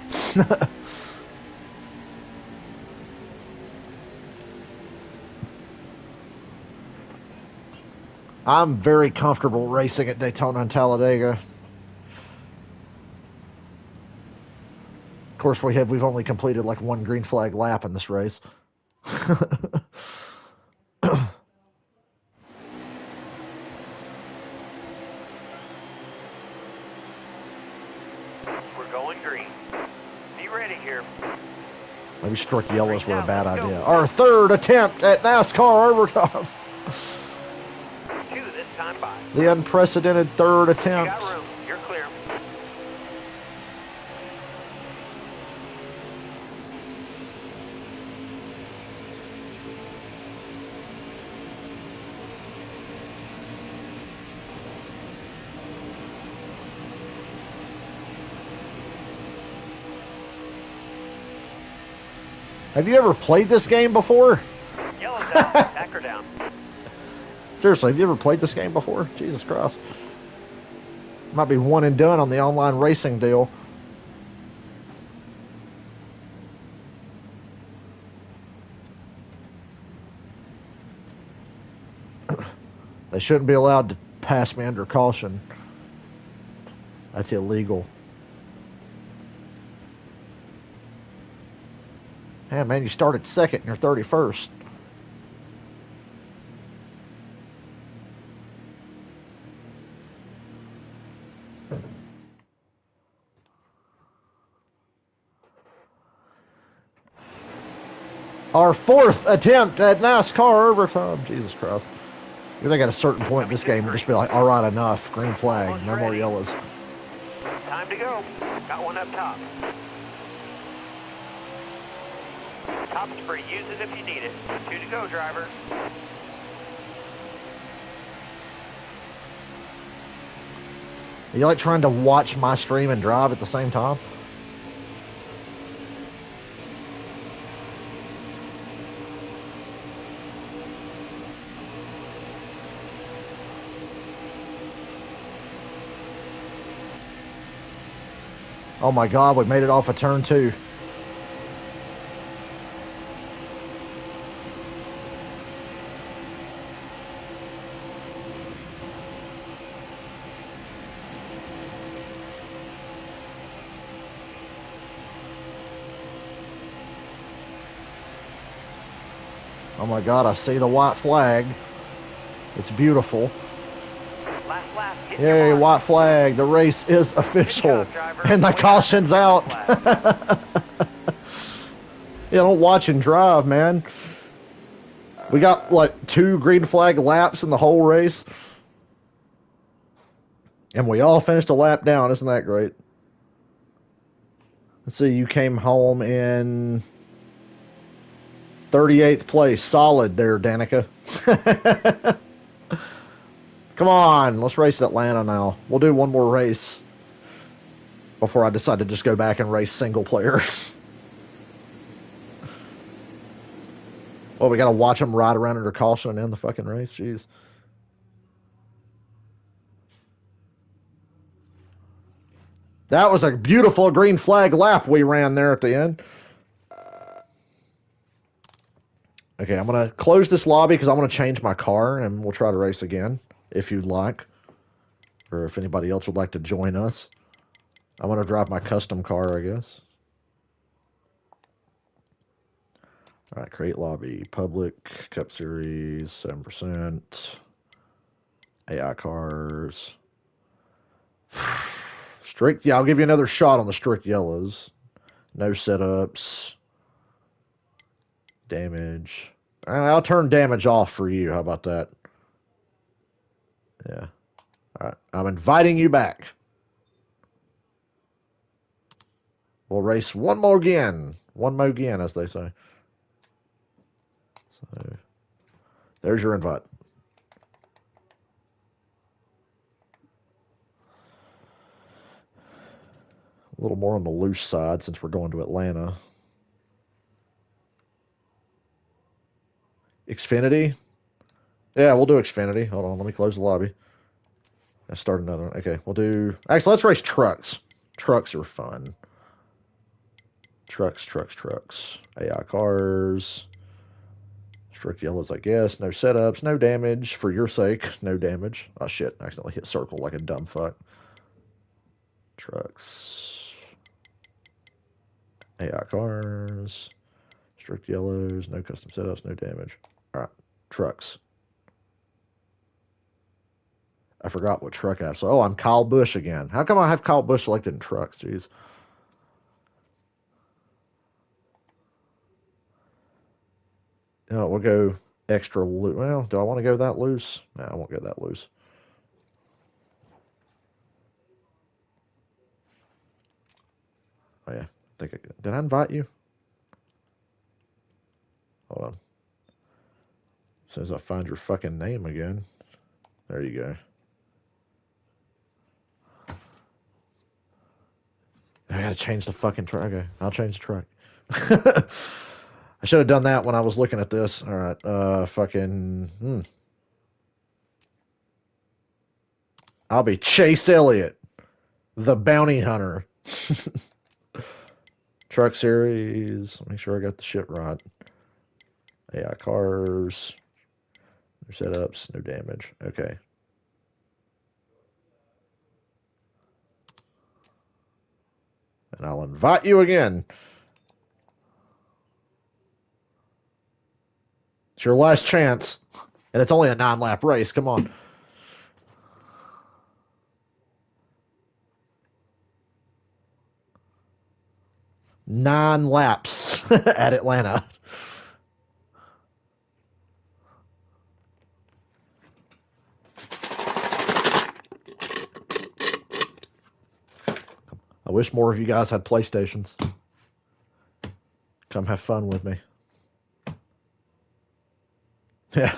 I'm very comfortable racing at Daytona and Talladega. Of course, we've only completed like one green flag lap in this race.
We're going green. Be ready here.
Maybe struck yellows were a bad idea. Our third attempt at NASCAR overtime.
2 this time 5.
The unprecedented third
You
attempt.
got room. You're clear.
Have you ever played this game before?
Yellow's out. Back her down.
Seriously, have you ever played this game before? Jesus Christ. Might be one and done on the online racing deal. They shouldn't be allowed to pass me under caution. That's illegal. Yeah, man, you started second and you're 31st. Our fourth attempt at NASCAR overtime. Jesus Christ. You think at a certain point in this game, we'll just be like, all right, enough. Green flag. No more yellows.
Time to go. Got one up top. Top's free. Use it if you need it. 2 to go, driver.
Are you like trying to watch my stream and drive at the same time? Oh my God, we made it off of turn 2. Oh my God, I see the white flag. It's beautiful.
Last lap. Hit
Yay,
your mark.
white flag. The race is official.
Good job, driver.
And the caution's out. Yeah, don't watch and drive, man. We got, like, 2 green flag laps in the whole race. And we all finished a lap down. Isn't that great? Let's see, you came home in 38th place. Solid there, Danica. Come on, let's race at Atlanta now. We'll do one more race before I decide to just go back and race single player. Well, we gotta watch them ride around under caution and end the fucking race. Jeez. That was a beautiful green flag lap we ran there at the end. Okay, I'm going to close this lobby because I'm going to change my car and we'll try to race again if you'd like. Or if anybody else would like to join us. I'm going to drive my custom car, I guess. All right, create lobby. Public, Cup Series, 7%. AI cars. Strict, yeah, I'll give you another shot on the strict yellows. No setups. Damage. I'll turn damage off for you. How about that? Yeah. All right. I'm inviting you back. We'll race one more again. One more again, as they say. So, there's your invite. A little more on the loose side since we're going to Atlanta. Xfinity? Yeah, we'll do Xfinity. Hold on, let me close the lobby. Let's start another one. Okay, we'll do... Actually, let's race trucks. Trucks are fun. Trucks. AI cars. Strict yellows, I guess. No setups, no damage. For your sake, no damage. Oh, shit. I accidentally hit circle like a dumb fuck. Trucks. AI cars. Strict yellows, no custom setups, no damage. All right, trucks. I forgot what truck I have. So, I'm Kyle Busch again. How come I have Kyle Busch selected in trucks? Jeez. We'll go extra loose. Well, do I want to go that loose? No, I won't go that loose. Oh, yeah. Did I invite you? Hold on. As soon as I find your fucking name again. There you go. I gotta change the fucking truck. Okay, I'll change the truck. I should have done that when I was looking at this. All right, I'll be Chase Elliott, the bounty hunter. Truck series. Make sure I got the shit right. AI cars. No setups. No damage. Okay. And I'll invite you again. It's your last chance. And it's only a 9-lap race. Come on. Nine laps at Atlanta. I wish more of you guys had PlayStations. Come have fun with me. Yeah.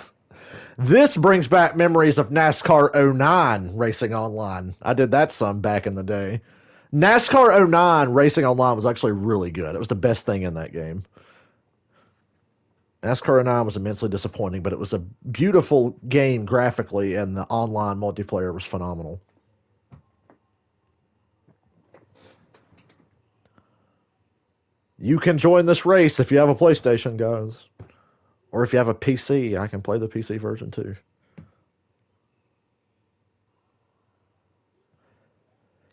This brings back memories of NASCAR 09 racing online. I did that some back in the day. NASCAR 09 racing online was actually really good. It was the best thing in that game. NASCAR 09 was immensely disappointing, but it was a beautiful game graphically, and the online multiplayer was phenomenal. You can join this race if you have a PlayStation, guys. Or if you have a PC, I can play the PC version too.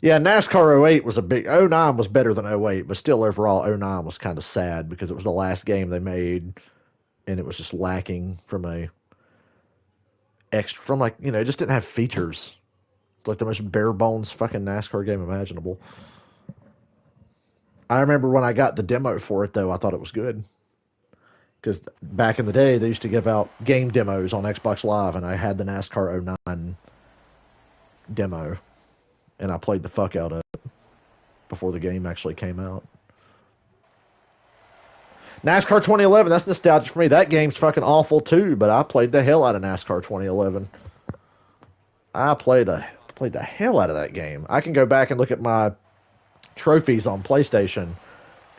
Yeah, NASCAR 08 was a big... 09 was better than 08, but still overall 09 was kind of sad because it was the last game they made, and it was just lacking from it just didn't have features. It's like the most bare bones fucking NASCAR game imaginable. I remember when I got the demo for it, though, I thought it was good. Because back in the day, they used to give out game demos on Xbox Live, and I had the NASCAR '09 demo, and I played the fuck out of it before the game actually came out. NASCAR 2011, that's nostalgic for me. That game's fucking awful too, but I played the hell out of NASCAR 2011. I played the hell out of that game. I can go back and look at my trophies on PlayStation,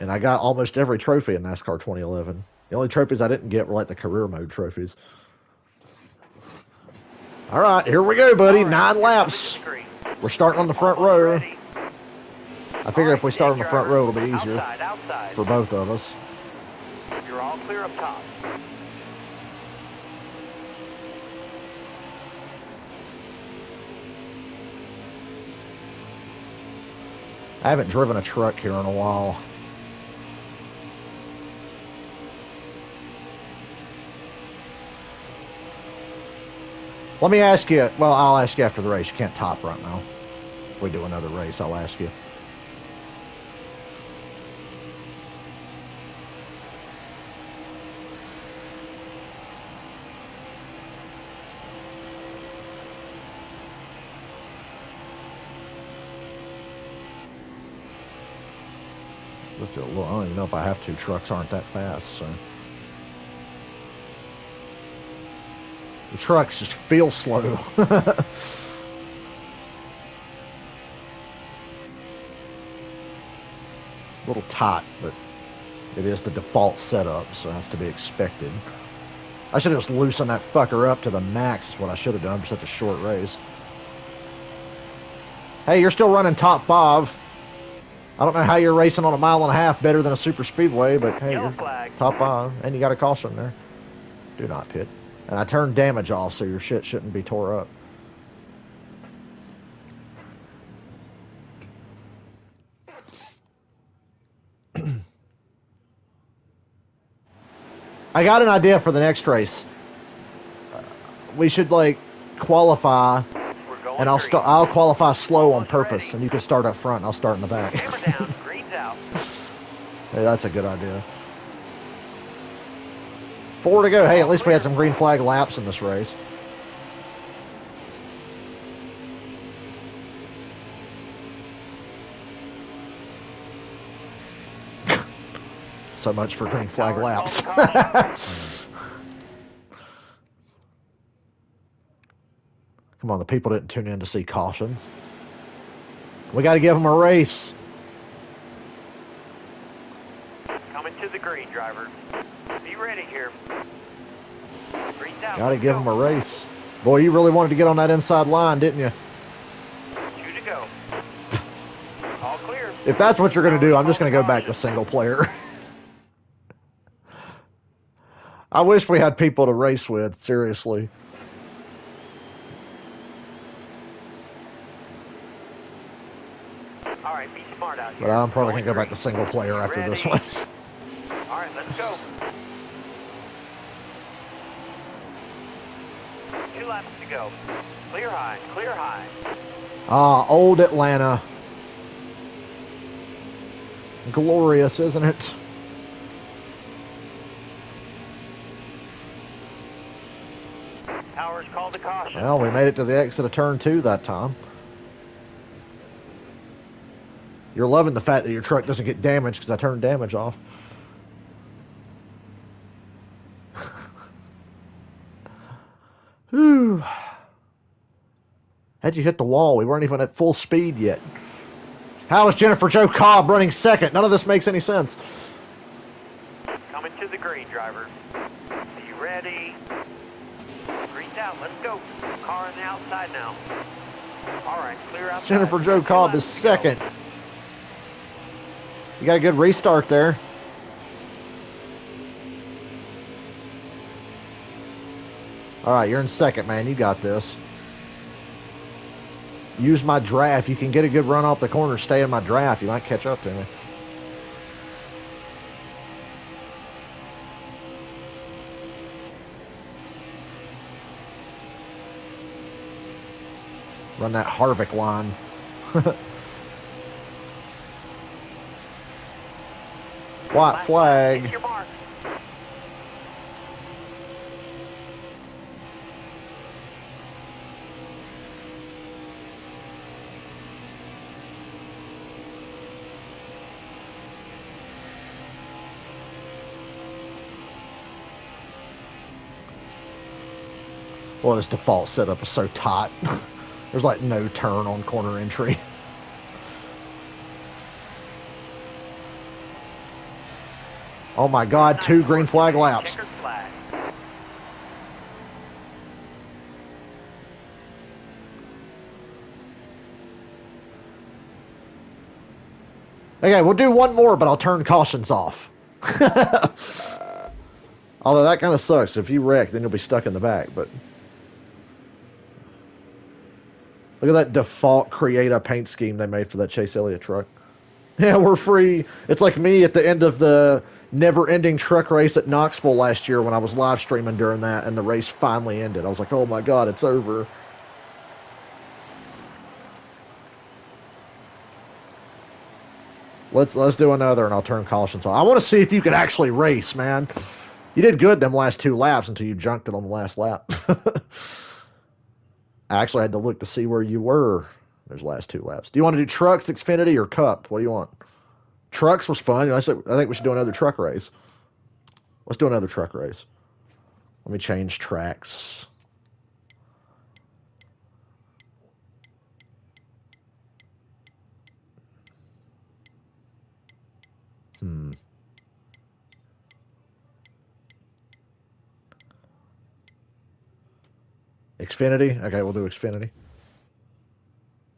and I got almost every trophy in NASCAR 2011. The only trophies I didn't get were like the career mode trophies. All right, here we go, buddy.
All right,
9 laps. We're starting on the front row. I figure if we start on the front row, it'll be easier
outside.
for both of us.
You're all clear up top.
I haven't driven a truck here in a while. Let me ask you, well, I'll ask you after the race. You can't top right now. If we do another race, I'll ask you. I don't even know if I have to. Trucks aren't that fast, so. The trucks just feel slow. A little tight, but it is the default setup, so it has to be expected. I should have just loosened that fucker up to the max, is what I should have done for such a short race. Hey, you're still running top 5. I don't know how you're racing on a 1.5 miles better than a super speedway, but hey, you're top 5, and you got a caution there. Do not pit. And I turned damage off, so your shit shouldn't be tore up. I got an idea for the next race. We should like qualify, and I'll qualify slow on purpose, and you can start up front, and I'll start in the back.
Hammer down, green's out.
Hey, that's a good idea. 4 to go. Hey, at least we had some green flag laps in this race. So much for green flag laps. Come on, the people didn't tune in to see cautions. We got to give them a race.
Coming to the green, driver. Be ready here. Green's out.
Got to give them a race. Boy, you really wanted to get on that inside line, didn't you?
2 to go. All clear.
If that's what you're going to do, I'm just going to go back to single player. I wish we had people to race with, seriously.
All right, be smart out here.
But I'm probably going to go back to single player after this one.
All right, let's go. 2 laps to go. Clear high, clear high.
Ah, old Atlanta. Glorious, isn't it?
Powers called the caution.
Well, we made it to the exit of turn 2 that time. You're loving the fact that your truck doesn't get damaged because I turned damage off. Whew. How'd you hit the wall? We weren't even at full speed yet. How is Jennifer Jo Cobb running second? None of this makes any sense.
Coming to the green, driver. Be ready. Green's out. Let's go. Car on the outside now. All right, clear outside.
Jennifer Jo Cobb is second. You got a good restart there. All right, you're in second, man. You got this. Use my draft. You can get a good run off the corner. Stay in my draft. You might catch up to me. Run that Harvick line. White flag.
Hit your mark.
Well, this default setup is so tight. There's like no turn on corner entry. Oh my God, 2 green flag laps.
Checkered flag.
Okay, we'll do one more, but I'll turn cautions off. Although that kind of sucks. If you wreck, then you'll be stuck in the back. But look at that default create a paint scheme they made for that Chase Elliott truck. Yeah, we're free. It's like me at the end of the never-ending truck race at Knoxville last year when I was live streaming during that, and the race finally ended. I was like, oh my God, it's over. Let's do another, and I'll turn cautions on. I want to see if you can actually race, man. You did good them last 2 laps until you junked it on the last lap. I actually had to look to see where you were those last 2 laps. Do you want to do trucks, Xfinity, or Cup? What do you want? Trucks was fun. I think we should do another truck race. Let's do another truck race. Let me change tracks. Xfinity? Okay, we'll do Xfinity.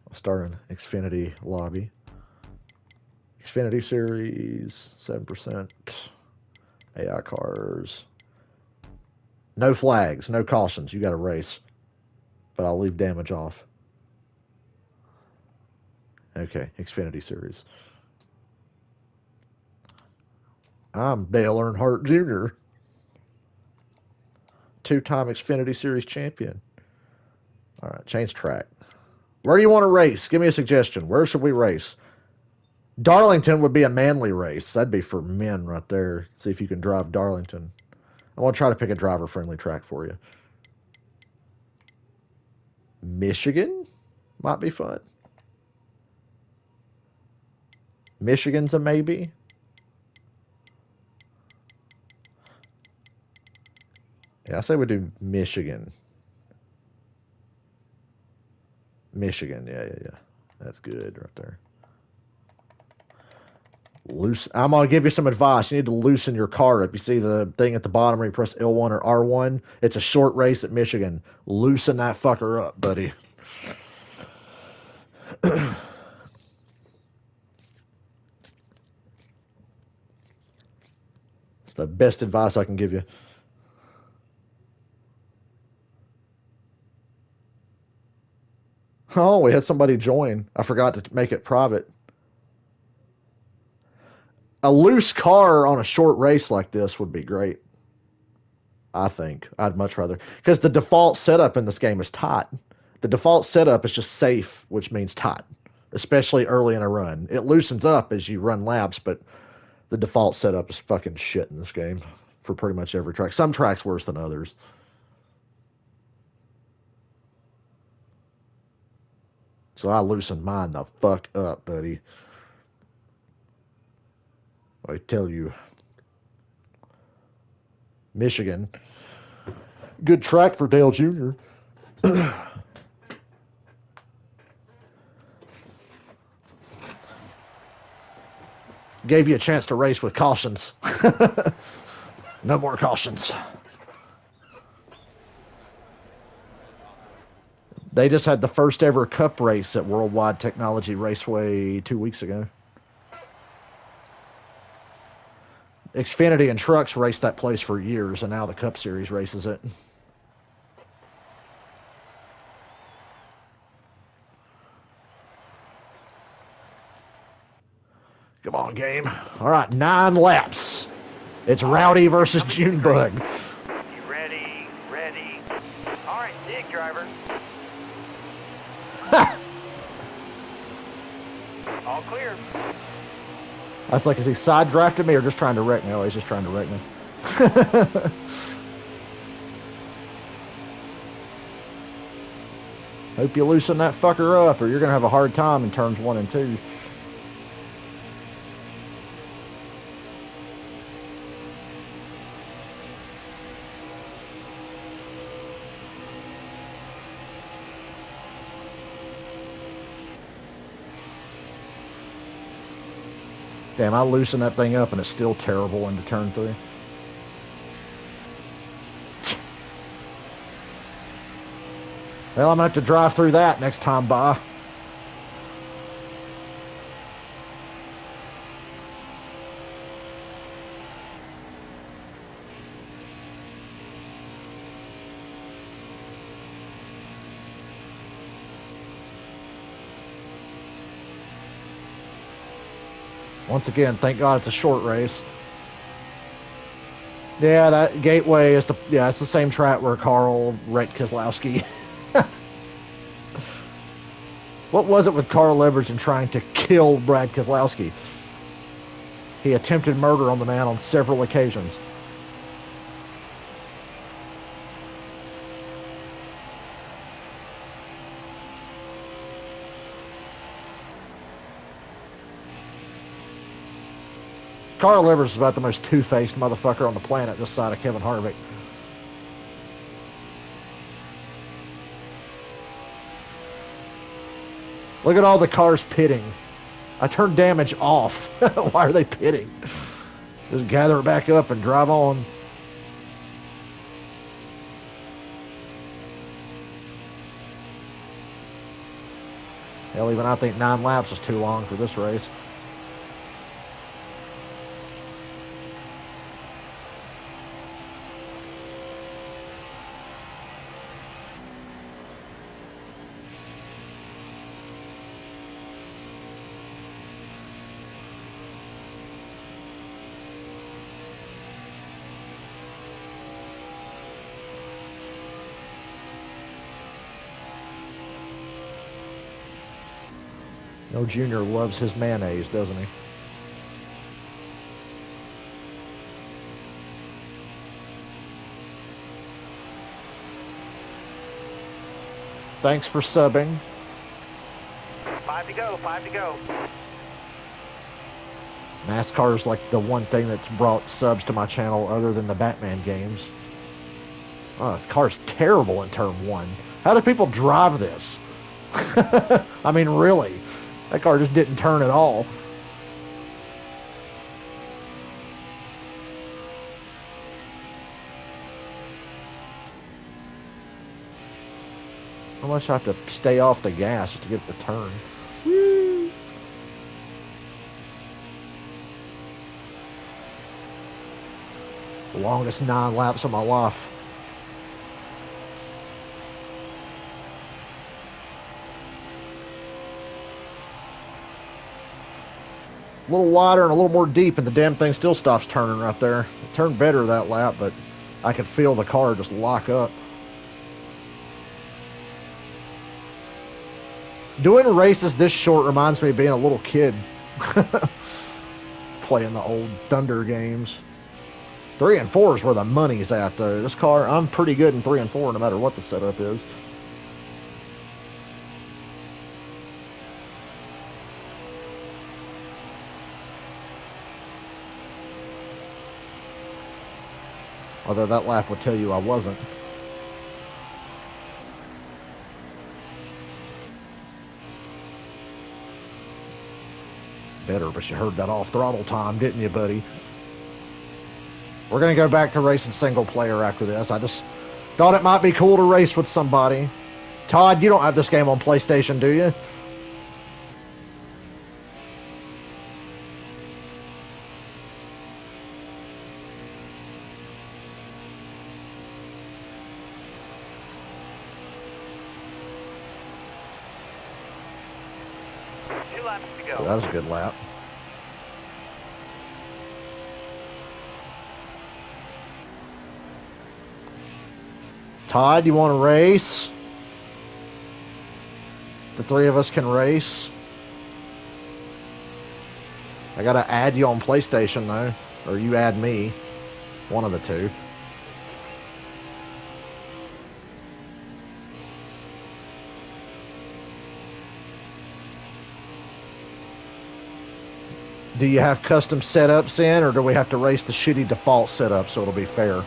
I'll start an Xfinity lobby. Xfinity Series, 7%. AI cars. No flags, no cautions. You got to race. But I'll leave damage off. Okay, Xfinity Series. I'm Dale Earnhardt Jr., 2-time Xfinity Series champion. All right, change track. Where do you want to race? Give me a suggestion. Where should we race? Darlington would be a manly race. That'd be for men right there. See if you can drive Darlington. I want to try to pick a driver-friendly track for you. Michigan might be fun. Michigan's a maybe. Yeah, I say we do Michigan. Michigan, yeah. That's good right there. I'm going to give you some advice. You need to loosen your car up. You see the thing at the bottom where you press L1 or R1? It's a short race at Michigan. Loosen that fucker up, buddy. It's the best advice I can give you. Oh, we had somebody join. I forgot to make it private. A loose car on a short race like this would be great. I think. I'd much rather. Because the default setup in this game is tight. The default setup is just safe, which means tight. Especially early in a run. It loosens up as you run laps, but the default setup is fucking shit in this game. For pretty much every track. Some tracks worse than others. So I loosened mine the fuck up, buddy. I tell you. Michigan. Good track for Dale Jr. Gave you a chance to race with cautions. No more cautions. They just had the first ever Cup race at Worldwide Technology Raceway 2 weeks ago. Xfinity and Trucks raced that place for years, and now the Cup Series races it. Come on, game. All right, 9 laps. It's Rowdy versus Junebug.
You ready? Ready. All right, dig, driver. All clear.
I was like, is he side drafting me or just trying to wreck me? Oh, he's just trying to wreck me. Hope you loosen that fucker up or you're going to have a hard time in turns 1 and 2. Damn, I loosen that thing up and it's still terrible into turn 3. Well, I'm going to have to drive through that next time by. Once again, thank God it's a short race. Yeah, that Gateway is it's the same track where Carl wrecked Keselowski. What was it with Carl Leverage and trying to kill Brad Keselowski? He attempted murder on the man on several occasions. Carl Leverage is about the most two-faced motherfucker on the planet this side of Kevin Harvick. Look at all the cars pitting. I turned damage off. Why are they pitting? Just gather it back up and drive on. Hell, even I think 9 laps is too long for this race. No, Junior loves his mayonnaise, doesn't he? Thanks for subbing.
5 to go, 5 to go.
NASCAR is like the one thing that's brought subs to my channel other than the Batman games. Oh, this car's terrible in turn 1. How do people drive this? I mean, really. That car just didn't turn at all. How much I have to stay off the gas to get the turn? Woo. Longest 9 laps of my life. A little wider and a little more deep, and the damn thing still stops turning right there. It turned better that lap, but I could feel the car just lock up. Doing races this short reminds me of being a little kid. Playing the old Thunder games. 3 and 4 is where the money's at, though. This car, I'm pretty good in 3 and 4 no matter what the setup is. Although that lap would tell you I wasn't. Better, but you heard that off throttle time, didn't you, buddy? We're going to go back to racing single player after this. I just thought it might be cool to race with somebody. Todd, you don't have this game on PlayStation, do you? That was a good lap. Todd, you want to race? The 3 of us can race. I gotta add you on PlayStation though, or you add me. One of the two. Do you have custom setups in, or do we have to race the shitty default setup so it'll be fair?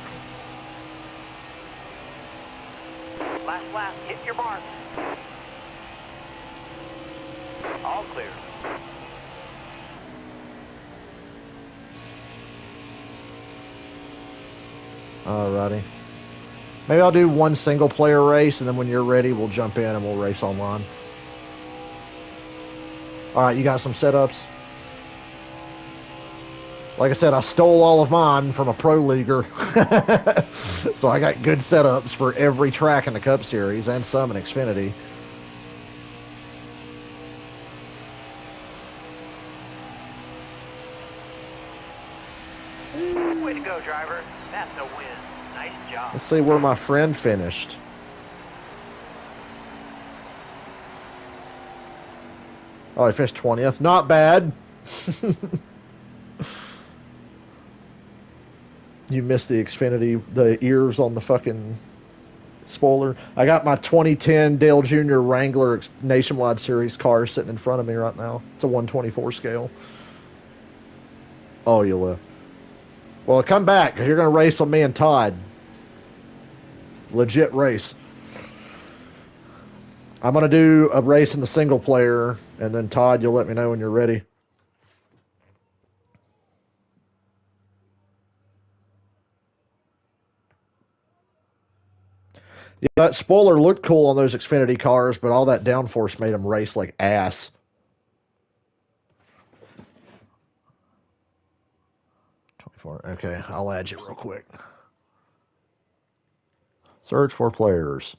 Last lap, hit your mark. All clear.
Alrighty. Maybe I'll do one single player race, and then when you're ready, we'll jump in and we'll race online. Alright, you got some setups? Like I said, I stole all of mine from a pro leaguer. So I got good setups for every track in the Cup Series and some in Xfinity.
Way to go, driver. That's a win. Nice job.
Let's see where my friend finished. Oh, he finished 20th. Not bad. You missed the Xfinity, the ears on the fucking spoiler. I got my 2010 Dale Jr. Wrangler Nationwide Series car sitting in front of me right now. It's a 124 scale. Oh, you will. Well, come back, because you're going to race with me and Todd. Legit race. I'm going to do a race in the single player, and then Todd, you'll let me know when you're ready. Yeah, that spoiler looked cool on those Xfinity cars, but all that downforce made them race like ass. Okay, I'll add you real quick. Search for players.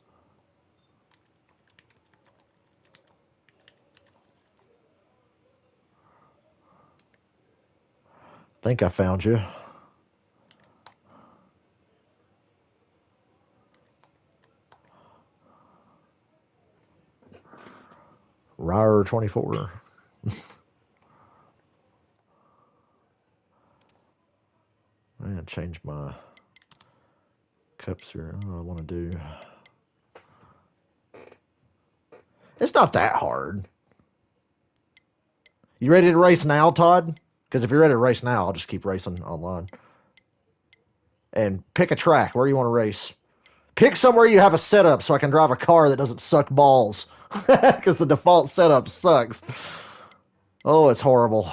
Think I found you. Ryer 24. I gotta change my cups here. I want to do. It's not that hard. You ready to race now, Todd? Because if you're ready to race now, I'll just keep racing online. And pick a track. Where you want to race? Pick somewhere you have a setup so I can drive a car that doesn't suck balls. Because the default setup sucks. Oh, it's horrible.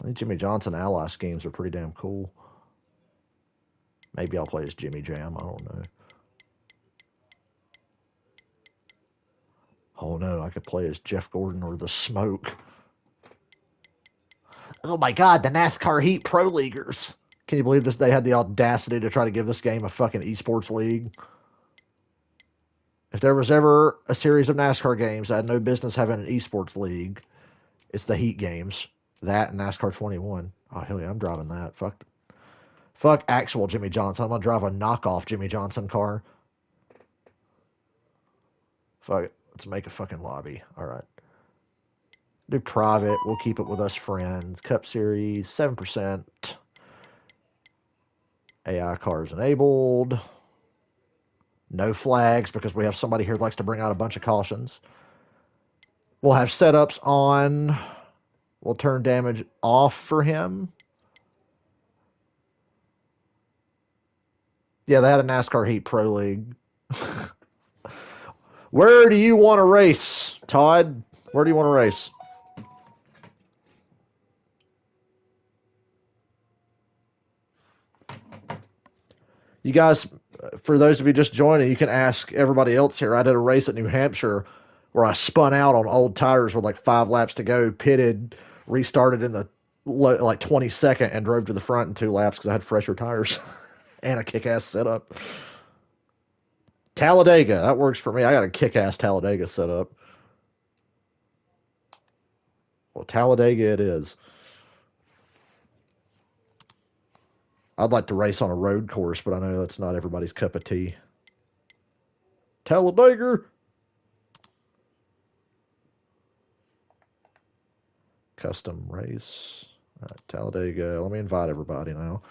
I think Jimmy Johnson ally schemes are pretty damn cool. Maybe I'll play as Jimmy Jam. I don't know. Oh no, I could play as Jeff Gordon or the Smoke. Oh my god, the NASCAR Heat Pro Leaguers. Can you believe this? They had the audacity to try to give this game a fucking esports league. If there was ever a series of NASCAR games that had no business having an esports league, it's the Heat games. That and NASCAR 21. Oh, hell yeah, I'm driving that. Fuck actual Jimmy Johnson. I'm going to drive a knockoff Jimmy Johnson car. Fuck it. Let's make a fucking lobby. All right. Do private. We'll keep it with us friends. Cup Series, 7%. AI cars enabled. No flags because we have somebody here that likes to bring out a bunch of cautions. We'll have setups on. We'll turn damage off for him. Yeah, they had a NASCAR Heat Pro League. Where do you want to race, Todd? Where do you want to race? You guys, for those of you just joining, you can ask everybody else here. I did a race at New Hampshire where I spun out on old tires with like 5 laps to go, pitted, restarted in the like 22nd, and drove to the front in 2 laps because I had fresher tires and a kick-ass setup. Talladega, that works for me. I got a kick-ass Talladega setup. Well, Talladega it is. I'd like to race on a road course, but I know that's not everybody's cup of tea. Talladega! custom race. All right, Talladega. Let me invite everybody now.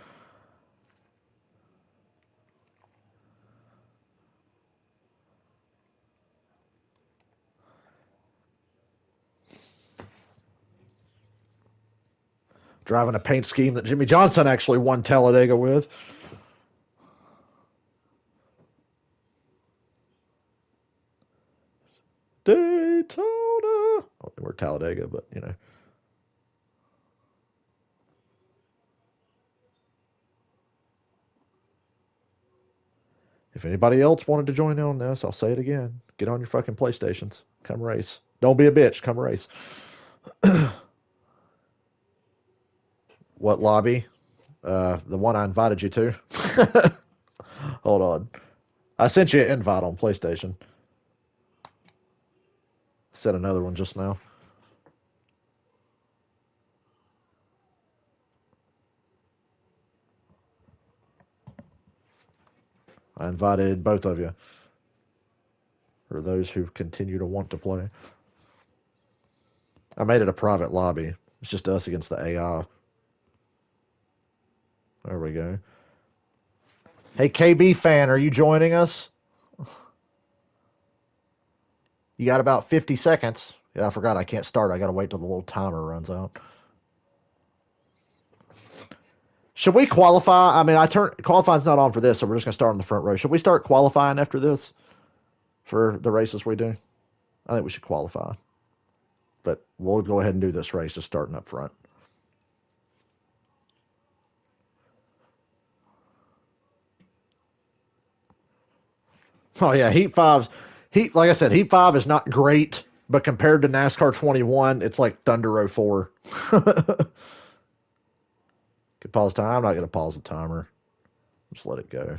Driving a paint scheme that Jimmy Johnson actually won Talladega with. Daytona. Oh, we're Talladega, but you know. If anybody else wanted to join in on this, I'll say it again. Get on your fucking PlayStations. Come race. Don't be a bitch. Come race. What lobby? The one I invited you to. Hold on. I sent you an invite on PlayStation. Sent another one just now. I invited both of you. For those who continue to want to play. I made it a private lobby. It's just us against the AI. There we go. Hey, KB fan, are you joining us? You got about 50 seconds. Yeah, I forgot I can't start. I got to wait till the little timer runs out. Should we qualify? I mean, qualifying's not on for this, so we're just going to start on the front row. Should we start qualifying after this for the races we do? I think we should qualify. But we'll go ahead and do this race just starting up front. Oh, yeah, like I said, Heat 5 is not great, but compared to NASCAR 21, it's like Thunder 04. Could pause time. I'm not going to pause the timer. Just let it go.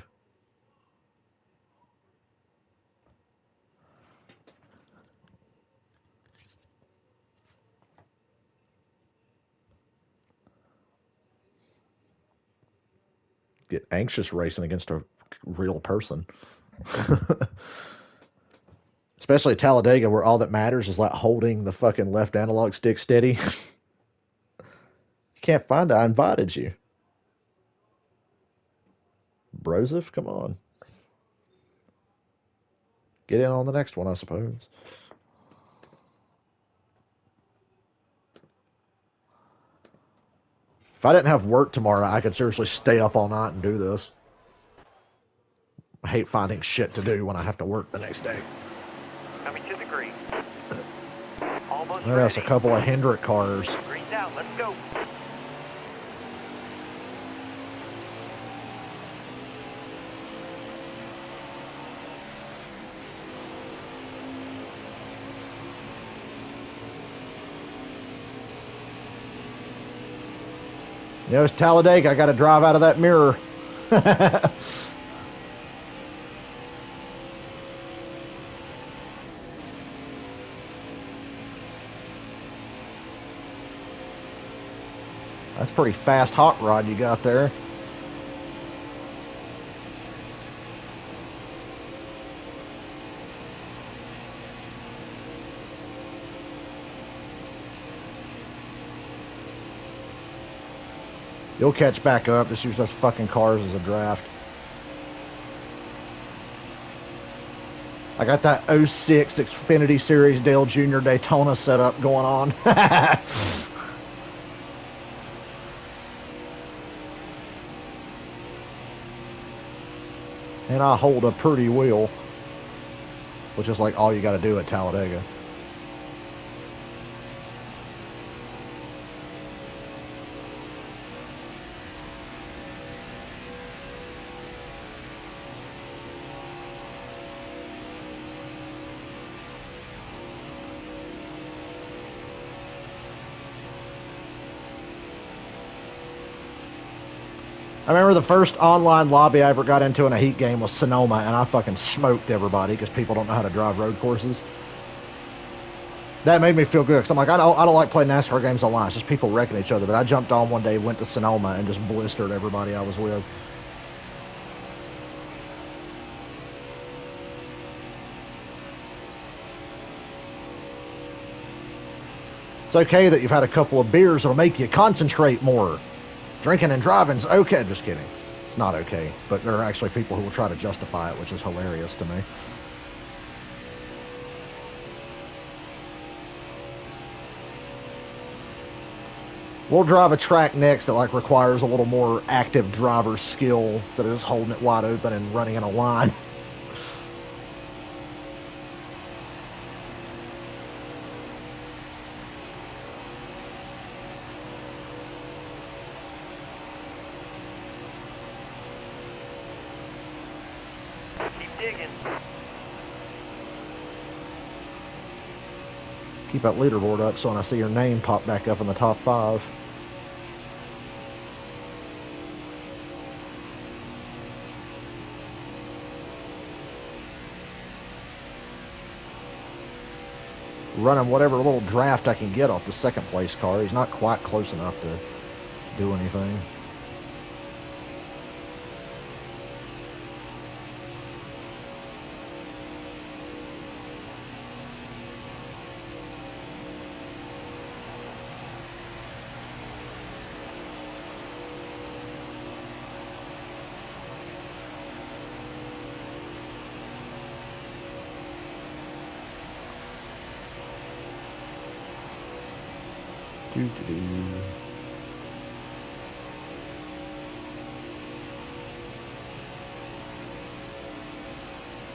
Get anxious racing against a real person. Especially Talladega, where all that matters is like holding the fucking left analog stick steady. You can't find it. I invited you. Broseph, come on. Get in on the next one, I suppose. If I didn't have work tomorrow, I could seriously stay up all night and do this. I hate finding shit to do when I have to work the next day.
Coming to the green. Almost
There's a
ready.
couple of Hendrick cars.
Green's out. Let's go.
You know, it's Talladega. I got to drive out of that mirror. That's pretty fast hot rod you got there. You'll catch back up. Just use those fucking cars as a draft. I got that 06 Xfinity Series Dale Jr. Daytona setup going on. And I hold a pretty wheel, which is like all you got to do at Talladega. I remember the first online lobby I ever got into in a heat game was Sonoma, and I fucking smoked everybody because people don't know how to drive road courses. That made me feel good because I'm like, I don't like playing NASCAR games online. It's just people wrecking each other. But I jumped on one day, went to Sonoma, and just blistered everybody I was with. It's okay that you've had a couple of beers. It'll make you concentrate more. Drinking and driving's okay. Just kidding. It's not okay. But there are actually people who will try to justify it, which is hilarious to me. We'll drive a track next that like requires a little more active driver skill instead of just holding it wide open and running in a line.
Keep digging.
Keep that leaderboard up so when I see your name pop back up in the top 5. Running whatever little draft I can get off the second place car. He's not quite close enough to do anything.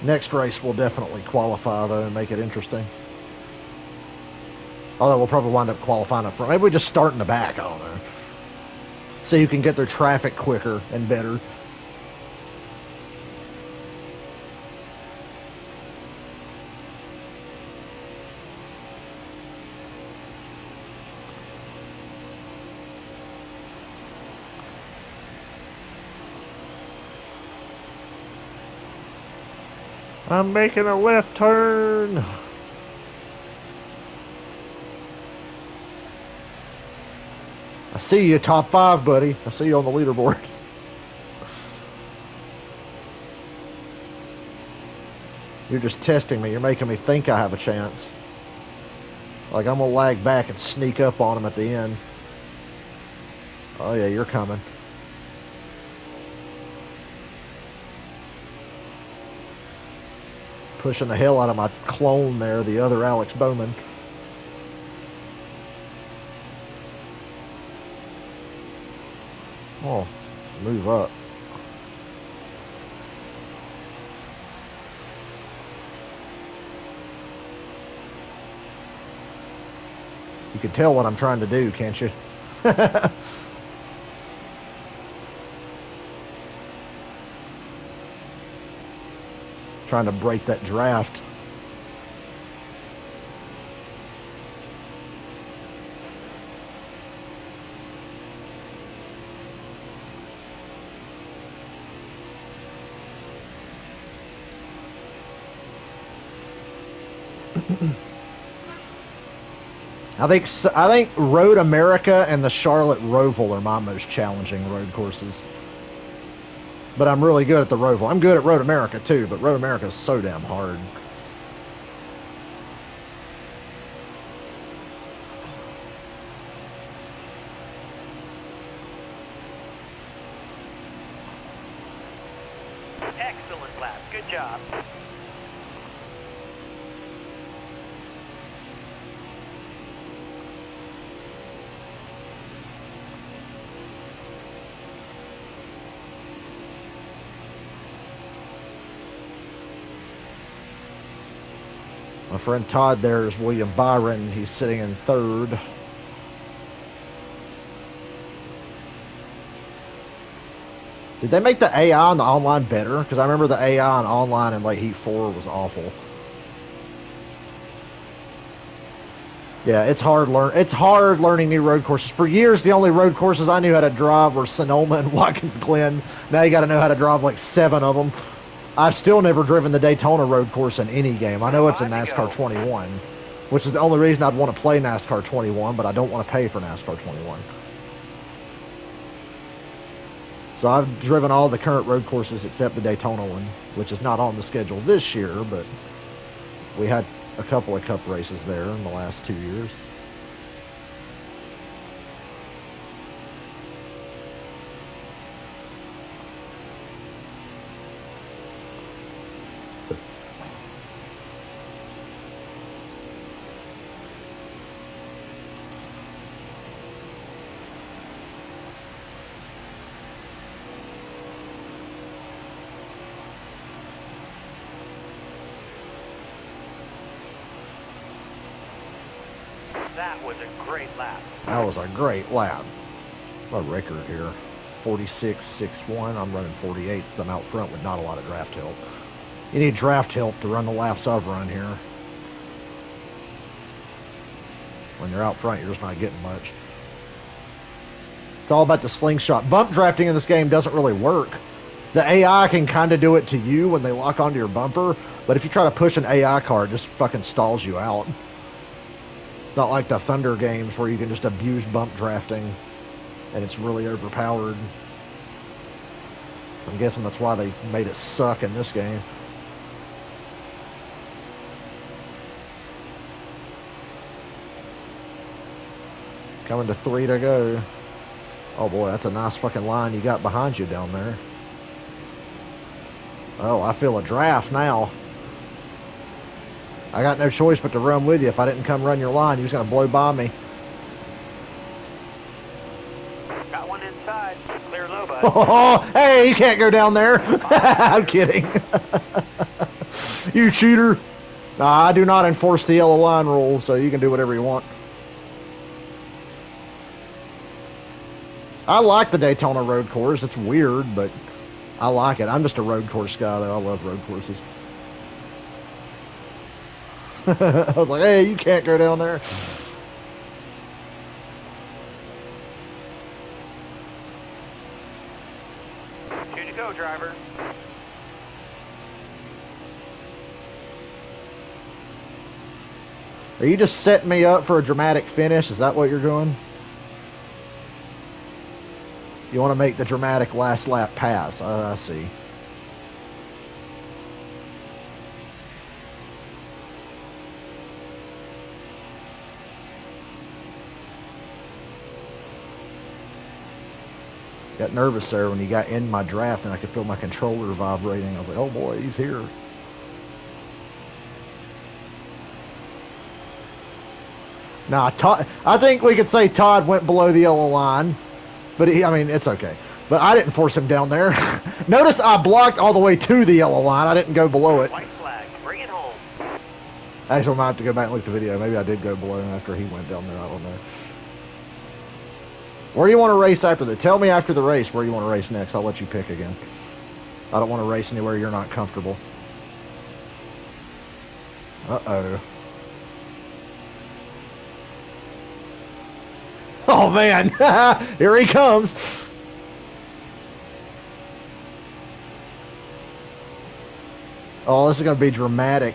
Next race will definitely qualify, though, and make it interesting. Although we'll probably wind up qualifying up front. Maybe we just start in the back, I don't know. See who can get their traffic quicker and better. I'm making a left turn. I see you, top 5, buddy. I see you on the leaderboard. You're just testing me. You're making me think I have a chance. Like I'm gonna lag back and sneak up on him at the end. Oh yeah, you're coming. Pushing the hell out of my clone there, the other Alex Bowman. Oh, move up. You can tell what I'm trying to do, can't you? Trying to break that draft. I think Road America and the Charlotte Roval are my most challenging road courses. But I'm really good at the Roval. I'm good at Road America too, but Road America is so damn hard.
Excellent lap. Good job.
My friend Todd there is William Byron. He's sitting in 3rd. Did they make the AI on the online better? Because I remember the AI on online in like Heat 4 was awful. Yeah, it's hard learning new road courses. For years, the only road courses I knew how to drive were Sonoma and Watkins Glen. Now you got to know how to drive like 7 of them. I've still never driven the Daytona road course in any game. I know it's in NASCAR 21, which is the only reason I'd want to play NASCAR 21, but I don't want to pay for NASCAR 21. So I've driven all the current road courses except the Daytona one, which is not on the schedule this year, but we had a couple of cup races there in the last 2 years.
That was a great lap.
That was a great lap. A record here. 46.61. I'm running 48, so I'm out front with not a lot of draft help. You need draft help to run the laps I've run here. When you're out front, you're just not getting much. It's all about the slingshot. Bump drafting in this game doesn't really work. The AI can kind of do it to you when they lock onto your bumper, but if you try to push an AI car, it just fucking stalls you out. It's not like the Thunder games where you can just abuse bump drafting and it's really overpowered. I'm guessing that's why they made it suck in this game. Coming to 3 to go. Oh boy, that's a nice fucking line you got behind you down there. Oh, I feel a draft now. I got no choice but to run with you. If I didn't come run your line, you was going to blow by me.
Got one inside. Clear low, bud.
Oh, hey, you can't go down there. I'm kidding. You cheater. Nah, I do not enforce the yellow line rule, so you can do whatever you want. I like the Daytona road course. It's weird, but I like it. I'm just a road course guy, though. I love road courses. I was like, hey, you can't go down there.
Two to go, driver.
Are you just setting me up for a dramatic finish? Is that what you're doing? You want to make the dramatic last lap pass. I see. Got nervous there when you got in my draft and I could feel my controller vibrating. I was like, oh boy, he's here. Nah, I think we could say Todd went below the yellow line. But I mean, it's okay. But I didn't force him down there. Notice I blocked all the way to the yellow line. I didn't go below it.
White flag. Bring it home.
Actually, I might have to go back and look at the video. Maybe I did go below him after he went down there. I don't know. Where do you want to race after that? Tell me after the race where you want to race next. I'll let you pick again. I don't want to race anywhere you're not comfortable. Uh-oh. Oh, man. Here he comes. Oh, this is going to be dramatic.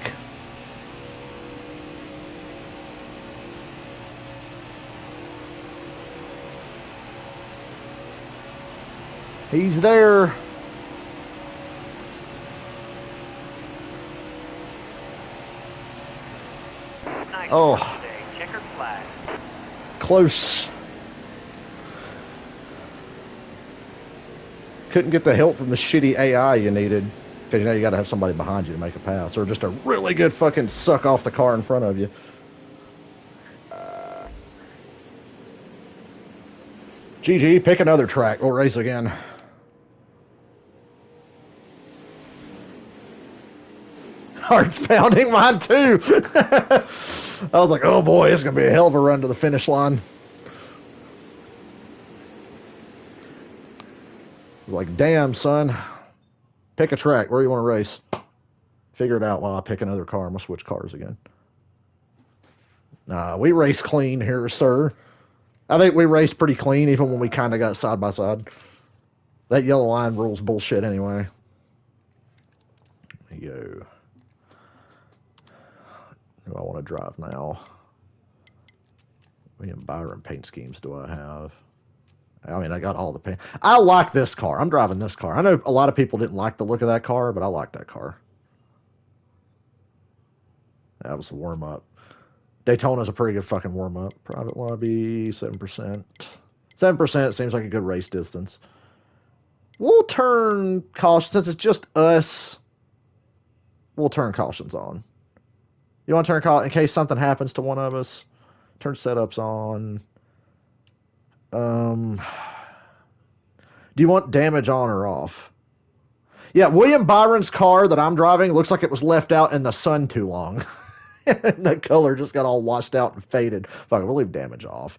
He's there.
Nice.
Oh.
Checkered flag.
Close. Couldn't get the help from the shitty AI you needed. Because you know you got to have somebody behind you to make a pass. Or just a really good fucking suck off the car in front of you. GG, pick another track. We'll race again. Heart's pounding, mine too. I was like, oh boy, it's going to be a hell of a run to the finish line. Like, damn, son. Pick a track. Where do you want to race? Figure it out while I pick another car. I'm going to switch cars again. Nah, we race clean here, sir. I think we raced pretty clean, even when we kind of got side by side. That yellow line rule's bullshit anyway. There you go. Who do I want to drive now? William Byron paint schemes do I have? I mean, I got all the paint. I like this car. I'm driving this car. I know a lot of people didn't like the look of that car, but I like that car. That was a warm-up. Daytona's a pretty good fucking warm-up. Private lobby, 7%. 7% seems like a good race distance. We'll turn caution, since it's just us, we'll turn cautions on. You want to turn caution in case something happens to one of us? Turn setups on. Do you want damage on or off? Yeah, William Byron's car that I'm driving looks like it was left out in the sun too long. The color just got all washed out and faded. Fuck it, we'll leave damage off.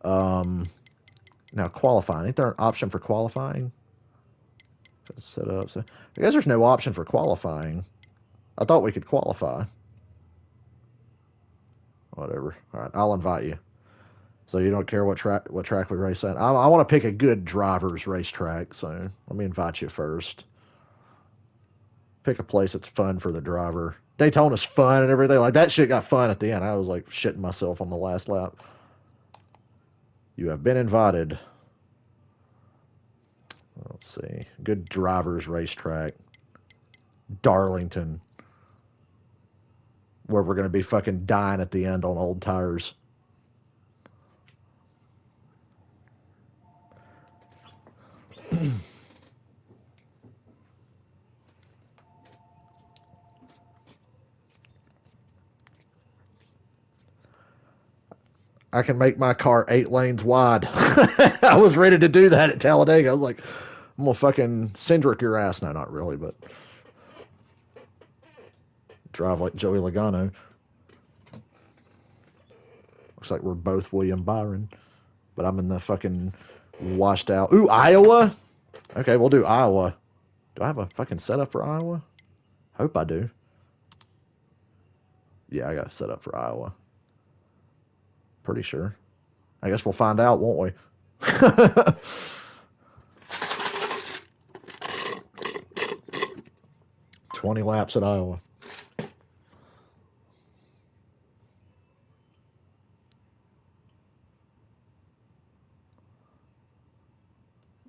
Now qualifying. Ain't there an option for qualifying? Set up. So I guess there's no option for qualifying. I thought we could qualify. Whatever. All right, I'll invite you. So you don't care what track we race at? I want to pick a good driver's racetrack, so let me invite you first. Pick a place that's fun for the driver. Daytona's fun and everything. Like, that shit got fun at the end. I was like shitting myself on the last lap. You have been invited. Let's see. Good driver's racetrack. Darlington. Where we're going to be fucking dying at the end on old tires. I can make my car 8 lanes wide. I was ready to do that at Talladega. I was like, I'm going to fucking Cindric your ass. No, not really, but drive like Joey Logano. Looks like we're both William Byron, but I'm in the fucking washed out. Ooh, Iowa? Okay, we'll do Iowa. Do I have a fucking setup for Iowa? Hope I do. Yeah, I got a setup for Iowa. Pretty sure. I guess we'll find out, won't we? 20 laps at Iowa.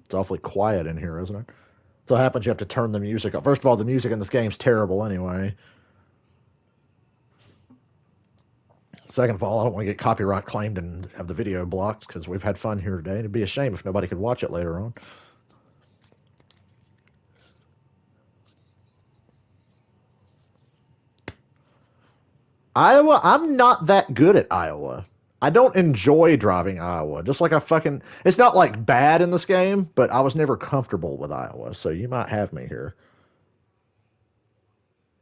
It's awfully quiet in here, isn't it? So what happens, you have to turn the music up. First of all, the music in this game's terrible anyway. Second of all, I don't want to get copyright claimed and have the video blocked because we've had fun here today. It'd be a shame if nobody could watch it later on. Iowa, I'm not that good at Iowa. I don't enjoy driving Iowa. Just like it's not like bad in this game, but I was never comfortable with Iowa. So you might have me here.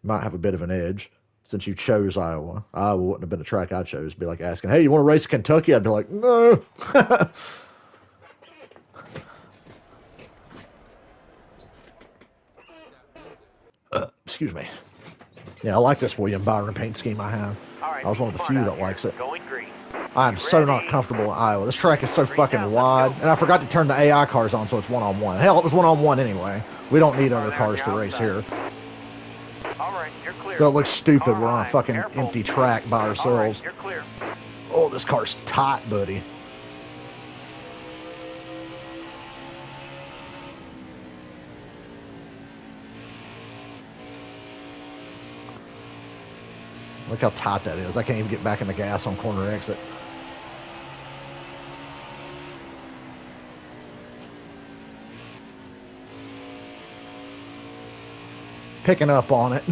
Might have a bit of an edge. Since you chose Iowa. Iowa wouldn't have been a track I chose. It'd be like asking, hey, you want to race Kentucky? I'd be like, no. Excuse me. Yeah, I like this William Byron paint scheme I have.
Right,
I was one of the few that likes it.
Going green.
I'm so not comfortable in Iowa. This track is so fucking wide. And I forgot to turn the AI cars on, so it's one-on-one. Hell, it was one-on-one anyway. We don't need other cars to race here. So it looks stupid. We're on a fucking empty track by ourselves. Oh, this car's tight, buddy. Look how tight that is. I can't even get back in the gas on corner exit. Picking up on it.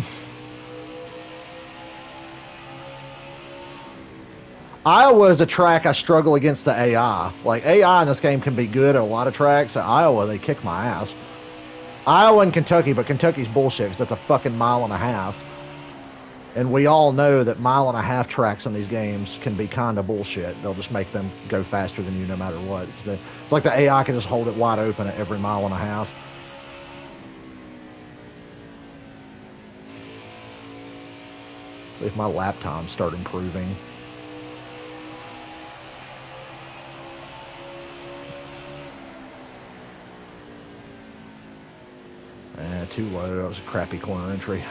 Iowa is a track I struggle against the AI. Like, AI in this game can be good at a lot of tracks. At Iowa, they kick my ass. Iowa and Kentucky, but Kentucky's bullshit because that's a fucking mile and a half. And we all know that mile-and-a-half tracks in these games can be kind of bullshit. They'll just make them go faster than you no matter what. It's like the AI can just hold it wide open at every mile and a half. See if my lap times start improving. Too low. That was a crappy corner entry.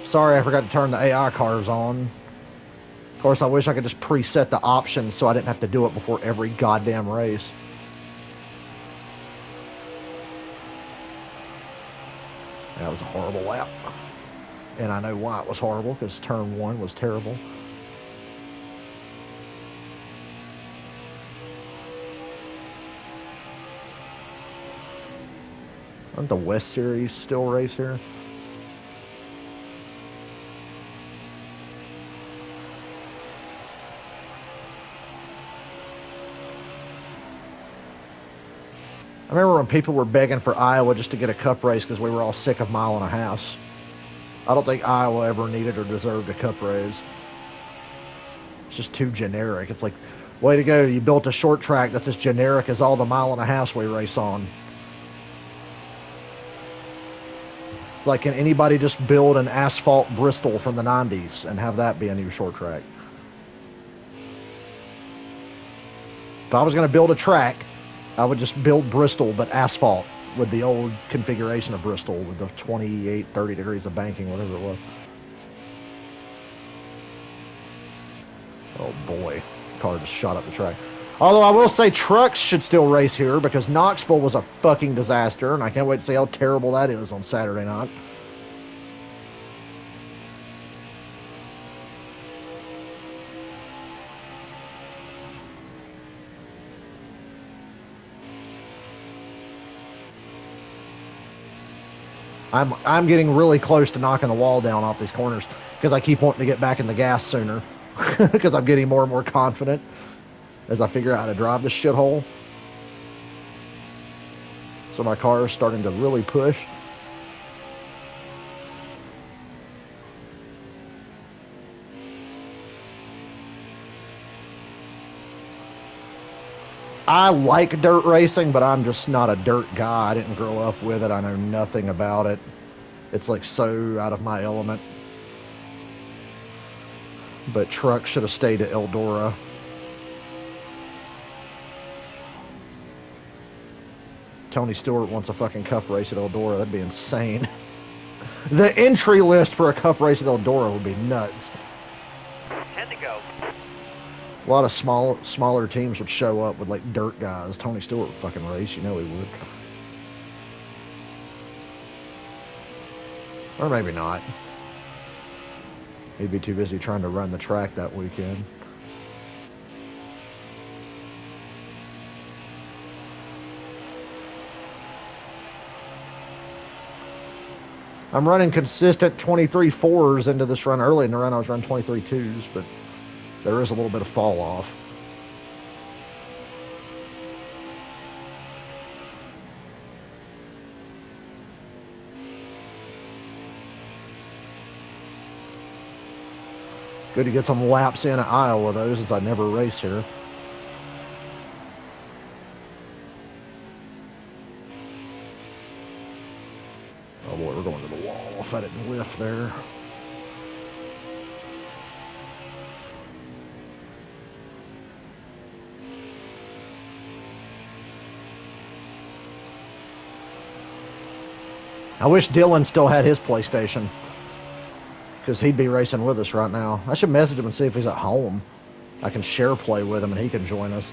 Sorry, I forgot to turn the AI cars on. Of course, I wish I could just preset the options so I didn't have to do it before every goddamn race. That was a horrible lap. And I know why it was horrible, because turn 1 was terrible. Aren't the West Series still race here? I remember when people were begging for Iowa just to get a cup race because we were all sick of mile and a halves. I don't think Iowa ever needed or deserved a cup race. It's just too generic. It's like, way to go, you built a short track that's as generic as all the mile and a half we race on. It's like, can anybody just build an asphalt Bristol from the 90s and have that be a new short track? If I was going to build a track, I would just build Bristol, but asphalt with the old configuration of Bristol with the 28, 30 degrees of banking, whatever it was. Oh boy, car just shot up the track. Although I will say trucks should still race here because Knoxville was a fucking disaster, and I can't wait to see how terrible that is on Saturday night. I'm getting really close to knocking the wall down off these corners because I keep wanting to get back in the gas sooner because I'm getting more and more confident as I figure out how to drive this shithole. So my car is starting to really push. I like dirt racing, but I'm just not a dirt guy. I didn't grow up with it. I know nothing about it. It's like so out of my element. But trucks should have stayed at Eldora. Tony Stewart wants a fucking cup race at Eldora. That'd be insane. The entry list for a cup race at Eldora would be nuts.
10 to go.
A lot of smaller teams would show up with like dirt guys. Tony Stewart would fucking race, you know he would. Or maybe not. He'd be too busy trying to run the track that weekend. I'm running consistent 23.4s into this run. Early in the run I was running 23.2s, but there is a little bit of fall off. Good to get some laps in at Iowa, though, since I never race here. Oh boy, we're going to the wall if I didn't whiff there. I wish Dylan still had his PlayStation, because he'd be racing with us right now. I should message him and see if he's at home. I can share play with him and he can join us.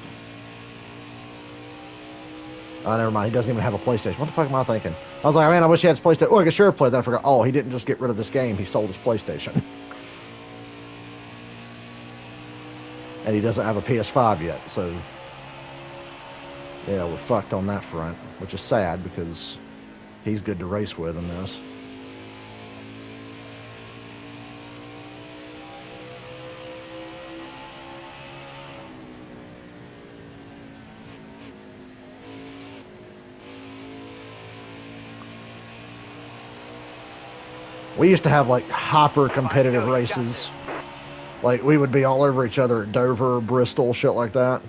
Oh, never mind. He doesn't even have a PlayStation. What the fuck am I thinking? I was like, man, I wish he had his PlayStation. Oh, I could share play. Then I forgot. Oh, he didn't just get rid of this game. He sold his PlayStation. And he doesn't have a PS5 yet, so yeah, we're fucked on that front, which is sad because he's good to race with in this. We used to have like hyper competitive races. Like we would be all over each other at Dover, Bristol, shit like that.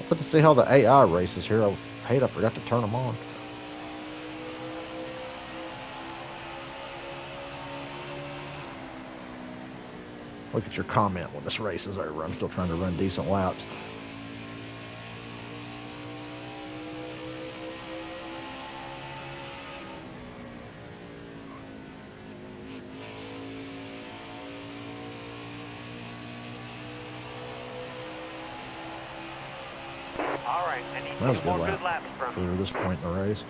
But to see how the AI races here, I hate I forgot to turn them on. Look at your comment when this race is over. I'm still trying to run decent laps.
All right, I need
That was a
two
good
more
lap
good laps from
for
you.
this point in the race.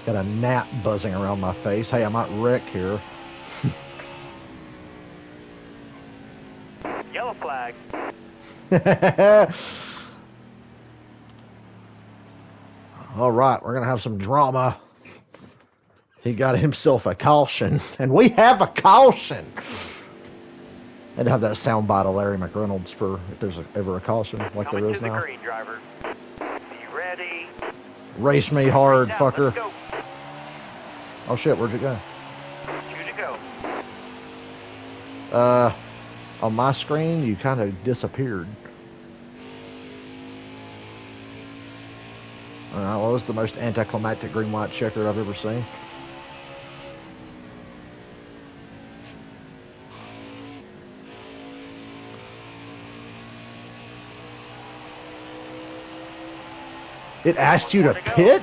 Got a gnat buzzing around my face. Hey, I might wreck here.
Yellow flag.
All right, we're going to have some drama. He got himself a caution, and we have a caution. I'd have that soundbite of Larry McReynolds for if there's ever a caution like there is now.
Coming to the green, driver. Be ready.
Race me hard, fucker.
Let's go.
Oh shit, where'd you go?
2 to go.
On my screen, you kind of disappeared. Alright, well, it's the most anticlimactic green-white checker I've ever seen. It asked you to pit?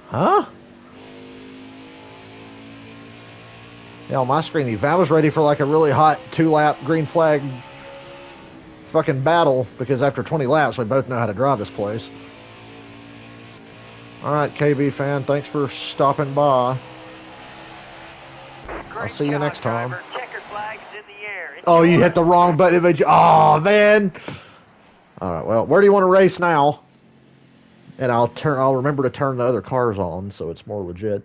Huh? Yeah, on my screen, if I was ready for like a really hot 2-lap green flag fucking battle, because after 20 laps, we both know how to drive this place. Alright, KB fan, thanks for stopping by. I'll see you next time.
Checkered flags in the air.
Oh, you hit the wrong button. Oh, man. Alright, well, where do you want to race now? And I'll remember to turn the other cars on so it's more legit.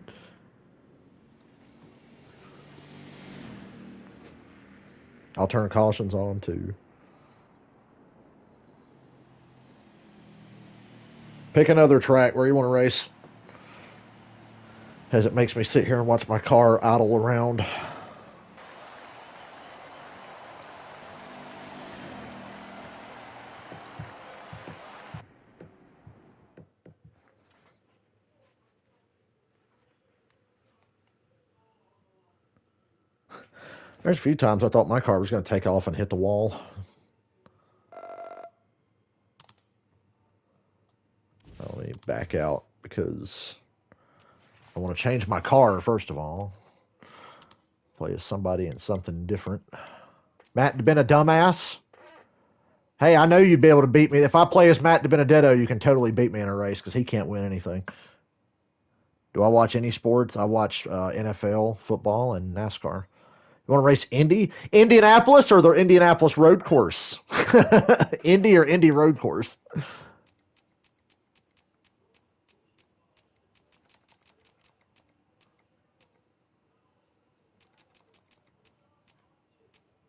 I'll turn cautions on too. Pick another track where you want to race. As it makes me sit here and watch my car idle around. There's a few times I thought my car was going to take off and hit the wall. Let me back out because I want to change my car, first of all. Play as somebody in something different. Matt been a dumbass? Hey, I know you'd be able to beat me. If I play as Matt DiBenedetto, you can totally beat me in a race because he can't win anything. Do I watch any sports? I watch NFL, football, and NASCAR. You want to race Indy? Indianapolis or the Indianapolis road course? Indy or Indy road course?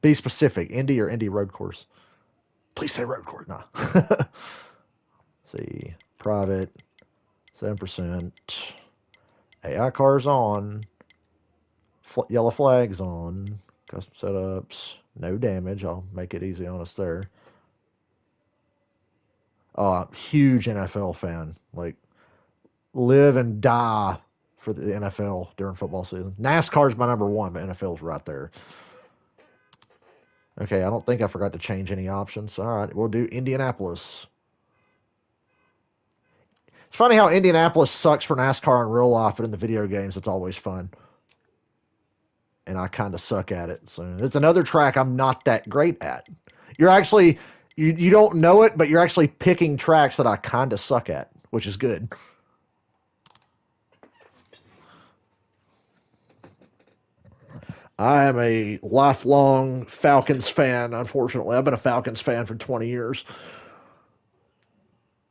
Be specific. Indy or Indy road course? Please say road course. No. See. Private. 7%. AI cars on. Yellow flags on. Custom setups. No damage. I'll make it easy on us there. Huge NFL fan. Like, live and die for the NFL during football season. NASCAR's my number one, but NFL's right there. Okay, I don't think I forgot to change any options. All right, we'll do Indianapolis. It's funny how Indianapolis sucks for NASCAR in real life, but in the video games, it's always fun. And I kind of suck at it. So it's another track I'm not that great at. You're actually, you don't know it, but you're actually picking tracks that I kind of suck at, which is good. I am a lifelong Falcons fan, unfortunately. I've been a Falcons fan for 20 years.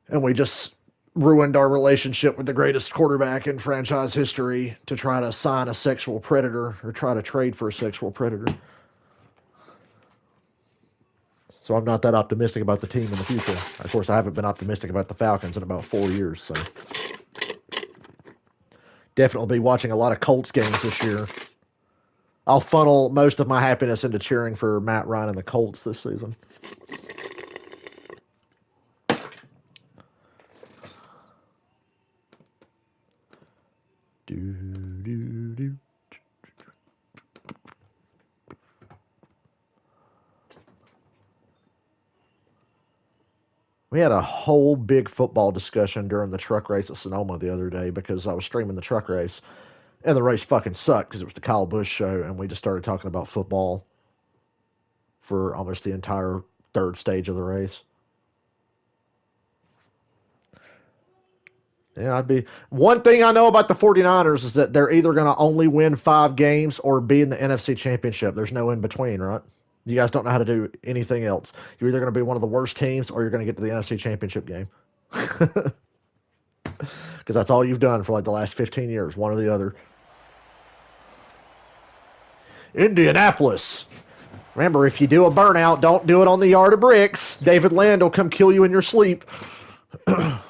And we just ruined our relationship with the greatest quarterback in franchise history to try to sign a sexual predator or try to trade for a sexual predator. So I'm not that optimistic about the team in the future. Of course, I haven't been optimistic about the Falcons in about 4 years. So definitely be watching a lot of Colts games this year. I'll funnel most of my happiness into cheering for Matt Ryan and the Colts this season. We had a whole big football discussion during the truck race at Sonoma the other day because I was streaming the truck race. And the race fucking sucked because it was the Kyle Busch show, and we just started talking about football for almost the entire third stage of the race. Yeah, I'd be. One thing I know about the 49ers is that they're either going to only win 5 games or be in the NFC Championship. There's no in between, right? You guys don't know how to do anything else. You're either going to be one of the worst teams or you're going to get to the NFC Championship game. Because that's all you've done for like the last 15 years, one or the other. Indianapolis. Remember, if you do a burnout, don't do it on the yard of bricks. David Land will come kill you in your sleep.
All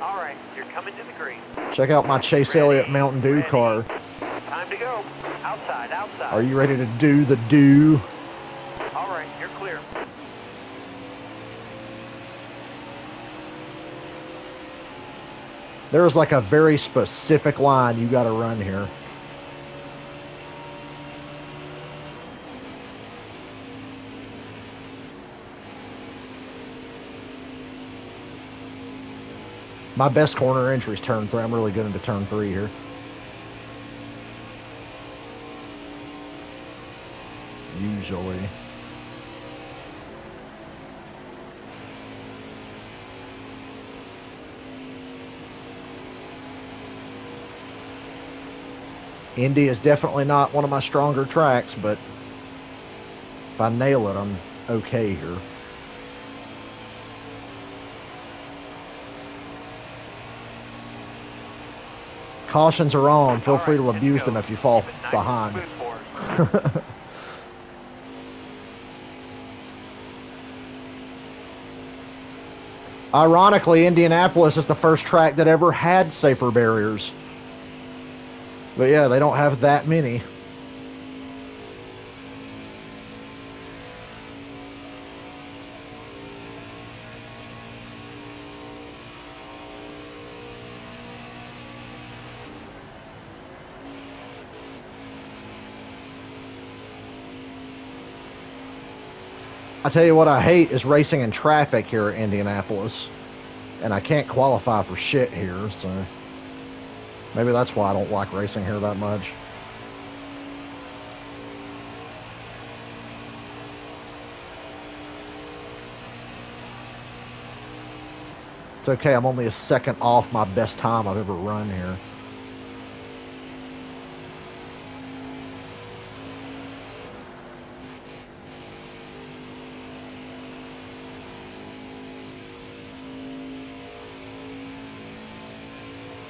right, you're coming to the green.
Check out my Chase Elliott Mountain Dew car.
Time to go. Outside, outside.
Are you ready to do the do?
All right, you're clear.
There's like a very specific line you got to run here. My best corner entry is turn 3. I'm really good into turn 3 here. Usually. Indy is definitely not one of my stronger tracks, but if I nail it, I'm okay here. Cautions are on. Feel free to abuse them if you fall behind. Ironically, Indianapolis is the first track that ever had safer barriers. But yeah, they don't have that many. I tell you what I hate is racing in traffic here at Indianapolis. And I can't qualify for shit here, so maybe that's why I don't like racing here that much. It's okay, I'm only a second off my best time I've ever run here.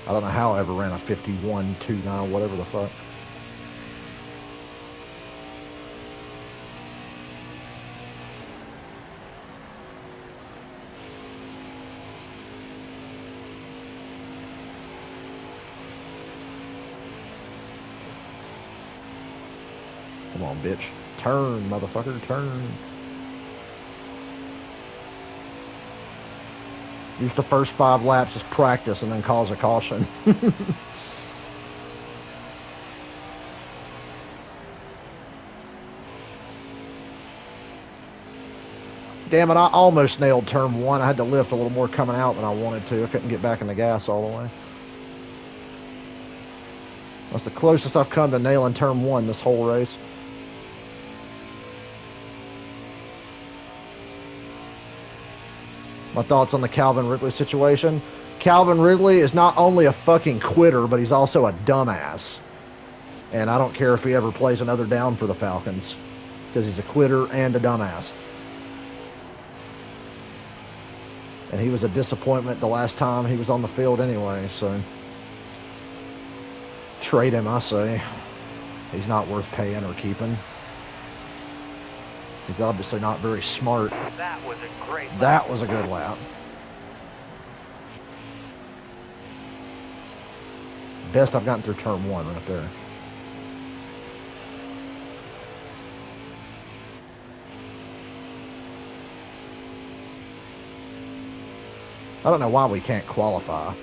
I don't know how I ever ran a 51.29, whatever the fuck. Come on, bitch. Turn, motherfucker, turn. Use the first 5 laps as practice and then cause a caution. Damn it, I almost nailed turn 1. I had to lift a little more coming out than I wanted to. I couldn't get back in the gas all the way. That's the closest I've come to nailing turn 1 this whole race. My thoughts on the Calvin Ridley situation. Calvin Ridley is not only a fucking quitter, but he's also a dumbass. And I don't care if he ever plays another down for the Falcons, because he's a quitter and a dumbass. And he was a disappointment the last time he was on the field anyway, so trade him, I say. He's not worth paying or keeping. He's obviously not very smart.
That was a great lap.
That was a good lap. Best I've gotten through turn 1 right there. I don't know why we can't qualify.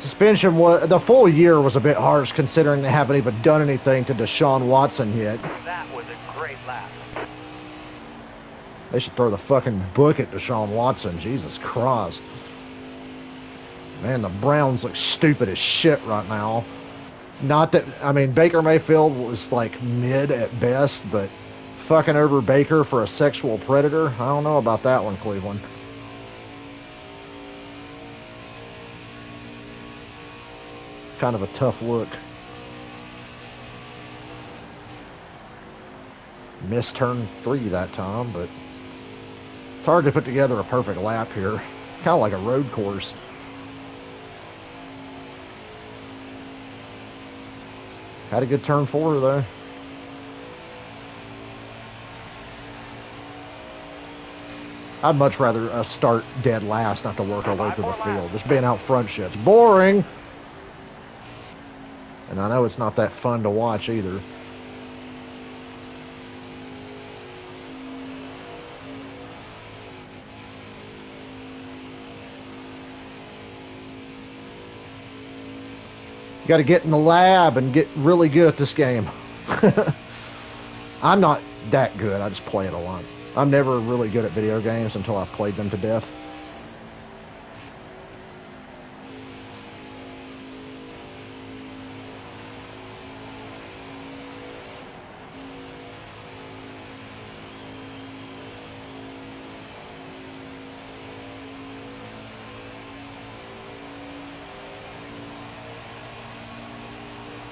Suspension was, the full year was a bit harsh considering they haven't even done anything to Deshaun Watson yet.
That was a great lap.
They should throw the fucking book at Deshaun Watson. Jesus Christ. Man, the Browns look stupid as shit right now. Not that, I mean, Baker Mayfield was like mid at best, but fucking over Baker for a sexual predator? I don't know about that one, Cleveland. Kind of a tough look. Missed turn 3 that time, but it's hard to put together a perfect lap here. Kind of like a road course. Had a good turn 4 though. I'd much rather start dead last, not to work our way through the field. Just being out front shit's boring. And I know it's not that fun to watch either. You got to get in the lab and get really good at this game. I'm not that good. I just play it a lot. I'm never really good at video games until I've played them to death.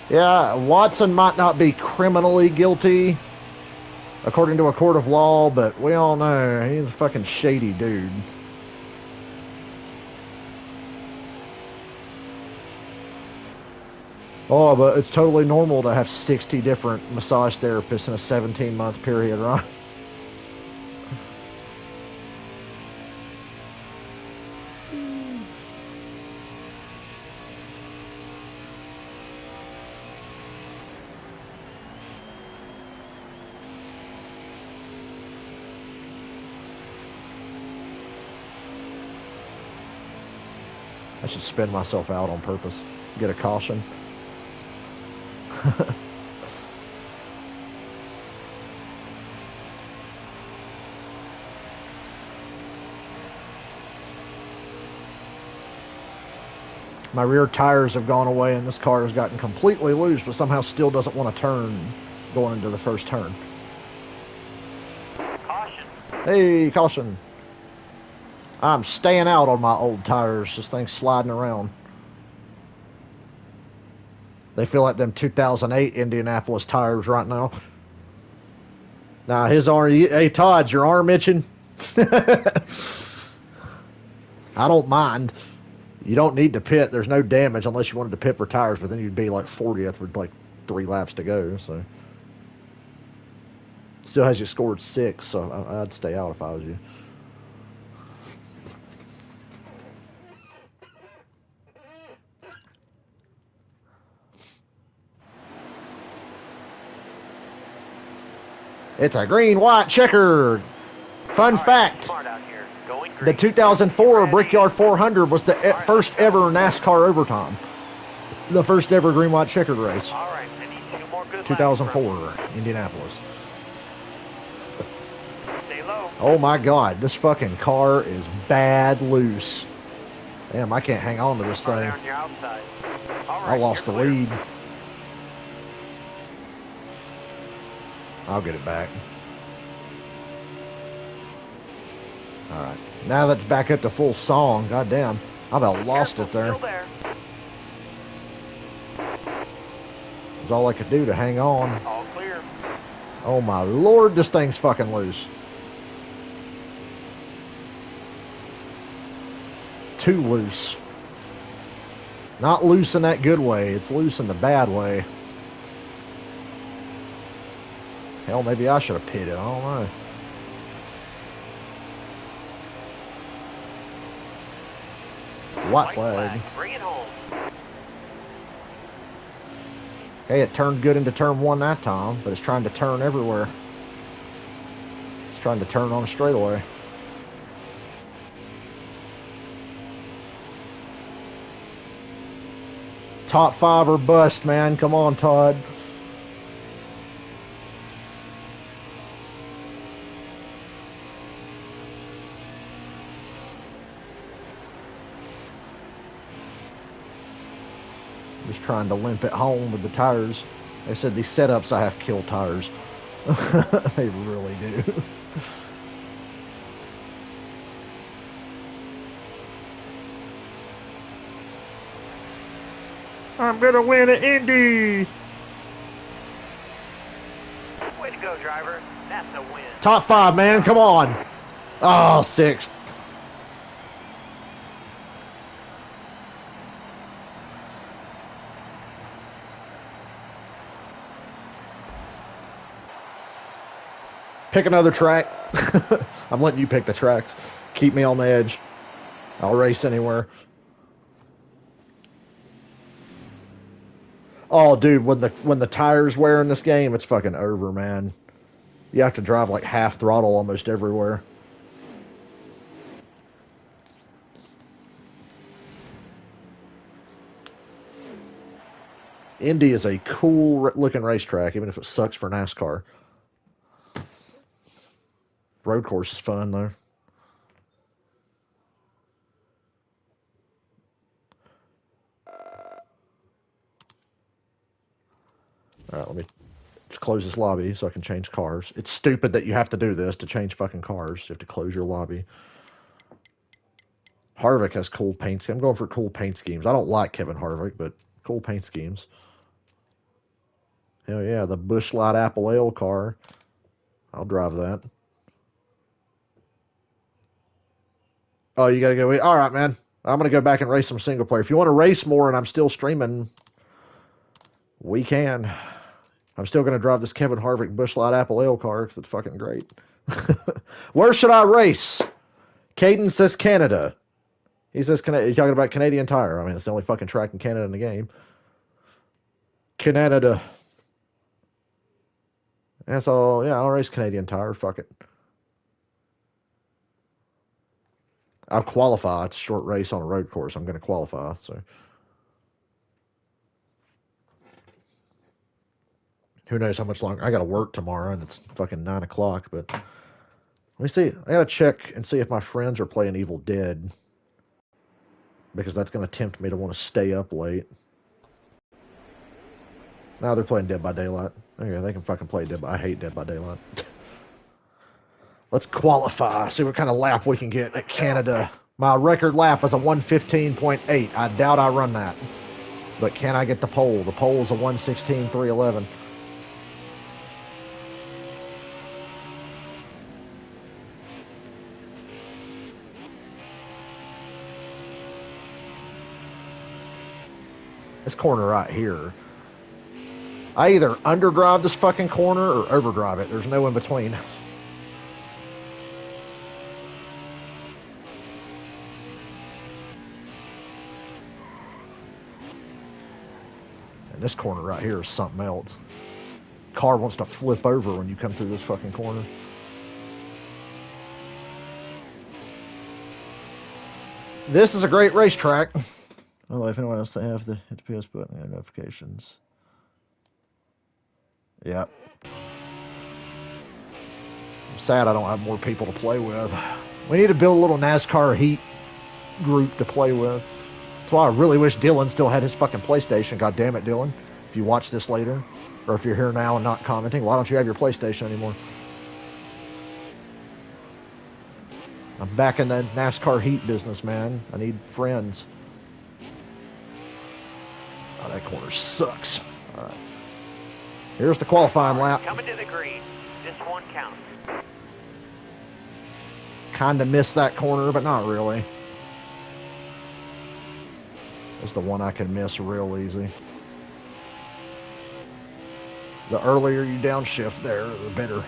Yeah, Watson might not be criminally guilty, according to a court of law, but we all know he's a fucking shady dude. Oh, but it's totally normal to have 60 different massage therapists in a 17-month period, right? I should spin myself out on purpose. Get a caution. My rear tires have gone away and this car has gotten completely loose, but somehow still doesn't want to turn going into the first turn.
Caution.
Hey, caution. I'm staying out on my old tires. This thing's sliding around. They feel like them 2008 Indianapolis tires right now. Now, his arm... Hey, Todd, your arm itching? I don't mind. You don't need to pit. There's no damage unless you wanted to pit for tires, but then you'd be like 40th with like 3 laps to go, so... Still has you scored 6, so I'd stay out if I was you. It's a green-white checker. Fun fact, the 2004 Brickyard 400 was the first ever NASCAR overtime. The first ever green-white checkered race. 2004, Indianapolis. Oh my God, this fucking car is bad loose. Damn, I can't hang on to this thing. I lost the lead. I'll get it back. Alright. Now that's back up to full song. God damn. I about lost it there. That's all I could do to hang on.
All clear.
Oh my Lord, this thing's fucking loose. Too loose. Not loose in that good way. It's loose in the bad way. Hell, maybe I should have pitted. I don't know. White flag.
Bring it home.
Hey, it turned good into turn 1 that time, but it's trying to turn everywhere. It's trying to turn on a straightaway. top 5 or bust, man. Come on, Todd. Just trying to limp it home with the tires. They said these setups I have to kill tires. They really do. I'm gonna win an Indy.
Way to go, driver. That's a win.
Top 5, man. Come on. Oh, 6th. Pick another track. I'm letting you pick the tracks. Keep me on the edge. I'll race anywhere. Oh, dude, when the tires wear in this game, it's fucking over, man. You have to drive like half throttle almost everywhere. Indy is a cool looking racetrack, even if it sucks for NASCAR. Road course is fun, though. All right, let me just close this lobby so I can change cars. It's stupid that you have to do this to change fucking cars. You have to close your lobby. Harvick has cool paint schemes. I'm going for cool paint schemes. I don't like Kevin Harvick, but cool paint schemes. Hell yeah, the Busch Light Apple Ale car. I'll drive that. Oh, you got to go. All right, man. I'm going to go back and race some single player. If you want to race more and I'm still streaming, we can. I'm still going to drive this Kevin Harvick Busch Light Apple Ale car because it's fucking great. Where should I race? Caden says Canada. He says Canada. He's talking about Canadian Tire. I mean, it's the only fucking track in Canada in the game. Canada. And so, yeah, I'll race Canadian Tire. Fuck it. I'll qualify. It's a short race on a road course. I'm going to qualify. So, who knows how much longer? I got to work tomorrow, and it's fucking 9 o'clock. But let me see. I got to check and see if my friends are playing Evil Dead, because that's going to tempt me to want to stay up late. Now they're playing Dead by Daylight. Okay, they can fucking play Dead by... I hate Dead by Daylight. Let's qualify. See what kind of lap we can get at Canada. My record lap is a 1:15.8. I doubt I run that. But can I get the pole? The pole is a 1:16.311. This corner right here. I either underdrive this fucking corner or overdrive it. There's no in between. And this corner right here is something else. Car wants to flip over when you come through this fucking corner. This is a great racetrack. Oh, if anyone else, they have the hit the PS button and notifications. Yep. I'm sad I don't have more people to play with. We need to build a little NASCAR Heat group to play with. That's why I really wish Dylan still had his fucking PlayStation. God damn it, Dylan. If you watch this later, or if you're here now and not commenting, why don't you have your PlayStation anymore? I'm back in the NASCAR Heat business, man. I need friends. Oh, that corner sucks. All right. Here's the qualifying lap.
Coming to the green. Just one count.
Kind of missed that corner, but not really. It's the one I can miss real easy. The earlier you downshift there, the better.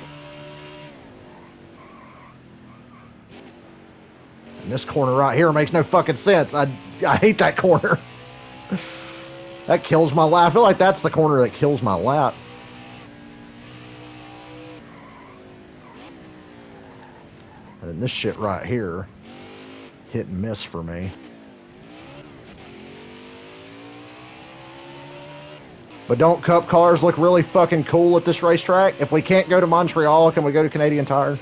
And this corner right here makes no fucking sense. I hate that corner. That kills my lap. I feel like that's the corner that kills my lap. And this shit right here, hit and miss for me. But don't Cup cars look really fucking cool at this racetrack? If we can't go to Montreal, can we go to Canadian Tire?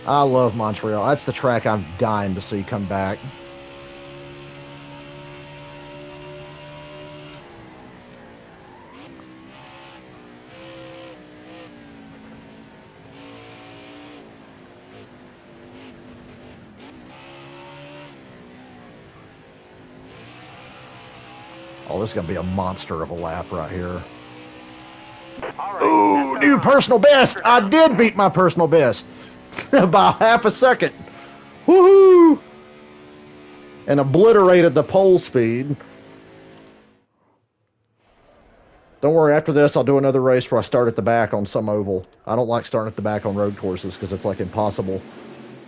I love Montreal. That's the track I'm dying to see come back. Oh, this is going to be a monster of a lap right here. Ooh, new personal best. I did beat my personal best by half a second. Woohoo! And obliterated the pole speed. Don't worry, after this I'll do another race where I start at the back on some oval. I don't like starting at the back on road courses because it's like impossible.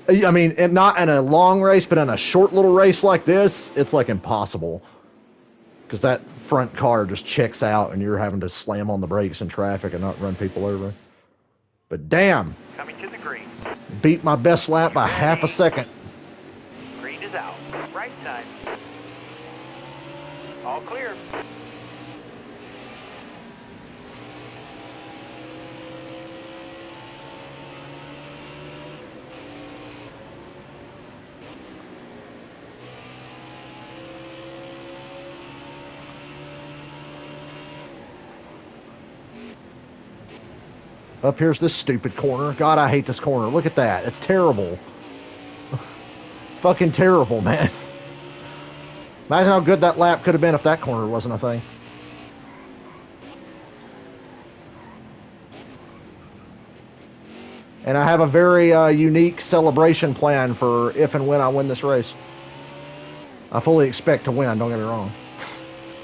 I mean, and not in a long race, but in a short little race like this, it's like impossible. Because that front car just checks out and you're having to slam on the brakes in traffic and not run people over. But damn,
Coming to the green.
beat my best lap by half a second.
Green is out. Right side. All clear.
Up here's this stupid corner. God, I hate this corner. Look at that. It's terrible. Fucking terrible, man. Imagine how good that lap could have been if that corner wasn't a thing. And I have a very unique celebration plan for if and when I win this race. I fully expect to win, don't get me wrong.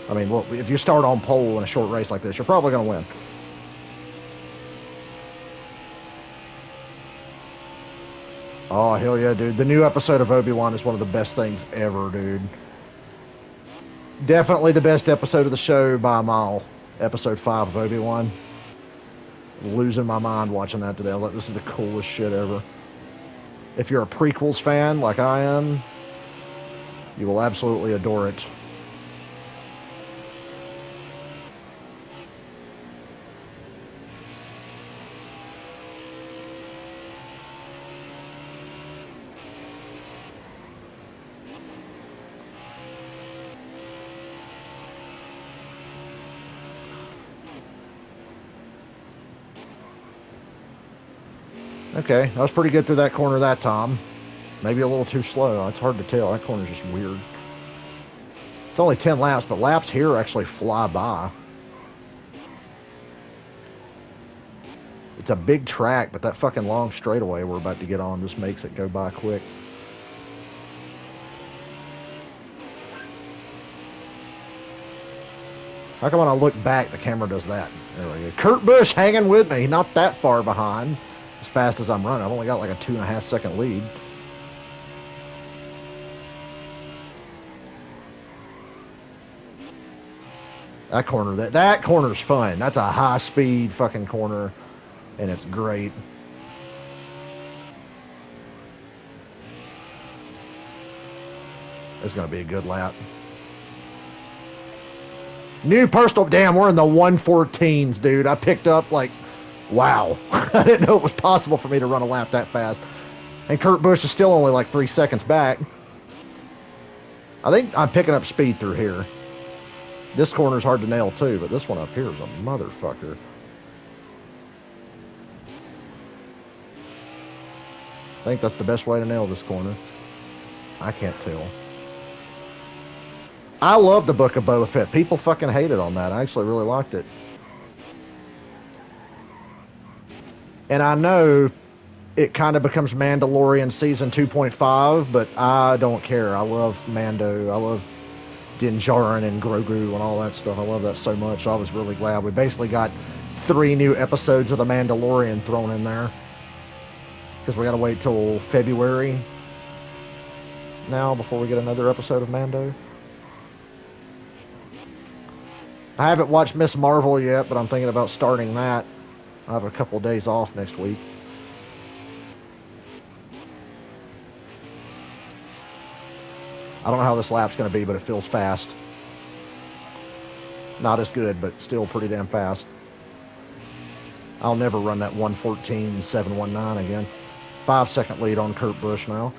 I mean, look, if you start on pole in a short race like this, you're probably going to win. Oh, hell yeah, dude. The new episode of Obi-Wan is one of the best things ever, dude. Definitely the best episode of the show by a mile. Episode 5 of Obi-Wan. Losing my mind watching that today. Like, this is the coolest shit ever. If you're a prequels fan like I am, you will absolutely adore it. Okay, I was pretty good through that corner that time. Maybe a little too slow. It's hard to tell. That corner's just weird. It's only 10 laps, but laps here actually fly by. It's a big track, but that fucking long straightaway we're about to get on just makes it go by quick. How come when I look back, the camera does that? There we go. Kurt Busch hanging with me. Not that far behind. As fast as I'm running. I've only got like a 2.5 second lead. That corner, that corner's fun. That's a high speed fucking corner, and it's great. It's gonna be a good lap. New personal, damn, we're in the 114s, dude. I picked up like, wow. I didn't know it was possible for me to run a lap that fast. And Kurt Busch is still only like 3 seconds back. I think I'm picking up speed through here. This corner's hard to nail too, but this one up here is a motherfucker. I think that's the best way to nail this corner. I can't tell. I love the Book of Boba Fett. People fucking hated on that. I actually really liked it. And I know it kind of becomes Mandalorian season 2.5, but I don't care. I love Mando. I love Din Djarin and Grogu and all that stuff. I love that so much. I was really glad. We basically got 3 new episodes of The Mandalorian thrown in there. Because we got to wait till February now before we get another episode of Mando. I haven't watched Miss Marvel yet, but I'm thinking about starting that. I have a couple of days off next week. I don't know how this lap's going to be, but it feels fast. Not as good, but still pretty damn fast. I'll never run that 1:14.719 again. 5-second lead on Kurt Busch now.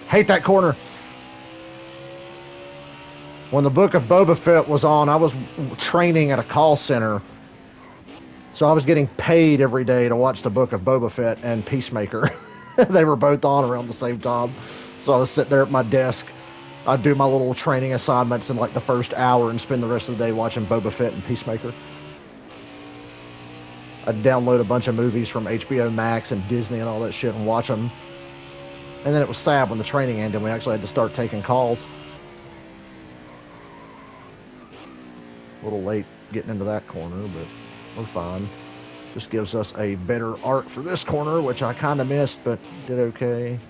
Hate that corner. When the Book of Boba Fett was on, I was training at a call center. So I was getting paid every day to watch the Book of Boba Fett and Peacemaker. They were both on around the same time. So I was sitting there at my desk. I'd do my little training assignments in like the first hour and spend the rest of the day watching Boba Fett and Peacemaker. I'd download a bunch of movies from HBO Max and Disney and all that shit and watch them. And then it was sad when the training ended. We actually had to start taking calls. A little late getting into that corner, but we're fine. Just gives us a better arc for this corner, which I kind of missed, but did okay.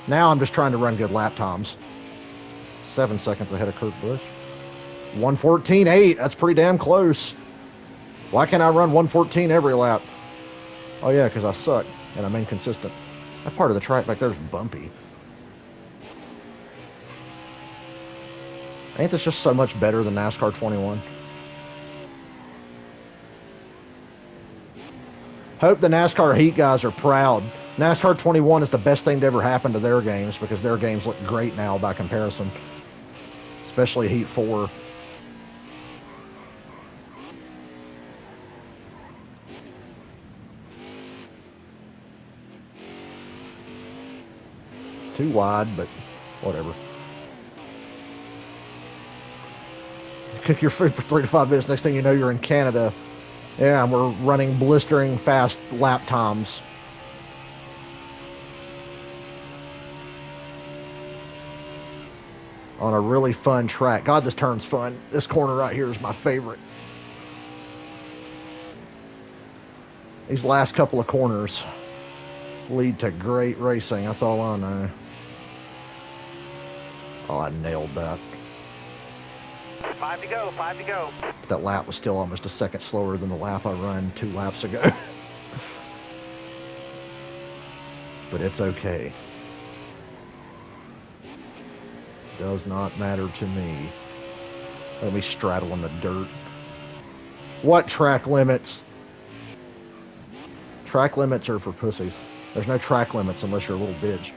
Now I'm just trying to run good lap times. 7 seconds ahead of Kurt Busch. 1:14.8. That's pretty damn close. Why can't I run 1:14 every lap? Oh yeah, because I suck and I'm inconsistent. That part of the track back there is bumpy. Ain't this just so much better than NASCAR 21? Hope the NASCAR Heat guys are proud. NASCAR 21 is the best thing to ever happen to their games because their games look great now by comparison. Especially Heat 4. Too wide, but whatever. Cook your food for 3 to 5 minutes. Next thing you know, you're in Canada. Yeah, and we're running blistering fast lap times. On a really fun track. God, this turn's fun. This corner right here is my favorite. These last couple of corners lead to great racing. That's all I know. Oh, I nailed that.
5 to go, 5 to go.
But that lap was still almost a second slower than the lap I ran 2 laps ago. But it's okay. Does not matter to me. Let me straddle in the dirt. What track limits? Track limits are for pussies. There's no track limits unless you're a little bitch.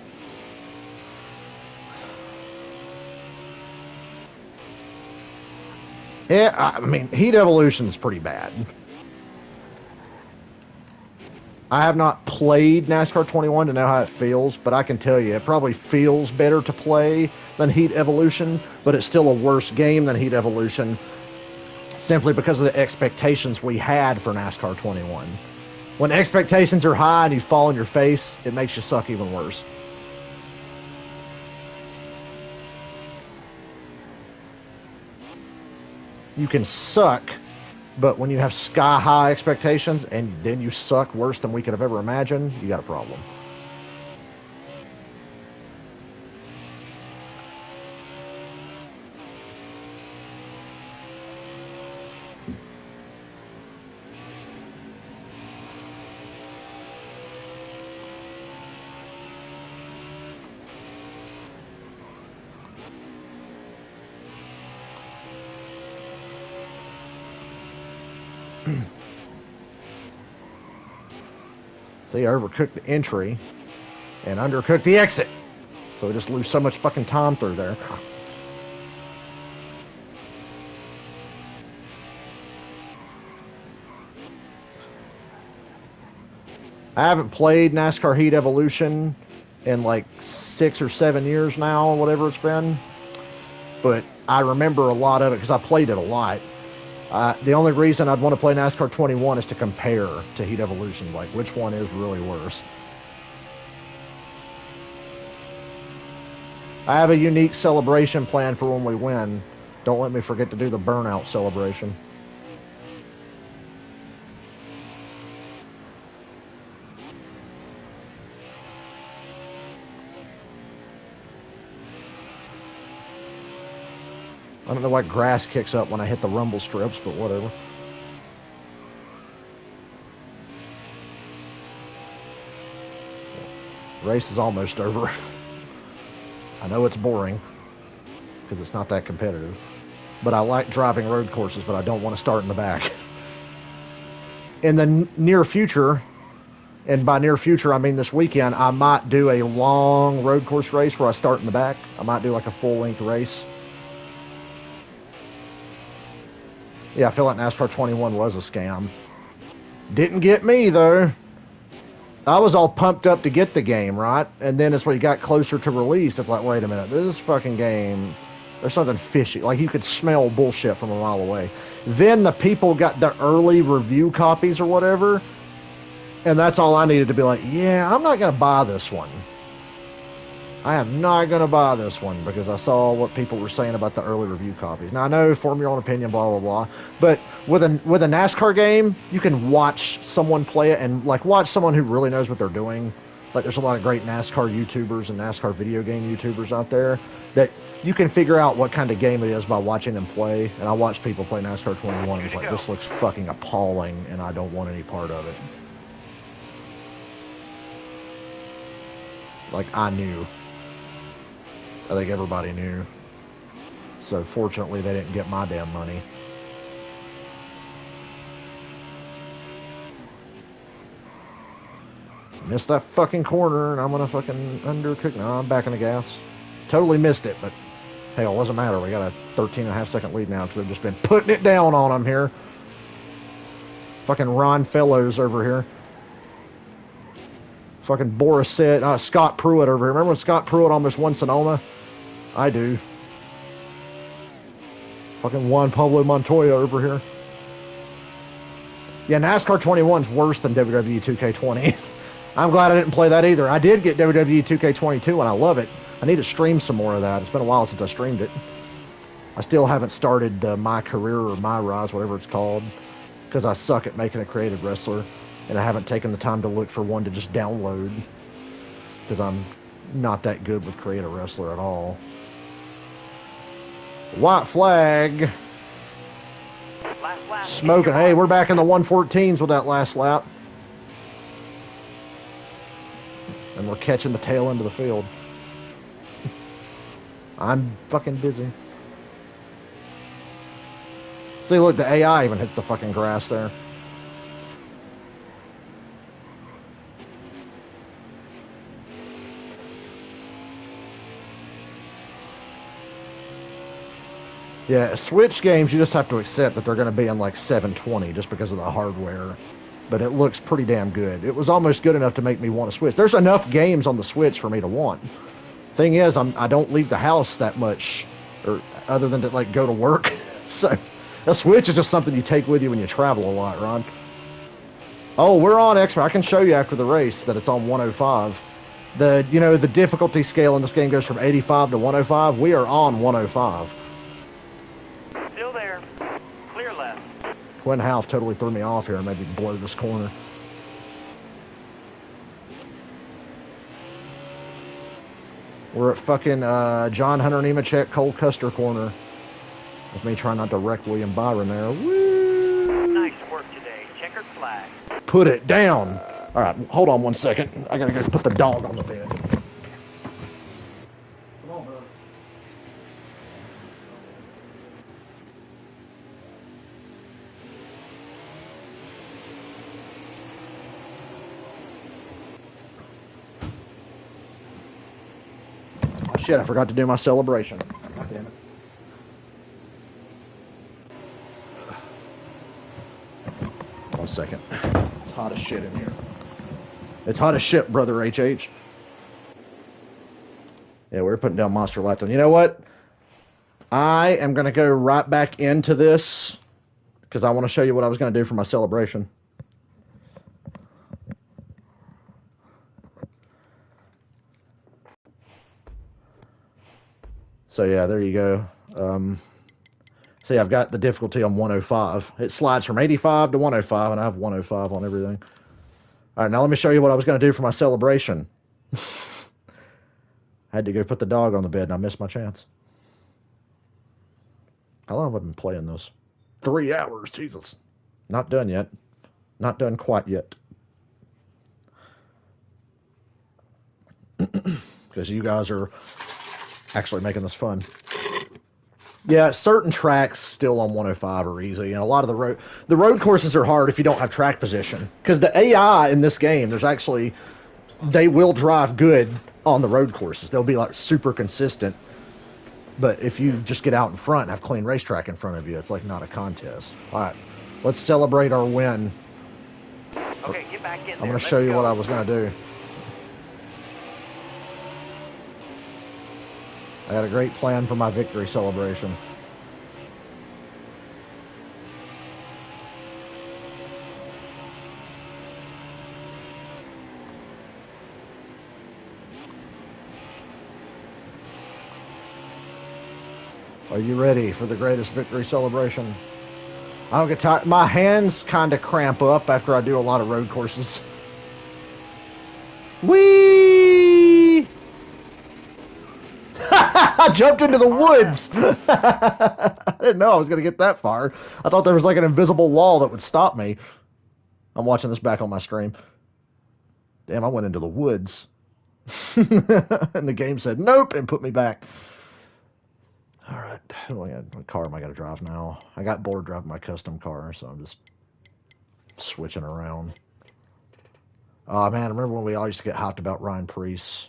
Yeah, I mean, Heat Evolution is pretty bad. I have not played NASCAR 21 to know how it feels, but I can tell you it probably feels better to play than Heat Evolution, but it's still a worse game than Heat Evolution simply because of the expectations we had for NASCAR 21. When expectations are high and you fall on your face, it makes you suck even worse. You can suck, but when you have sky-high expectations and then you suck worse than we could have ever imagined, you got a problem. See, I overcooked the entry and undercooked the exit. So we just lose so much fucking time through there. I haven't played NASCAR Heat Evolution in like 6 or 7 years now, whatever it's been. But I remember a lot of it because I played it a lot. The only reason I'd want to play NASCAR 21 is to compare to Heat Evolution, like which one is really worse. I have a unique celebration planned for when we win. Don't let me forget to do the burnout celebration. I don't know why grass kicks up when I hit the rumble strips, but whatever. Race is almost over. I know it's boring because it's not that competitive, but I like driving road courses, but I don't want to start in the back. In the near future, and by near future I mean this weekend, I might do a long road course race where I start in the back. I might do like a full-length race. Yeah, I feel like NASCAR 21 was a scam. Didn't get me, though. I was all pumped up to get the game, right? And then as we got closer to release, it's like, wait a minute, this fucking game, there's something fishy. Like, you could smell bullshit from a mile away. Then the people got the early review copies or whatever, and that's all I needed to be like, yeah, I'm not going to buy this one. I am not going to buy this one because I saw what people were saying about the early review copies. Now, I know, form your own opinion, blah, blah, blah. But with a NASCAR game, you can watch someone play it and, like, watch someone who really knows what they're doing. Like, there's a lot of great NASCAR YouTubers and NASCAR video game YouTubers out there that you can figure out what kind of game it is by watching them play. And I watched people play NASCAR 21 and it's like, this looks fucking appalling and I don't want any part of it. Like, I knew. I think everybody knew. So fortunately they didn't get my damn money. Missed that fucking corner and I'm gonna fucking undercook. No, I'm back in the gas. Totally missed it, but hell, it doesn't matter. We got a 13.5 second lead now because we've just been putting it down on them here. Fucking Ron Fellows over here. Fucking Boris said, Scott Pruitt over here. Remember when Scott Pruitt almost won Sonoma? I do. Fucking Juan Pablo Montoya over here. Yeah, NASCAR 21's worse than WWE 2K20. I'm glad I didn't play that either. I did get WWE 2K22 and I love it. I need to stream some more of that. It's been a while since I streamed it. I still haven't started My Career or My Rise, whatever it's called, because I suck at making a creative wrestler. And I haven't taken the time to look for one to just download because I'm not that good with Create a Wrestler at all. White flag.
Last lap.
Smoking. Hey, we're back in the 114s with that last lap. And we're catching the tail end of the field. I'm fucking busy. See, look, the AI even hits the fucking grass there. Yeah, Switch games, you just have to accept that they're going to be in like 720 just because of the hardware. But it looks pretty damn good. It was almost good enough to make me want to switch. There's enough games on the Switch for me to want. Thing is, I don't leave the house that much, or other than to like go to work. So a Switch is just something you take with you when you travel a lot, Ron. Oh, we're on Xbox. I can show you after the race that it's on 105. The difficulty scale in this game goes from 85 to 105. We are on 105.
Still there. Clear left.
Twin half totally threw me off here and made me blow this corner. We're at fucking John Hunter Nemechek, Cole Custer corner. That's me trying not to wreck William Byron there. Woo!
Nice work today. Checkered flag.
Put it down. All right, hold on one second. I gotta go put the dog on the bed. Come on, bud. Oh, shit, I forgot to do my celebration. God damn it. One second. It's hot as shit in here. It's hot as shit, brother HH. Yeah, we're putting down Monster Lactone. You know what? I am going to go right back into this because I want to show you what I was going to do for my celebration. So yeah, there you go. See, I've got the difficulty on 105. It slides from 85 to 105, and I have 105 on everything. All right, now let me show you what I was going to do for my celebration. I had to go put the dog on the bed, and I missed my chance. How long have I been playing this? 3 hours, Jesus. Not done yet. Not done quite yet. Because you guys are actually making this fun. Yeah, certain tracks still on 105 are easy, and a lot of the road courses are hard if you don't have track position. Because the AI in this game, they will drive good on the road courses. They'll be like super consistent. But if you just get out in front and have clean racetrack in front of you, it's like not a contest. All right, let's celebrate our win.
Okay, get back in there.
I'm going to show you what I was going to do. I got a great plan for my victory celebration. Are you ready for the greatest victory celebration? I don't get tired. My hands kind of cramp up after I do a lot of road courses. Whee! I jumped into the woods. I didn't know I was going to get that far. I thought there was like an invisible wall that would stop me. I'm watching this back on my stream. Damn, I went into the woods. And the game said nope and put me back. All right, what car am I going to drive now? I got bored driving my custom car, so I'm just switching around. Oh man, I remember when we all used to get hyped about Ryan Preece.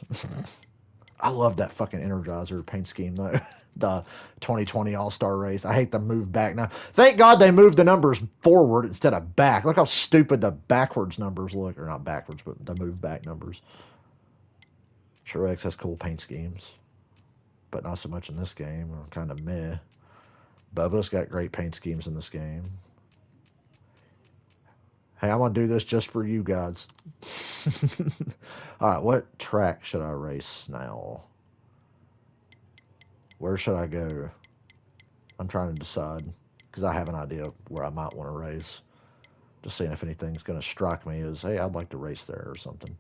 I love that fucking Energizer paint scheme, though. The 2020 All-Star Race. I hate the move back now. Thank God they moved the numbers forward instead of back. Look how stupid the backwards numbers look. Or not backwards, but the move back numbers. Sure, X has cool paint schemes. But not so much in this game. I'm kind of meh. Bubba's got great paint schemes in this game. Hey, I'm going to do this just for you guys. Alright, what track should I race now? Where should I go? I'm trying to decide. Because I have an idea of where I might want to race. Just seeing if anything's going to strike me as, hey, I'd like to race there or something.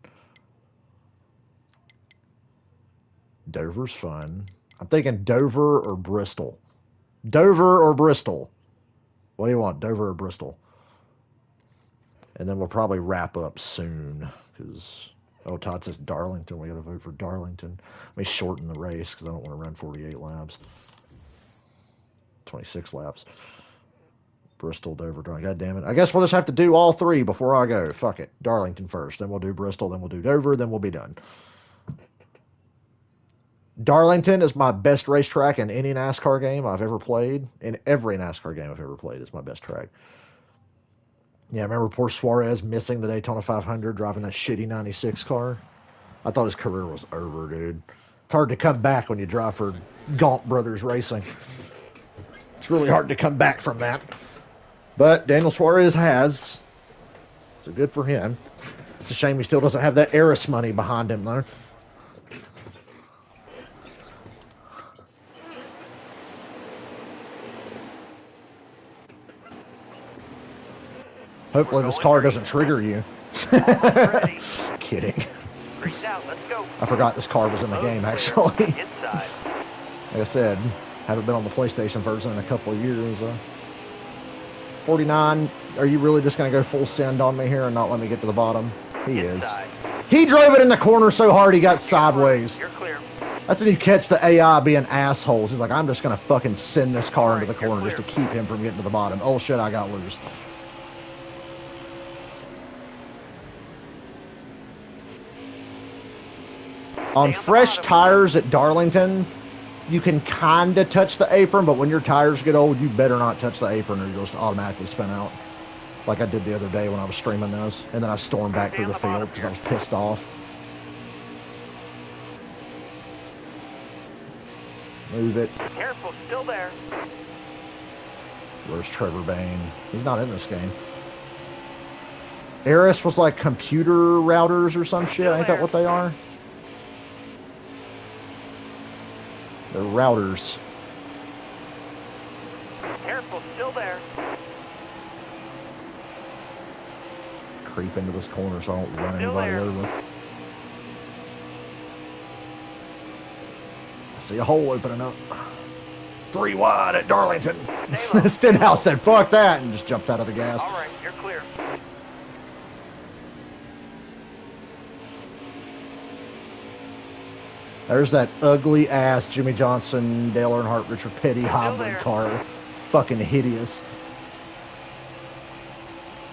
Dover's fun. I'm thinking Dover or Bristol. Dover or Bristol? What do you want, Dover or Bristol? And then we'll probably wrap up soon, because, oh, Todd says Darlington. We got to vote for Darlington. Let me shorten the race, because I don't want to run 48 laps. 26 laps. Bristol, Dover, Darlington. God damn it. I guess we'll just have to do all three before I go. Fuck it. Darlington first, then we'll do Bristol, then we'll do Dover, then we'll be done. Darlington is my best racetrack in any NASCAR game I've ever played. In every NASCAR game I've ever played, it's my best track. Yeah, I remember poor Suarez missing the Daytona 500, driving that shitty 96 car. I thought his career was over, dude. It's hard to come back when you drive for Gaunt Brothers Racing. It's really hard to come back from that. But Daniel Suarez has. So good for him. It's a shame he still doesn't have that Eris money behind him, though. Hopefully this car doesn't trigger you. Kidding. I forgot this car was in the game, actually. Like I said, haven't been on the PlayStation version in a couple of years. 49, are you really just going to go full send on me here and not let me get to the bottom? He is. He drove it in the corner so hard he got sideways.
You're clear.
That's when you catch the AI being assholes. He's like, I'm just going to fucking send this car into the corner just to keep him from getting to the bottom. Oh shit, I got loose. On fresh tires at Darlington, you can kind of touch the apron, but when your tires get old, you better not touch the apron or you'll just automatically spin out. Like I did the other day when I was streaming those. And then I stormed back through the field because I was pissed off. Move it.
Careful, still there.
Where's Trevor Bain? He's not in this game. Eris was like computer routers or some shit. Ain't that what they are? They're routers.
Careful, still there.
Creep into this corner so I don't run anybody over. I see a hole opening up. 3 wide at Darlington.
Stay low.
Stenhouse said, fuck that, and just jumped out of the gas.
All right, you're clear.
There's that ugly ass Jimmy Johnson, Dale Earnhardt, Richard Petty hybrid
there.
car. Fucking hideous.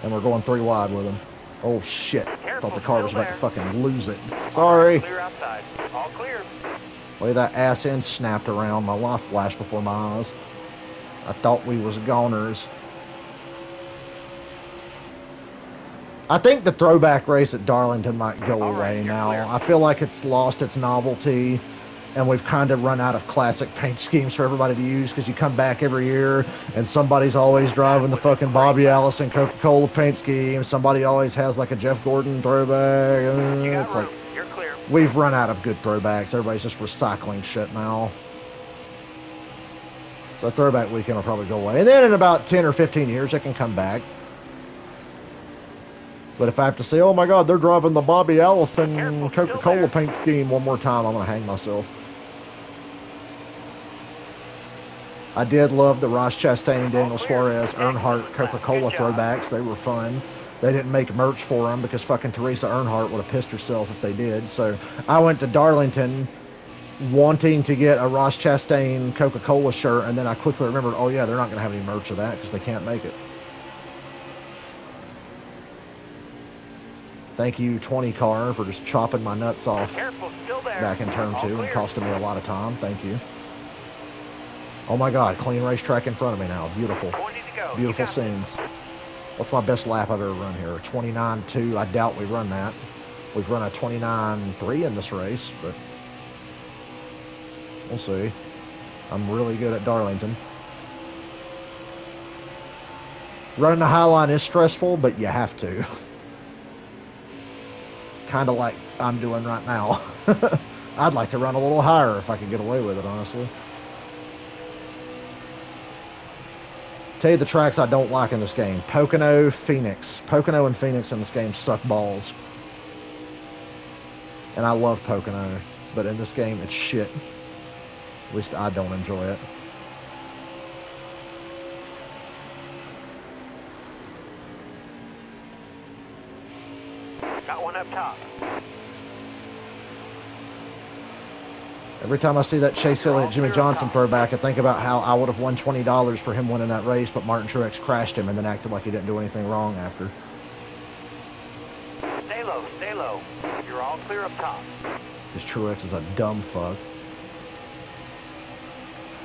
And we're going 3 wide with him. Oh shit.
Careful,
Thought the car was
still
about to
there.
fucking lose it. Sorry.
Clear outside. All clear.
Way that ass end snapped around. My life flashed before my eyes. I thought we was goners. I think the throwback race at Darlington might go
All right,
away
you're
now.
clear.
I feel like it's lost its novelty, and we've kind of run out of classic paint schemes for everybody to use, because you come back every year and somebody's always driving the fucking Bobby Allison Coca-Cola paint scheme. Somebody always has like a Jeff Gordon throwback.
You got
It's
room.
like
You're clear.
we've run out of good throwbacks. Everybody's just recycling shit now. So throwback weekend will probably go away. And then in about 10 or 15 years, it can come back. But if I have to say, oh my God, they're driving the Bobby Allison
Careful,
Coca-Cola
still there.
paint scheme one more time, I'm going to hang myself. I did love the Ross Chastain, Daniel Suarez, Earnhardt Coca-Cola
Good job.
throwbacks. They were fun. They didn't make merch for them because fucking Teresa Earnhardt would have pissed herself if they did. So I went to Darlington wanting to get a Ross Chastain Coca-Cola shirt, and then I quickly remembered, oh yeah, they're not going to have any merch of that because they can't make it. Thank you, 20 car, for just chopping my nuts off
Careful, still there.
back in turn
All
2 and
clear.
costing me a lot of time. Thank you. Oh my God, clean racetrack in front of me now. Beautiful.
20 to go.
Beautiful
You got
scenes. What's my best lap I've ever run here? 29.2. I doubt we run that. We've run a 29.3 in this race, but we'll see. I'm really good at Darlington. Running the high line is stressful, but you have to. Kind of like I'm doing right now. I'd like to run a little higher if I could get away with it, honestly. Tell you the tracks I don't like in this game. Pocono, Phoenix. Pocono and Phoenix in this game suck balls. And I love Pocono, but in this game it's shit. At least I don't enjoy it.
Got one up top.
Every time I see that Chase Elliott, Jimmy Johnson throwback, I think about how I would have won $20 for him winning that race, but Martin Truex crashed him and then acted like he didn't do anything wrong after.
Stay low, stay low. You're all clear up top.
Because Truex is a dumb fuck.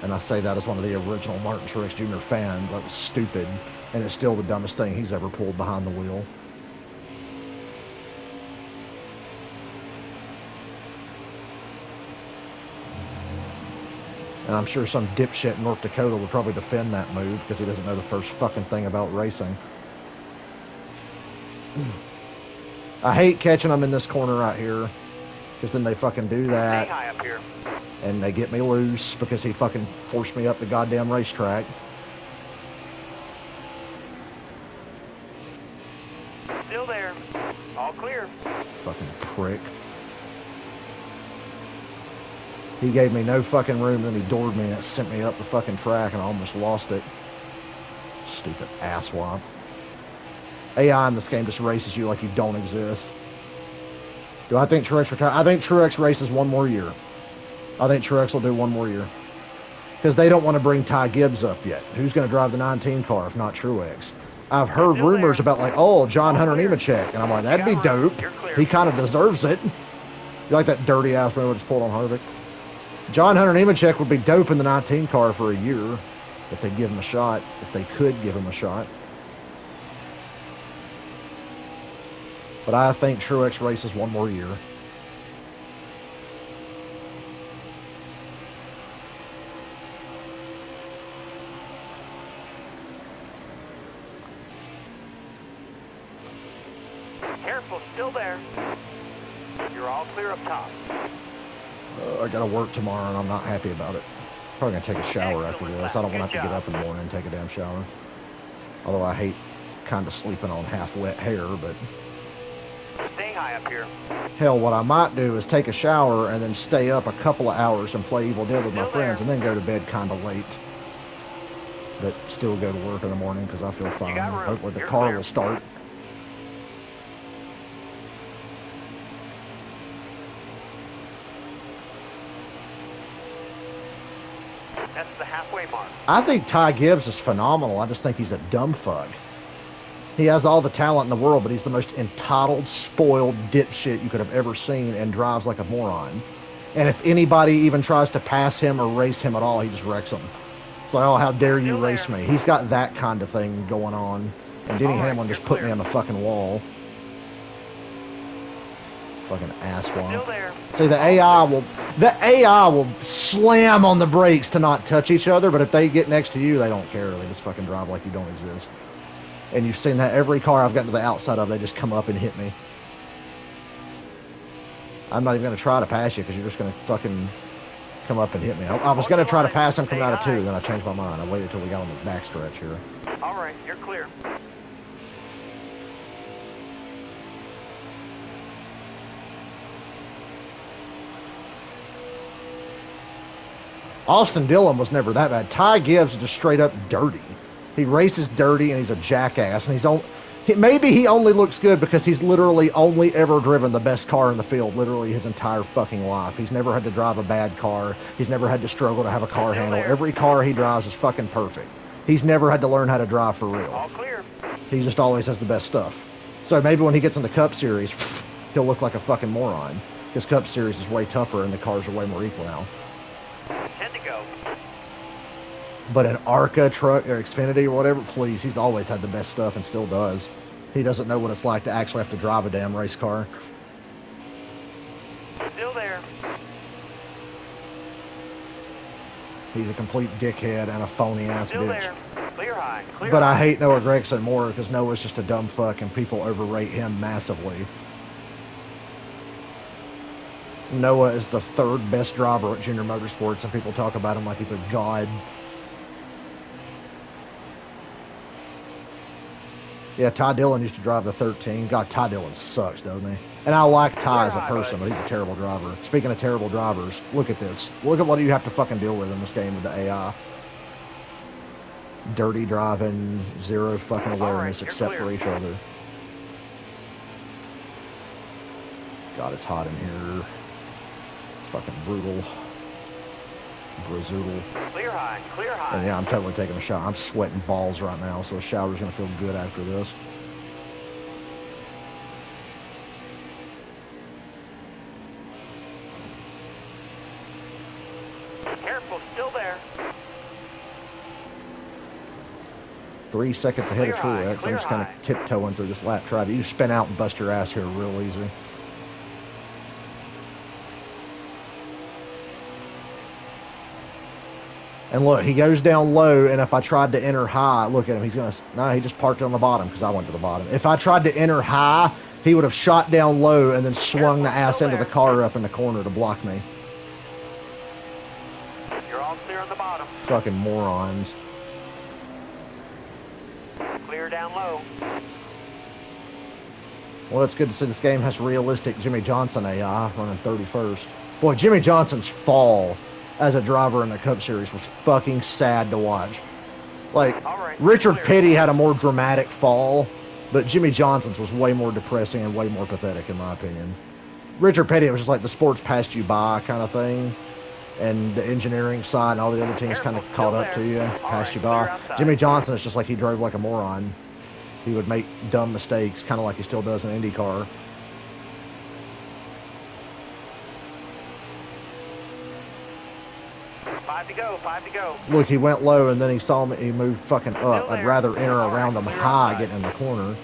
And I say that as one of the original Martin Truex Jr. fans. That was stupid. And it's still the dumbest thing he's ever pulled behind the wheel. And I'm sure some dipshit in North Dakota would probably defend that move because he doesn't know the first fucking thing about racing. I hate catching them in this corner right here because then they fucking do
Stay
that
high up here.
and they get me loose because he fucking forced me up the goddamn racetrack.
Still there. All clear.
Fucking prick. He gave me no fucking room, then he doored me and it sent me up the fucking track and I almost lost it. Stupid asswap. AI in this game just races you like you don't exist. Do I think Truex retire? I think Truex races one more year. I think Truex will do one more year. Because they don't want to bring Ty Gibbs up yet. Who's going to drive the 19 car if not Truex? I've heard
Still
rumors
there.
about like, oh, John Hunter
Clear.
Nemechek. And I'm like, that'd be
got room.
dope.
You're clear.
He kind of deserves it. You like that dirty ass man just pulled on Harvick? John Hunter Nemechek would be dope in the 19 car for a year if they'd give him a shot. If they could give him a shot. But I think Truex races one more year.
Careful, still there. You're all clear up top.
I gotta work tomorrow and I'm not happy about it. Probably gonna take a shower after
Excellent
this.
lap.
I don't want to
Good
have to get
job.
up in the morning and take a damn shower. Although I hate kind of sleeping on half wet hair, but
Stay high up here.
hell, what I might do is take a shower and then stay up a couple of hours and play Evil Dead with my
Still
friends
there.
and then go to bed kind of late. but still go to work in the morning because I feel fine.
got room.
Hopefully the
You're
car
clear.
will start.
That's the halfway mark.
I think Ty Gibbs is phenomenal. I just think he's a dumb fuck. He has all the talent in the world, but he's the most entitled, spoiled dipshit you could have ever seen and drives like a moron. And if anybody even tries to pass him or race him at all, he just wrecks them. It's like, oh, how dare you
Still
race
there.
me? He's got that kind of thing going on. And Denny
All right,
Hamlin just
you're
put me
clear.
on the fucking wall. Fucking asswap.
Still there.
See, the AI will slam on the brakes to not touch each other, but if they get next to you, they don't care. They just fucking drive like you don't exist. And you've seen that every car I've gotten to the outside of, they just come up and hit me. I'm not even going to try to pass you because you're just going to fucking come up and hit me. I was going to try to pass him coming out of 2, then I changed my mind. I waited till we got on the back stretch here.
All right, you're clear.
Austin Dillon was never that bad. Ty Gibbs is just straight up dirty. He races dirty and he's a jackass. And maybe he only looks good because he's literally only ever driven the best car in the field literally his entire fucking life. He's never had to drive a bad car. He's never had to struggle to have a car handle. Every car he drives is fucking perfect. He's never had to learn how to drive for real.
All clear.
He just always has the best stuff. So maybe when he gets in the Cup Series, he'll look like a fucking moron. Because Cup Series is way tougher and the cars are way more equal now.
10 to go.
But an ARCA truck or Xfinity or whatever, please, he's always had the best stuff and still does. He doesn't know what it's like to actually have to drive a damn race car.
Still there.
He's a complete dickhead and a phony-ass
Still
bitch.
there. Clear high. Clear
But
high.
I hate Noah Gragson more because Noah's just a dumb fuck and people overrate him massively. Noah is the 3rd best driver at Junior Motorsports and people talk about him like he's a god. Yeah, Ty Dillon used to drive the 13. God, Ty Dillon sucks, doesn't he? And I like Ty as a person, but he's a terrible driver. Speaking of terrible drivers, look at this. Look at what you have to fucking deal with in this game with the AI. Dirty driving, zero fucking awareness
you're
except
clear.
for each other. God, it's hot in here. It's fucking brutal. Brazoodle.
Clear high. Clear high.
And yeah, I'm totally taking a shower. I'm sweating balls right now, so a shower's gonna feel good after this.
Careful. Still there.
3 seconds ahead of
Clear high,
Truex. I'm
clear
just kind of
high.
tiptoeing through this lap traffic. You spin out and bust your ass here real easy. And look, he goes down low, and if I tried to enter high, look at him, he just parked on the bottom because I went to the bottom. If I tried to enter high, he would have shot down low and then swung the ass into the car up in the corner to block me.
You're all clear on the bottom.
Fucking morons.
Clear down low.
Well, it's good to see this game has realistic Jimmy Johnson AI running 31st. Boy, Jimmy Johnson's fall as a driver in the Cup Series was fucking sad to watch. Like,
All right,
Richard
clear.
Petty had a more dramatic fall, but Jimmy Johnson's was way more depressing and way more pathetic in my opinion. Richard Petty, it was just like the sports passed you by kind of thing, and the engineering side and all the other teams kind of
Careful,
caught
still
up to
there.
you,
All
passed
right,
you by.
clear outside.
Jimmy Johnson is just like he drove like a moron. He would make dumb mistakes, kind of like he still does in IndyCar.
Five to go.
Look, he went low and then he saw me. He moved fucking up.
Still
I'd
there.
rather enter
All right,
around him
clear
high,
outside.
getting in the corner.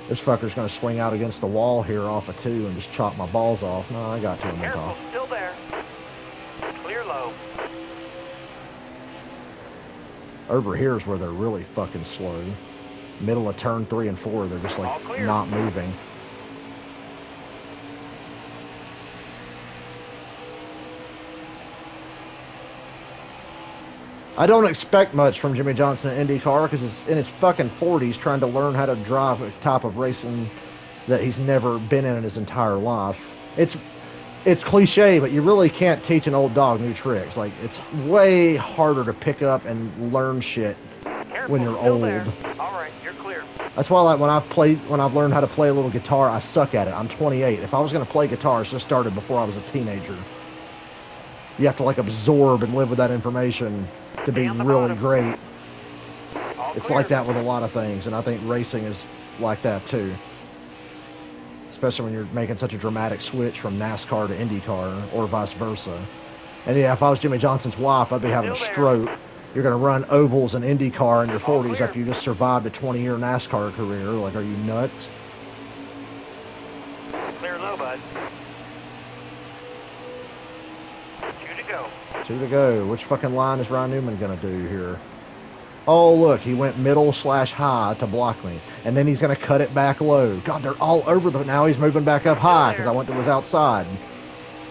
This fucker's going to swing out against the wall here off of 2 and just chop my balls off. No, I got to him
Careful,
off.
still there. Clear low.
Over here is where they're really fucking slow. Middle of turn 3 and 4, they're just
All
like
clear.
not moving. I don't expect much from Jimmy Johnson in IndyCar because it's in his fucking 40s trying to learn how to drive a type of racing that he's never been in his entire life. it's cliche, but you really can't teach an old dog new tricks. Like, it's way harder to pick up and learn shit when you're old.
All right, you're clear.
That's why, like, when I've learned how to play a little guitar, I suck at it. I'm 28. If I was going to play guitar, it just started before I was a teenager. You have to, like, absorb and live with that information to be really great. It's like that with a lot of things, and I think racing is like that too. Especially when you're making such a dramatic switch from NASCAR to IndyCar, or vice versa. And yeah, if I was Jimmy Johnson's wife, I'd be having a stroke. You're going to run ovals in IndyCar in your 40s after you just survived a 20-year NASCAR career. Like, are you nuts?
Clear low, bud. 2 to go.
2 to go. Which fucking line is Ryan Newman going to do here? Oh, look, he went middle/high to block me. And then he's going to cut it back low. God, they're all over the... Now he's moving back up high because I went to his outside.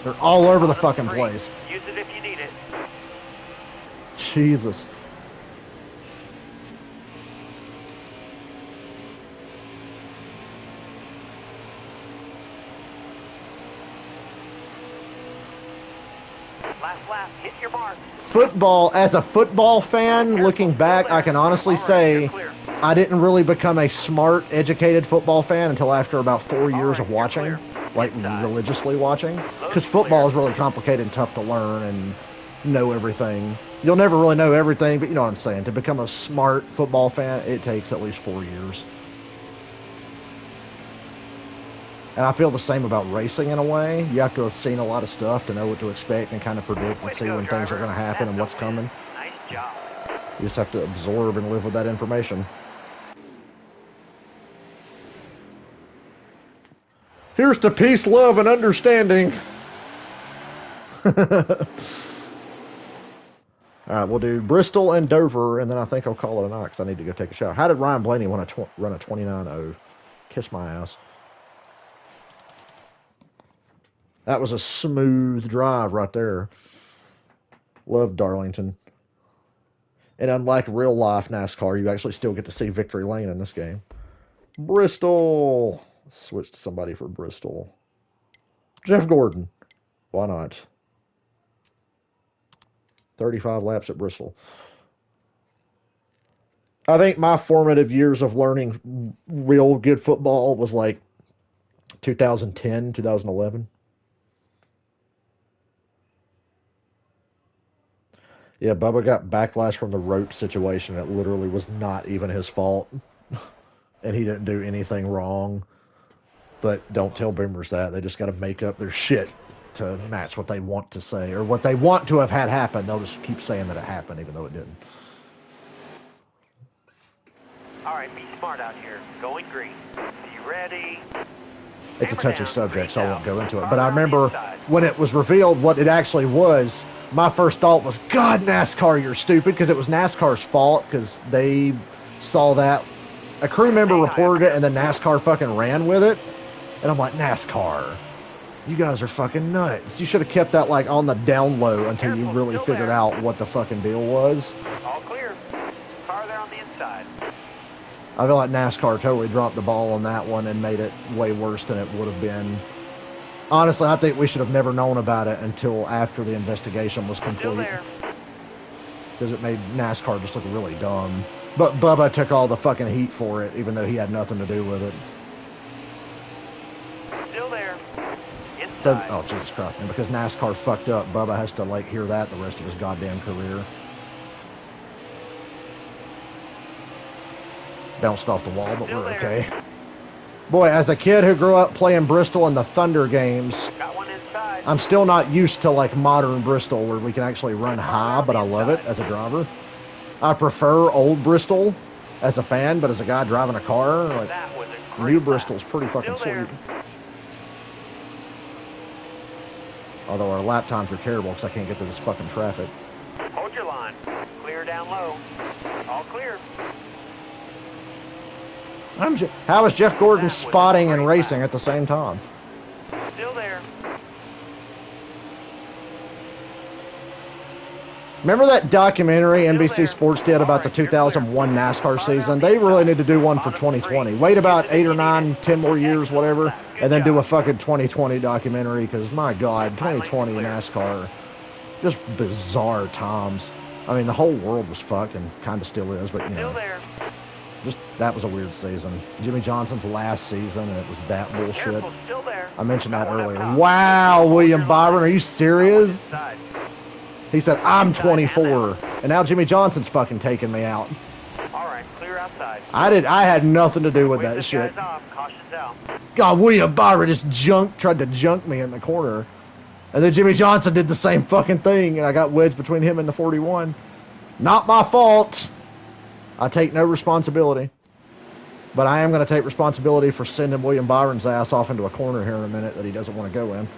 They're all over the fucking place.
Use it if you need it.
Jesus.
Last lap, hit your mark.
Football, as a football fan, looking back, I can honestly say I didn't really become a smart, educated football fan until after about 4 years of watching, like religiously watching. Because football is really complicated and tough to learn and know everything. You'll never really know everything, but you know what I'm saying. To become a smart football fan, it takes at least 4 years. And I feel the same about racing in a way. You have to have seen a lot of stuff to know what to expect and kind of predict and see when things are going to happen and what's coming.
Nice job.
You just have to absorb and live with that information. Here's to peace, love, and understanding. All right, we'll do Bristol and Dover, and then I think I'll call it a night because I need to go take a shower. How did Ryan Blaney run a 29.0? Kiss my ass. That was a smooth drive right there. Love Darlington. And unlike real life NASCAR, you actually still get to see victory lane in this game. Bristol. Switch to somebody for Bristol. Jeff Gordon. Why not? 35 laps at Bristol. I think my formative years of learning real good football was like 2010, 2011. Yeah, Bubba got backlash from the rope situation. It literally was not even his fault. And he didn't do anything wrong. But don't tell boomers that. They just got to make up their shit to match what they want to say. Or what they want to have had happen. They'll just keep saying that it happened even though it didn't.
All right, be smart out here. Going green. Be ready.
It's a touchy subject, so I won't go into it. But I remember when it was revealed what it actually was, my first thought was, God, NASCAR, you're stupid, because it was NASCAR's fault, because they saw that. A crew member reported it, and then NASCAR fucking ran with it. And I'm like, NASCAR, you guys are fucking nuts. You should have kept that, like, on the down low until you really figured out what the fucking deal was.
All clear. Car there on the inside.
I feel like NASCAR totally dropped the ball on that one and made it way worse than it would have been. Honestly, I think we should have never known about it until after the investigation was complete. Because it made NASCAR just look really dumb. But Bubba took all the fucking heat for it, even though he had nothing to do with it.
Still there.
So, oh, Jesus Christ. And because NASCAR fucked up, Bubba has to, like, hear that the rest of his goddamn career. Bounced off the wall, but we're okay. Boy, as a kid who grew up playing Bristol in the Thunder games, I'm still not used to, like, modern Bristol where we can actually run high, but I love it as a driver. I prefer old Bristol as a fan, but as a guy driving a car, like, new Bristol's pretty fucking sweet. Although our lap times are terrible because I can't get through this fucking traffic.
Hold your line. Clear down low. All clear.
How is Jeff Gordon spotting and racing at the same time?
Still there.
Remember that documentary NBC
there.
Sports did about the 2001 NASCAR season? They really need to do one for 2020. Wait about 8 or 9, 10 more years, whatever, and then do a fucking 2020 documentary, because, my God, 2020 NASCAR, just bizarre times. I mean, the whole world was fucked, and kind of still is, but, you
Still
know,
there.
just, that was a weird season. Jimmy Johnson's last season, and it was that bullshit.
Careful, still there.
I mentioned that
Going up
earlier.
top.
Wow, William
Hold your
Byron,
line.
are you
That one's
serious?
inside.
He said, I'm 24, and now Jimmy Johnson's fucking taking me out.
All right, clear outside.
I had nothing to do with
Wave
that
this
shit.
guy's off. Caution's out.
God, William Byron just tried to junk me in the corner. And then Jimmy Johnson did the same fucking thing, and I got wedged between him and the 41. Not my fault. I take no responsibility. But I am going to take responsibility for sending William Byron's ass off into a corner here in a minute that he doesn't want to go in.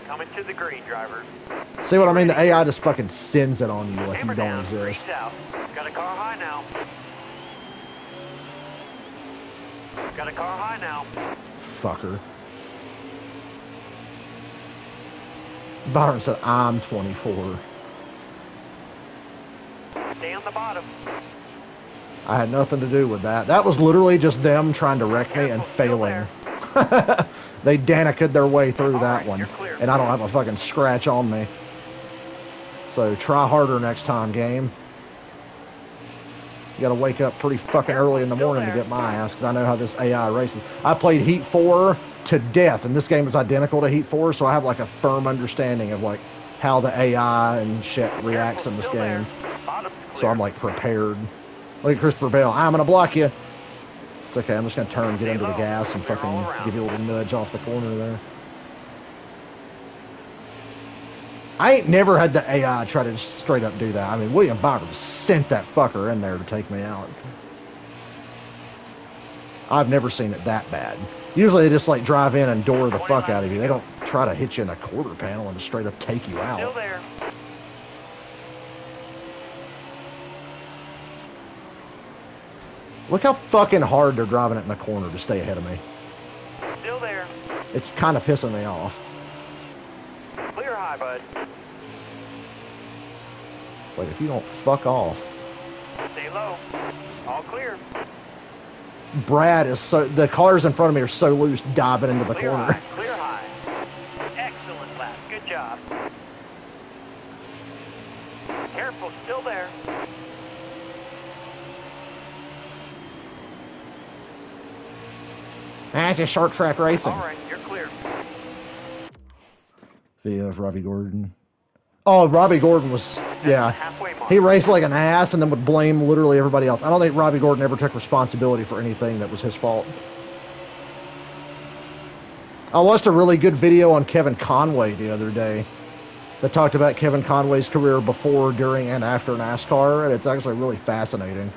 Coming to the green, driver.
See what I mean? The AI just fucking sends it on you like
Hammer
you don't
down, green
exist.
south. Got a car high now. Got a car high now.
Fucker. Byron said, I'm 24.
Stay on the bottom.
I had nothing to do with that. That was literally just them trying to wreck me and failing. They Danika'd their way through that
Alright,
one.
you're clear.
And I don't have a fucking scratch on me. So try harder next time, game. You gotta wake up pretty fucking early in the morning to get my ass, because I know how this AI races. I played Heat 4 to death, and this game is identical to Heat 4, so I have like a firm understanding of like how the AI and shit reacts in this
Still
game.
there. Bottom's clear.
So I'm like prepared. Look at Christopher Bell. I'm gonna block you. It's okay. I'm just gonna turn, get into the gas, and fucking give you a little nudge off the corner there. I ain't never had the AI try to just straight up do that. I mean, William Byron sent that fucker in there to take me out. I've never seen it that bad. Usually they just like drive in and door the fuck out of you. They don't try to hit you in a quarter panel and just straight up take you
Still
out.
there.
Look how fucking hard they're driving it in the corner to stay ahead of me.
Still there.
It's kind of pissing me off.
Clear high, bud.
Like, if you don't fuck off.
Stay low. All clear.
Brad is so... The cars in front of me are so loose diving into the
Clear
corner.
high. Clear high. Excellent lap. Good job. Careful. Still there.
That's just short track racing.
All right, you're clear.
Video of Robbie Gordon. Oh, Robbie Gordon was... Yeah.
Halfway mark.
He raced like an ass and then would blame literally everybody else. I don't think Robbie Gordon ever took responsibility for anything that was his fault. I watched a really good video on Kevin Conway the other day that talked about Kevin Conway's career before, during, and after NASCAR, and it's actually really fascinating.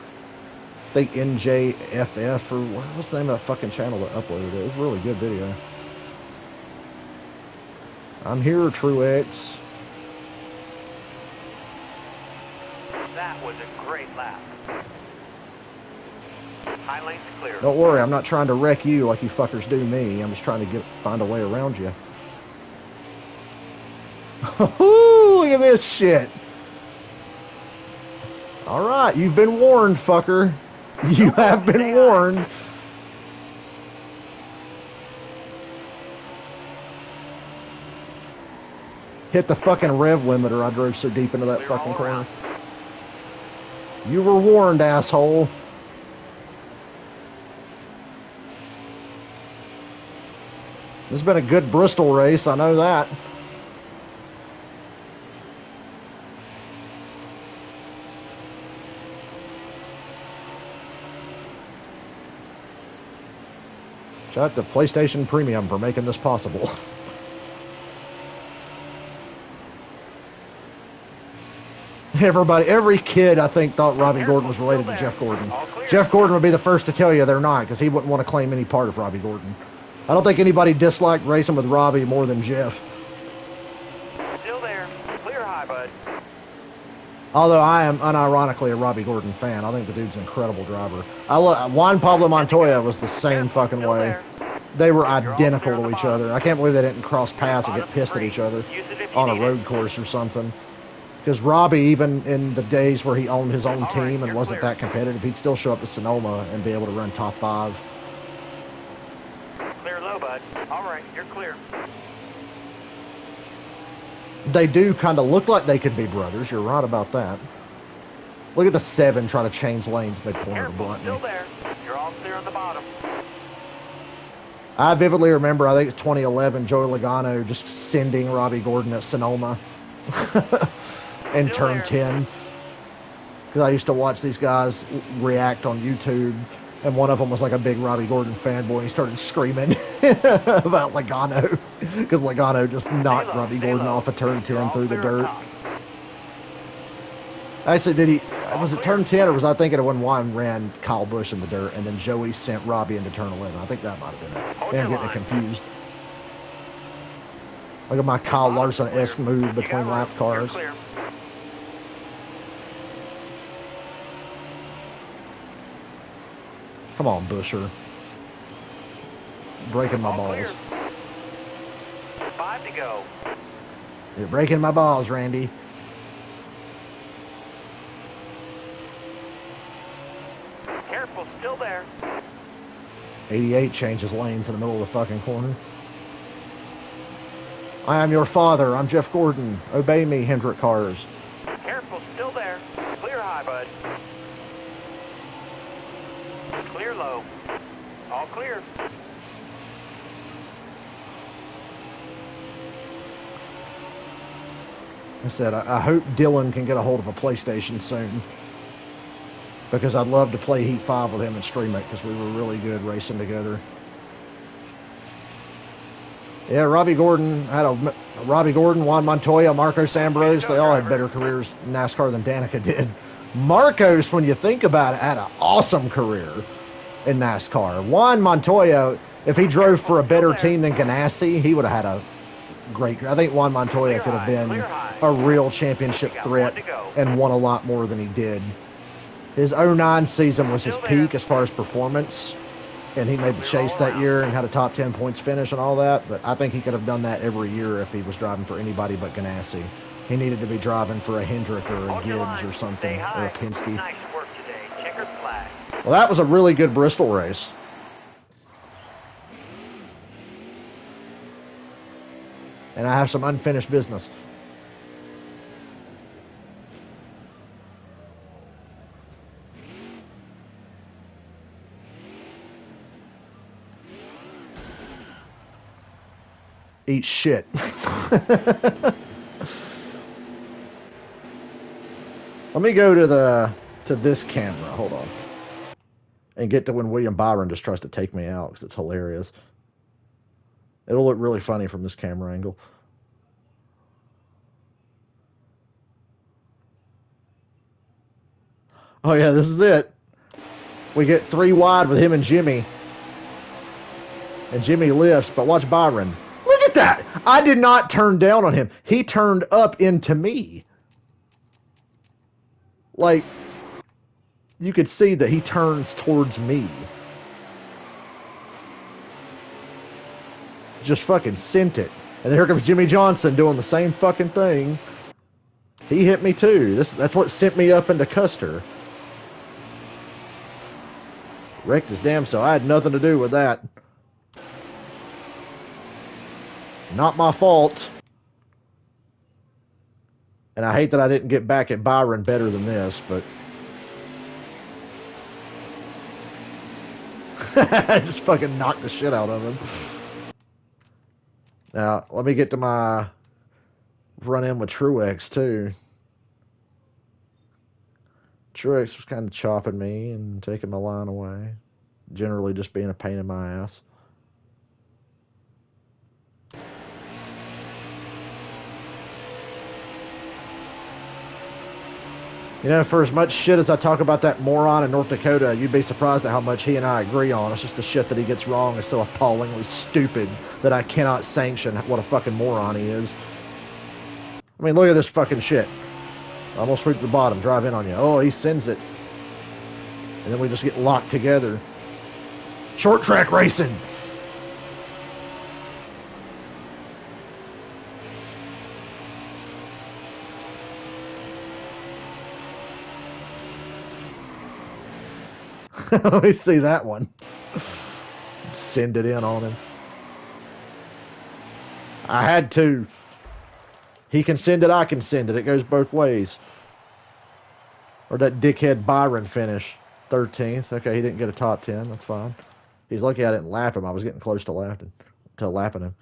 I think NJFF, or what's the name of that fucking channel that uploaded it? It was a really good video. I'm here, Truex.
That was a great lap. High lane's clear.
Don't worry, I'm not trying to wreck you like you fuckers do me. I'm just trying to find a way around you. Look at this shit. Alright, you've been warned, fucker. You have been warned. Hit the fucking rev limiter. I drove so deep into that
Clear
fucking
all
corner.
around.
You were warned, asshole. This has been a good Bristol race, I know that. Shout out to PlayStation Premium for making this possible. Every kid, I think, thought Robbie Gordon was related to Jeff Gordon. Jeff Gordon would be the first to tell you they're not, because he wouldn't want to claim any part of Robbie Gordon. I don't think anybody disliked racing with Robbie more than Jeff.
Still there. Clear high, bud.
Although I am unironically a Robbie Gordon fan. I think the dude's an incredible driver. Juan Pablo Montoya was the same fucking way. They were identical to each other. I can't believe they didn't cross paths and get pissed at each other on a road course or something. Because Robbie, even in the days where he owned his own
All right,
team and
you're
wasn't
clear.
that competitive, he'd still show up to Sonoma and be able to run top 5.
Clear low, bud. All right, you're clear.
They do kind of look like they could be brothers. You're right about that. Look at the 7 trying to change lanes mid-corner to
Careful,
blunt
still
me.
there. You're all clear on the bottom.
I vividly remember, I think it's 2011, Joey Logano just sending Robbie Gordon at Sonoma in
Still
turn
there.
10. Because I used to watch these guys react on YouTube, and one of them was like a big Robbie Gordon fanboy. He started screaming about Logano, because Logano just knocked
Stay low,
Robbie
stay
Gordon
low.
off of turn
You're
10
all
through the
clear on
dirt.
top.
Actually, did he?
All
Was it
clear.
turn 10, or was I thinking of when Juan ran Kyle Busch in the dirt, and then Joey sent Robbie into turn 11? I think that might have been it.
Hold
Yeah, I'm
your
getting
line.
confused. Look at my Kyle
Bottom's
Larson-esque
clear.
move
You got
between lap
room.
cars.
You're clear.
Come on, Busher. Breaking my
All
balls.
clear. 5 to go.
You're breaking my balls, Randy.
Careful, still there.
88 changes lanes in the middle of the fucking corner. I am your father. I'm Jeff Gordon. Obey me, Hendrick Cars.
Careful, still there. Clear high, bud. Clear low. All clear.
I said, I hope Dylan can get a hold of a PlayStation soon. Because I'd love to play Heat 5 with him and stream it, because we were really good racing together. Yeah, Robbie Gordon, Juan Montoya, Marcos Ambrose, they all had better careers in NASCAR than Danica did. Marcos, when you think about it, had an awesome career in NASCAR. Juan Montoya, if he drove for a better team than Ganassi, he would have had a great career. I think Juan Montoya could have been a real championship threat and won a lot more than he did. His 09 season was his peak as far as performance, and he made the chase that year and had a top 10 points finish and all that, but I think he could have done that every year if he was driving for anybody but Ganassi. He needed to be driving for a Hendrick or a Gibbs or something, or a Penske.
Nice work today. Checkered flag.
Well, that was a really good Bristol race. And I have some unfinished business. Eat shit. Let me go to this camera. Hold on. And get to when William Byron just tries to take me out, because it's hilarious. It'll look really funny from this camera angle. Oh yeah, this is it. We get 3 wide with him and Jimmy. And Jimmy lifts, but watch Byron. Look at that! I did not turn down on him. He turned up into me. Like, you could see that he turns towards me. Just fucking sent it. And then here comes Jimmy Johnson doing the same fucking thing. He hit me too. That's what sent me up into Custer. Wrecked his damn self. I had nothing to do with that. Not my fault. And I hate that I didn't get back at Byron better than this, but I just fucking knocked the shit out of him. Now, let me get to my run in with Truex, too. Truex was kind of chopping me and taking my line away. Generally just being a pain in my ass. You know, for as much shit as I talk about that moron in North Dakota, you'd be surprised at how much he and I agree on. It's just the shit that he gets wrong is so appallingly stupid that I cannot sanction what a fucking moron he is. I mean, look at this fucking shit. Almost sweep the bottom, drive in on you. Oh, he sends it. And then we just get locked together. Short track racing. Let me see that one. Send it in on him. I had to. He can send it, I can send it. It goes both ways. Or that dickhead Byron finish. 13th. Okay, he didn't get a top 10. That's fine. He's lucky I didn't lap him. I was getting close to lapping him.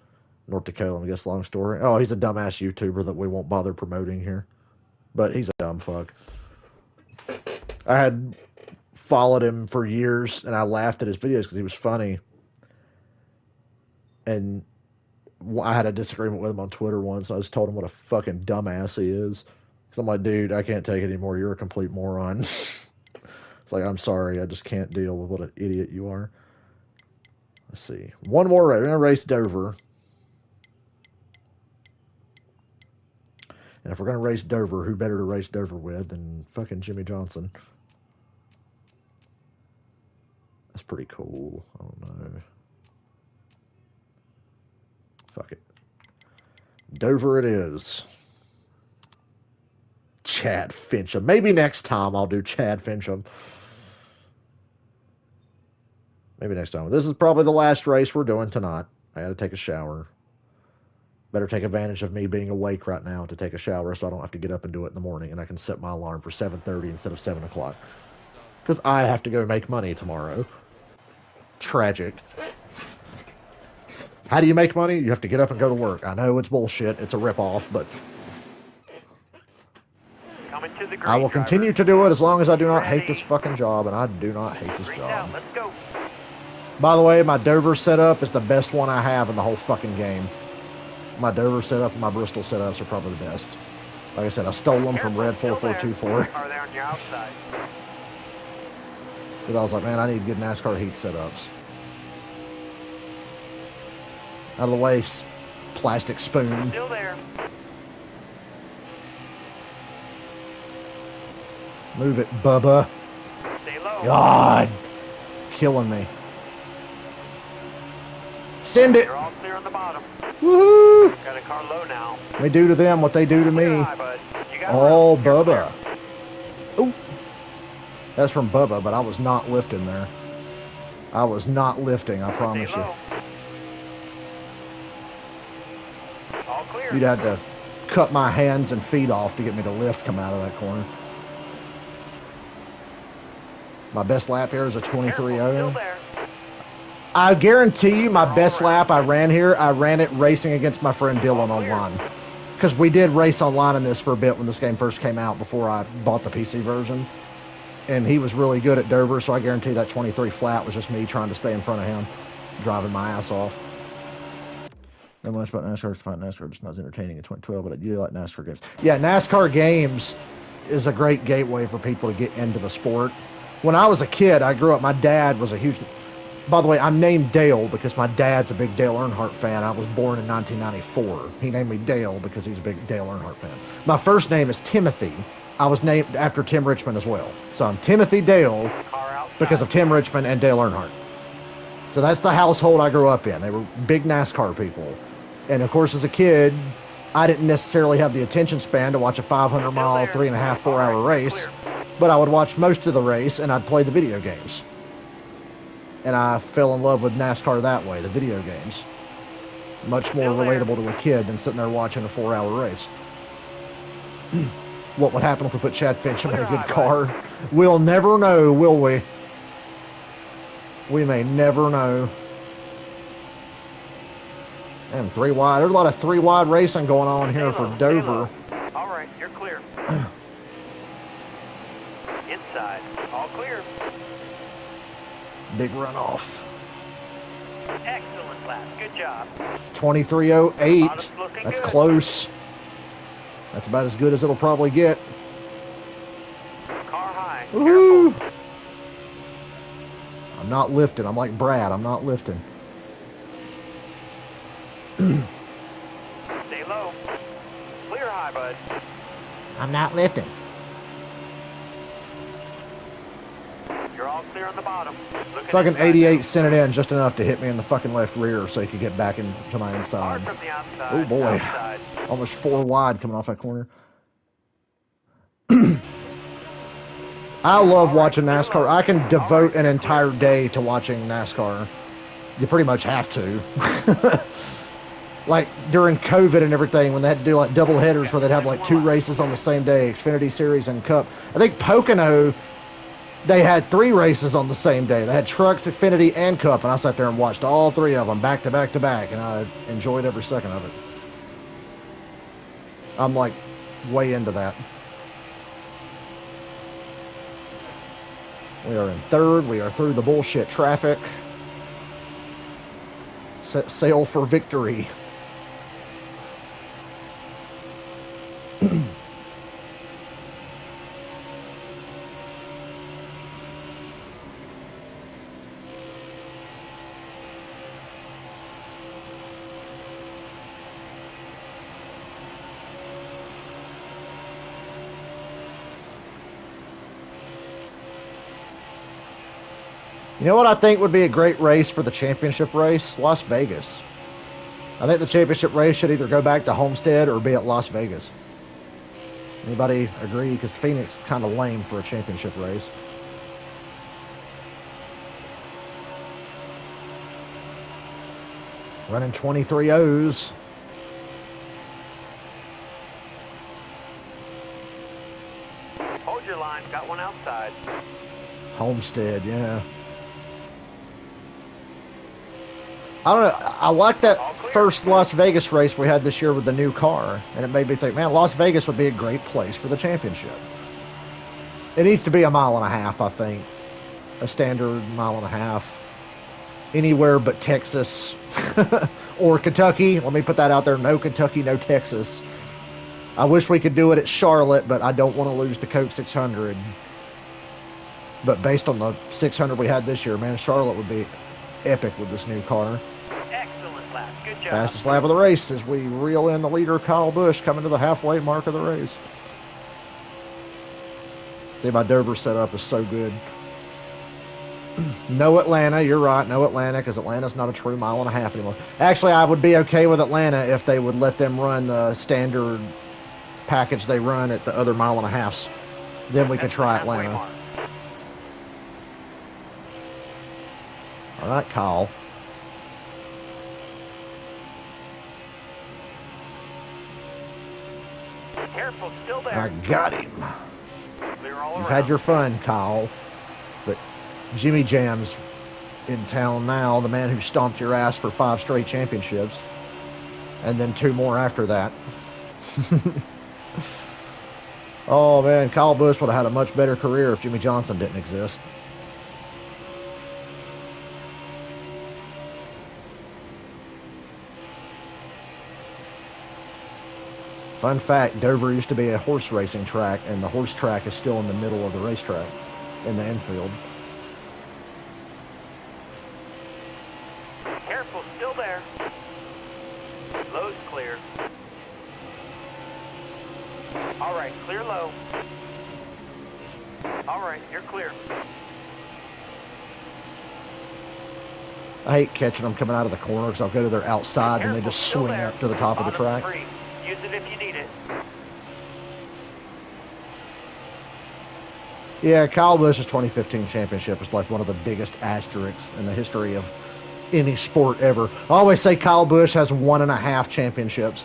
North Dakota, I guess, long story. Oh, he's a dumbass YouTuber that we won't bother promoting here. But he's a dumb fuck. I had followed him for years, and I laughed at his videos because he was funny. And I had a disagreement with him on Twitter once. I just told him what a fucking dumbass he is. Because I'm like, dude, I can't take it anymore. You're a complete moron. It's like, I'm sorry. I just can't deal with what an idiot you are. Let's see. One more race. We're going to race Dover. And if we're going to race Dover, who better to race Dover with than fucking Jimmy Johnson? That's pretty cool. I don't know. Fuck it. Dover it is. Chad Fincham. Maybe next time I'll do Chad Fincham. Maybe next time. This is probably the last race we're doing tonight. I gotta take a shower. Better take advantage of me being awake right now to take a shower so I don't have to get up and do it in the morning, and I can set my alarm for 7:30 instead of 7 o'clock. Because I have to go make money tomorrow. Tragic. How do you make money? You have to get up and go to work. I know it's bullshit. It's a ripoff, but I will continue to do it as long as I do not hate this fucking job, and I do not hate this job.
Let's go.
By the way, my Dover setup is the best one I have in the whole fucking game. My Dover setup and my Bristol setups are probably the best. Like I said, I stole them from Red 4424.
Are they on your outside?
Because I was like, man, I need good NASCAR heat setups. Out of the way, plastic spoon.
Still there.
Move it, Bubba.
Stay low.
God. Killing me. Send it.
You're all clear on the bottom.
Woohoo!
Got a car low now.
We do to them what they do to me.
High, bud. You got
Oh,
room. You're
Bubba.
clear.
Ooh. That's from Bubba, but I was not lifting there. I was not lifting, I promise
Stay
you.
low. All clear.
You'd have to cut my hands and feet off to get me to lift come out of that corner. My best lap here is a
Careful, still
23.0.
there.
I guarantee you my best lap I ran here, I ran it racing against my friend Dylan online. Because we did race online in this for a bit when this game first came out before I bought the PC version. And he was really good at Dover, so I guarantee that 23 flat was just me trying to stay in front of him, driving my ass off. Not much about NASCAR. It's fine. NASCAR just not as entertaining in 2012, but I do like NASCAR games. Yeah, NASCAR games is a great gateway for people to get into the sport. When I was a kid, I grew up, my dad was a huge... By the way, I'm named Dale because my dad's a big Dale Earnhardt fan. I was born in 1994. He named me Dale because he's a big Dale Earnhardt fan. My first name is Timothy. I was named after Tim Richmond as well. So I'm Timothy Dale because of Tim Richmond and Dale Earnhardt. So that's the household I grew up in. They were big NASCAR people. And of course, as a kid, I didn't necessarily have the attention span to watch a 500-mile, 3.5, 4-hour race. But I would watch most of the race, and I'd play the video games. And I fell in love with NASCAR that way, the video games. Much more relatable to a kid than sitting there watching a 4-hour race. What would happen if we put Chad Fincham in a good car? We'll never know, will we? We may never know. And 3 wide. There's a lot of 3 wide racing going on here for Dover.
All right, you're clear. Inside, all clear.
Big runoff.
Excellent lap. Good job.
23.08. That's
good.
close. That's about as good as it'll probably get.
Car high.
Woohoo!
Careful.
I'm not lifting. I'm like Brad. I'm not lifting.
Stay low. Clear high, bud.
I'm not lifting.
You're all clear on the bottom.
Fucking 88 sent it in just enough to hit me in the fucking left rear so he could get back into my inside.
From the outside.
Oh boy.
Outside.
Almost 4 wide coming off that corner. I love watching NASCAR. I can devote an entire day to watching NASCAR. You pretty much have to. Like during COVID and everything, when they had to do like double headers where they'd have like 2 races on the same day, Xfinity Series and Cup. I think Pocono, they had 3 races on the same day. They had Trucks, Xfinity, and Cup, and I sat there and watched all 3 of them back to back to back, and I enjoyed every second of it. I'm like way into that. We are in 3rd. We are through the bullshit traffic. Set sail for victory. You know what I think would be a great race for the championship race? Las Vegas. I think the championship race should either go back to Homestead or be at Las Vegas. Anybody agree? Because Phoenix is kind of lame for a championship race. Running 23 O's.
Hold your line. Got one outside.
Homestead, yeah. I don't know. I like that first Las Vegas race we had this year with the new car, and it made me think, man, Las Vegas would be a great place for the championship. It needs to be 1.5 miles, I think. A standard 1.5 miles. Anywhere but Texas or Kentucky. Let me put that out there. No Kentucky, no Texas. I wish we could do it at Charlotte, but I don't want to lose the Coke 600. But based on the 600 we had this year, man, Charlotte would be epic with this new car.
Excellent lap. Good job.
Fastest lap of the race as we reel in the leader, Kyle Busch, coming to the halfway mark of the race. See, my Dover setup is so good. No Atlanta, you're right, no Atlanta, because Atlanta's not a true 1.5 miles anymore. Actually, I would be okay with Atlanta if they would let them run the standard package they run at the other 1.5 miles. Then we could try Atlanta. All right, Kyle.
Careful, still there.
I got him.
Clear all
You've
around.
had your fun, Kyle. But Jimmy Jam's in town now, the man who stomped your ass for 5 straight championships. And then 2 more after that. Oh, man, Kyle Busch would have had a much better career if Jimmy Johnson didn't exist. Fun fact, Dover used to be a horse racing track, and the horse track is still in the middle of the racetrack, in the infield.
Careful, still there. Low's clear. All right, clear low. All right, you're clear.
I hate catching them coming out of the corner because I'll go to their outside and they just swing up to the top of the track.
Free. Use it if you need it.
Yeah, Kyle Busch's 2015 championship is like one of the biggest asterisks in the history of any sport ever. I always say Kyle Busch has 1.5 championships.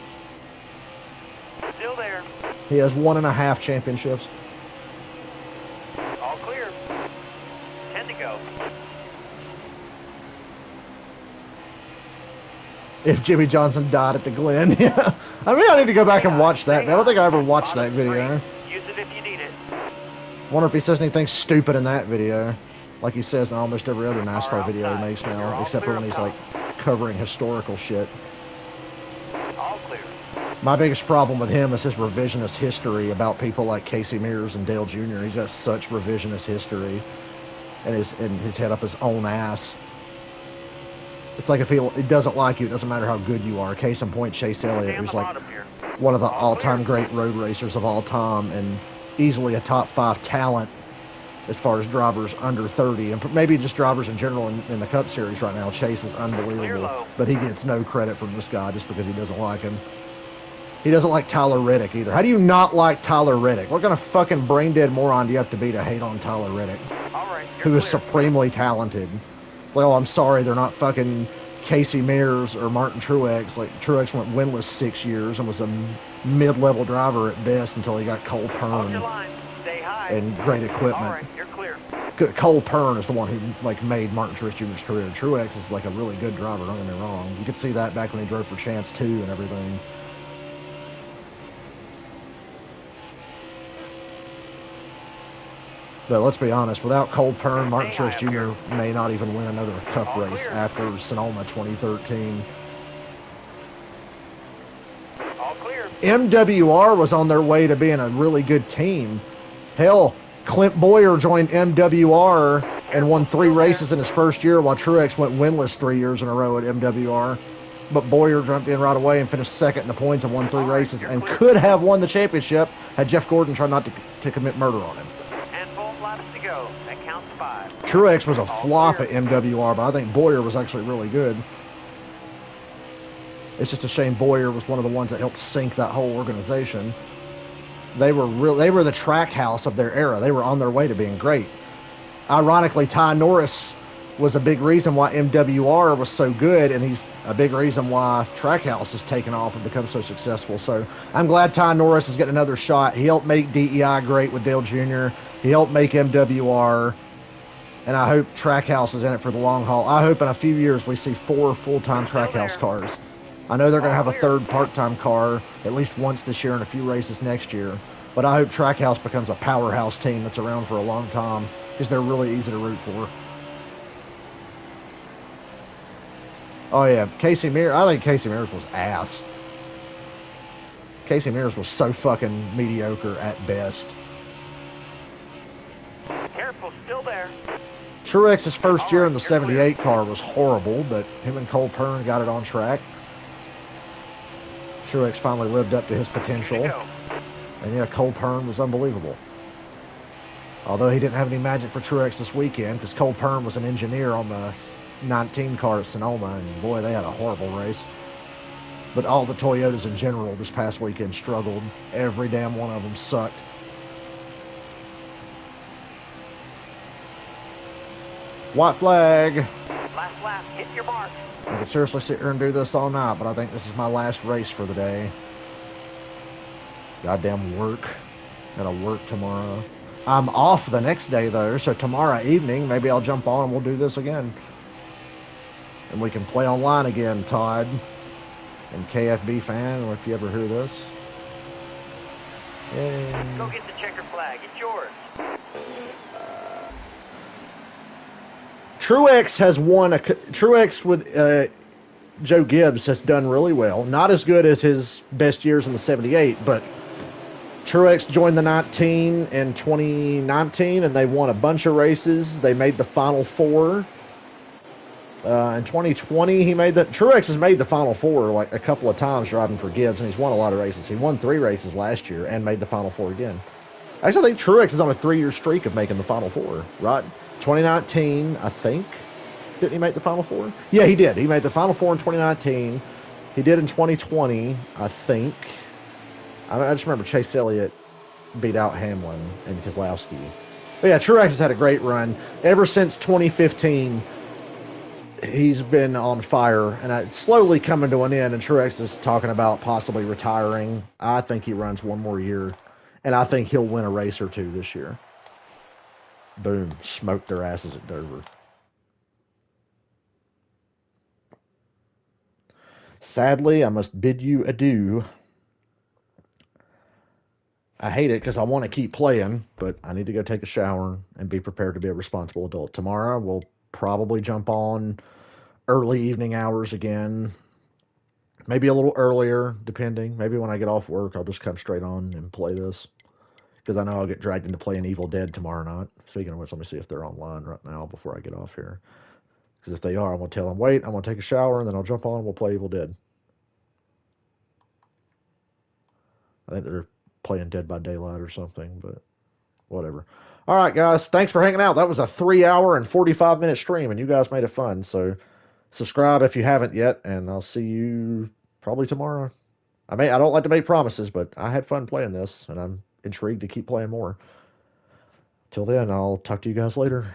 Still there.
He has 1.5 championships.
All clear. 10 to go.
If Jimmy Johnson died at the Glen, yeah. I mean, I need to go back and watch that. I don't think I ever watched that video.
Use it if you need it.
Wonder if he says anything stupid in that video, like he says in almost every other NASCAR video he makes now, except for when he's like covering historical shit.
All clear.
My biggest problem with him is his revisionist history about people like Casey Mears and Dale Jr. He's got such revisionist history, and his head up his own ass. It's like if he doesn't like you, it doesn't matter how good you are. Case in point, Chase Elliott, who's like one of the all-time great road racers of all time, and easily a top 5 talent as far as drivers under 30, and maybe just drivers in general in the Cup Series right now. Chase is unbelievable, but he gets no credit from this guy just because he doesn't like him. He doesn't like Tyler Reddick either. How do you not like Tyler Reddick? What kind of fucking brain dead moron do you have to be to hate on Tyler Reddick?
All right,
Who is supremely talented. Well, I'm sorry, they're not fucking Casey Mears or Martin Truex. Like, Truex went winless 6 years and was a mid-level driver at best until he got Cole
Hold your
Pern
line. Stay high.
and great equipment.
All right, you're clear.
Cole Pern is the one who like made Martin Truex Jr.'s career. Truex is like a really good driver, don't get me wrong. You could see that back when he drove for Chance 2 and everything. But let's be honest, without Cole Pern, Martin Truex Jr. may not even win another Cup race after Sonoma 2013.
All clear.
MWR was on their way to being a really good team. Hell, Clint Boyer joined MWR and won 3 races in his first year, while Truex went winless 3 years in a row at MWR. But Boyer jumped in right away and finished second in the points and won 3 races and could have won the championship had Jeff Gordon tried not to commit murder on him.
And 4 laps to go. That counts 5.
Truex was a flop at MWR, but I think Boyer was actually really good. It's just a shame Boyer was one of the ones that helped sink that whole organization. They were the track house of their era. They were on their way to being great. Ironically, Ty Norris was a big reason why MWR was so good, and he's a big reason why Trackhouse has taken off and become so successful. So I'm glad Ty Norris is getting another shot. He helped make DEI great with Dale Jr. He helped make MWR, and I hope Trackhouse is in it for the long haul. I hope in a few years we see 4 full-time Trackhouse cars. I know they're going to have a 3rd part-time car at least once this year and a few races next year, but I hope Trackhouse becomes a powerhouse team that's around for a long time because they're really easy to root for. Oh yeah, Casey Mears. I think Casey Mears was ass. Casey Mears was so fucking mediocre at best.
Careful, still there.
Truex's first year in the 78 car was horrible, but him and Cole Pern got it on track. Truex finally lived up to his potential. And yeah, Cole Pern was unbelievable. Although he didn't have any magic for Truex this weekend, because Cole Pern was an engineer on the 19 car at Sonoma, and boy, they had a horrible race. But all the Toyotas in general this past weekend struggled. Every damn one of them sucked. White flag.
Last lap, hit your mark.
I could seriously sit here and do this all night, but I think this is my last race for the day. Goddamn work. Gotta work tomorrow. I'm off the next day, though, so tomorrow evening, maybe I'll jump on and we'll do this again. And we can play online again, Todd. And KFB fan, or if you ever hear this. Yay.
Go get the checker flag. It's yours.
Truex has won a... Truex with Joe Gibbs has done really well. Not as good as his best years in the 78, but Truex joined the 19 in 2019, and they won a bunch of races. They made the Final Four. In 2020, Truex has made the Final Four like a couple of times driving for Gibbs, and he's won a lot of races. He won 3 races last year and made the Final Four again. Actually, I think Truex is on a 3-year streak of making the Final Four, right? 2019, I think. Didn't he make the Final Four? Yeah, he did. He made the Final Four in 2019. He did in 2020, I think. I just remember Chase Elliott beat out Hamlin and Keselowski. But yeah, Truex has had a great run. Ever since 2015, he's been on fire, and it's slowly coming to an end, and Truex is talking about possibly retiring. I think he runs one more year, and I think he'll win a race or 2 this year. Boom. Smoked their asses at Dover. Sadly, I must bid you adieu. I hate it because I want to keep playing, but I need to go take a shower and be prepared to be a responsible adult. Tomorrow, we'll probably jump on early evening hours again. Maybe a little earlier, depending. Maybe when I get off work, I'll just come straight on and play this. Because I know I'll get dragged into playing Evil Dead tomorrow night. Speaking of which, let me see if they're online right now before I get off here. Because if they are, I'm going to tell them, wait, I'm going to take a shower, and then I'll jump on and we'll play Evil Dead. I think they're playing Dead by Daylight or something, but whatever. All right, guys, thanks for hanging out. That was a 3-hour and 45-minute stream, and you guys made it fun. So subscribe if you haven't yet, and I'll see you probably tomorrow. I don't like to make promises, but I had fun playing this, and I'm intrigued to keep playing more. Till then, I'll talk to you guys later.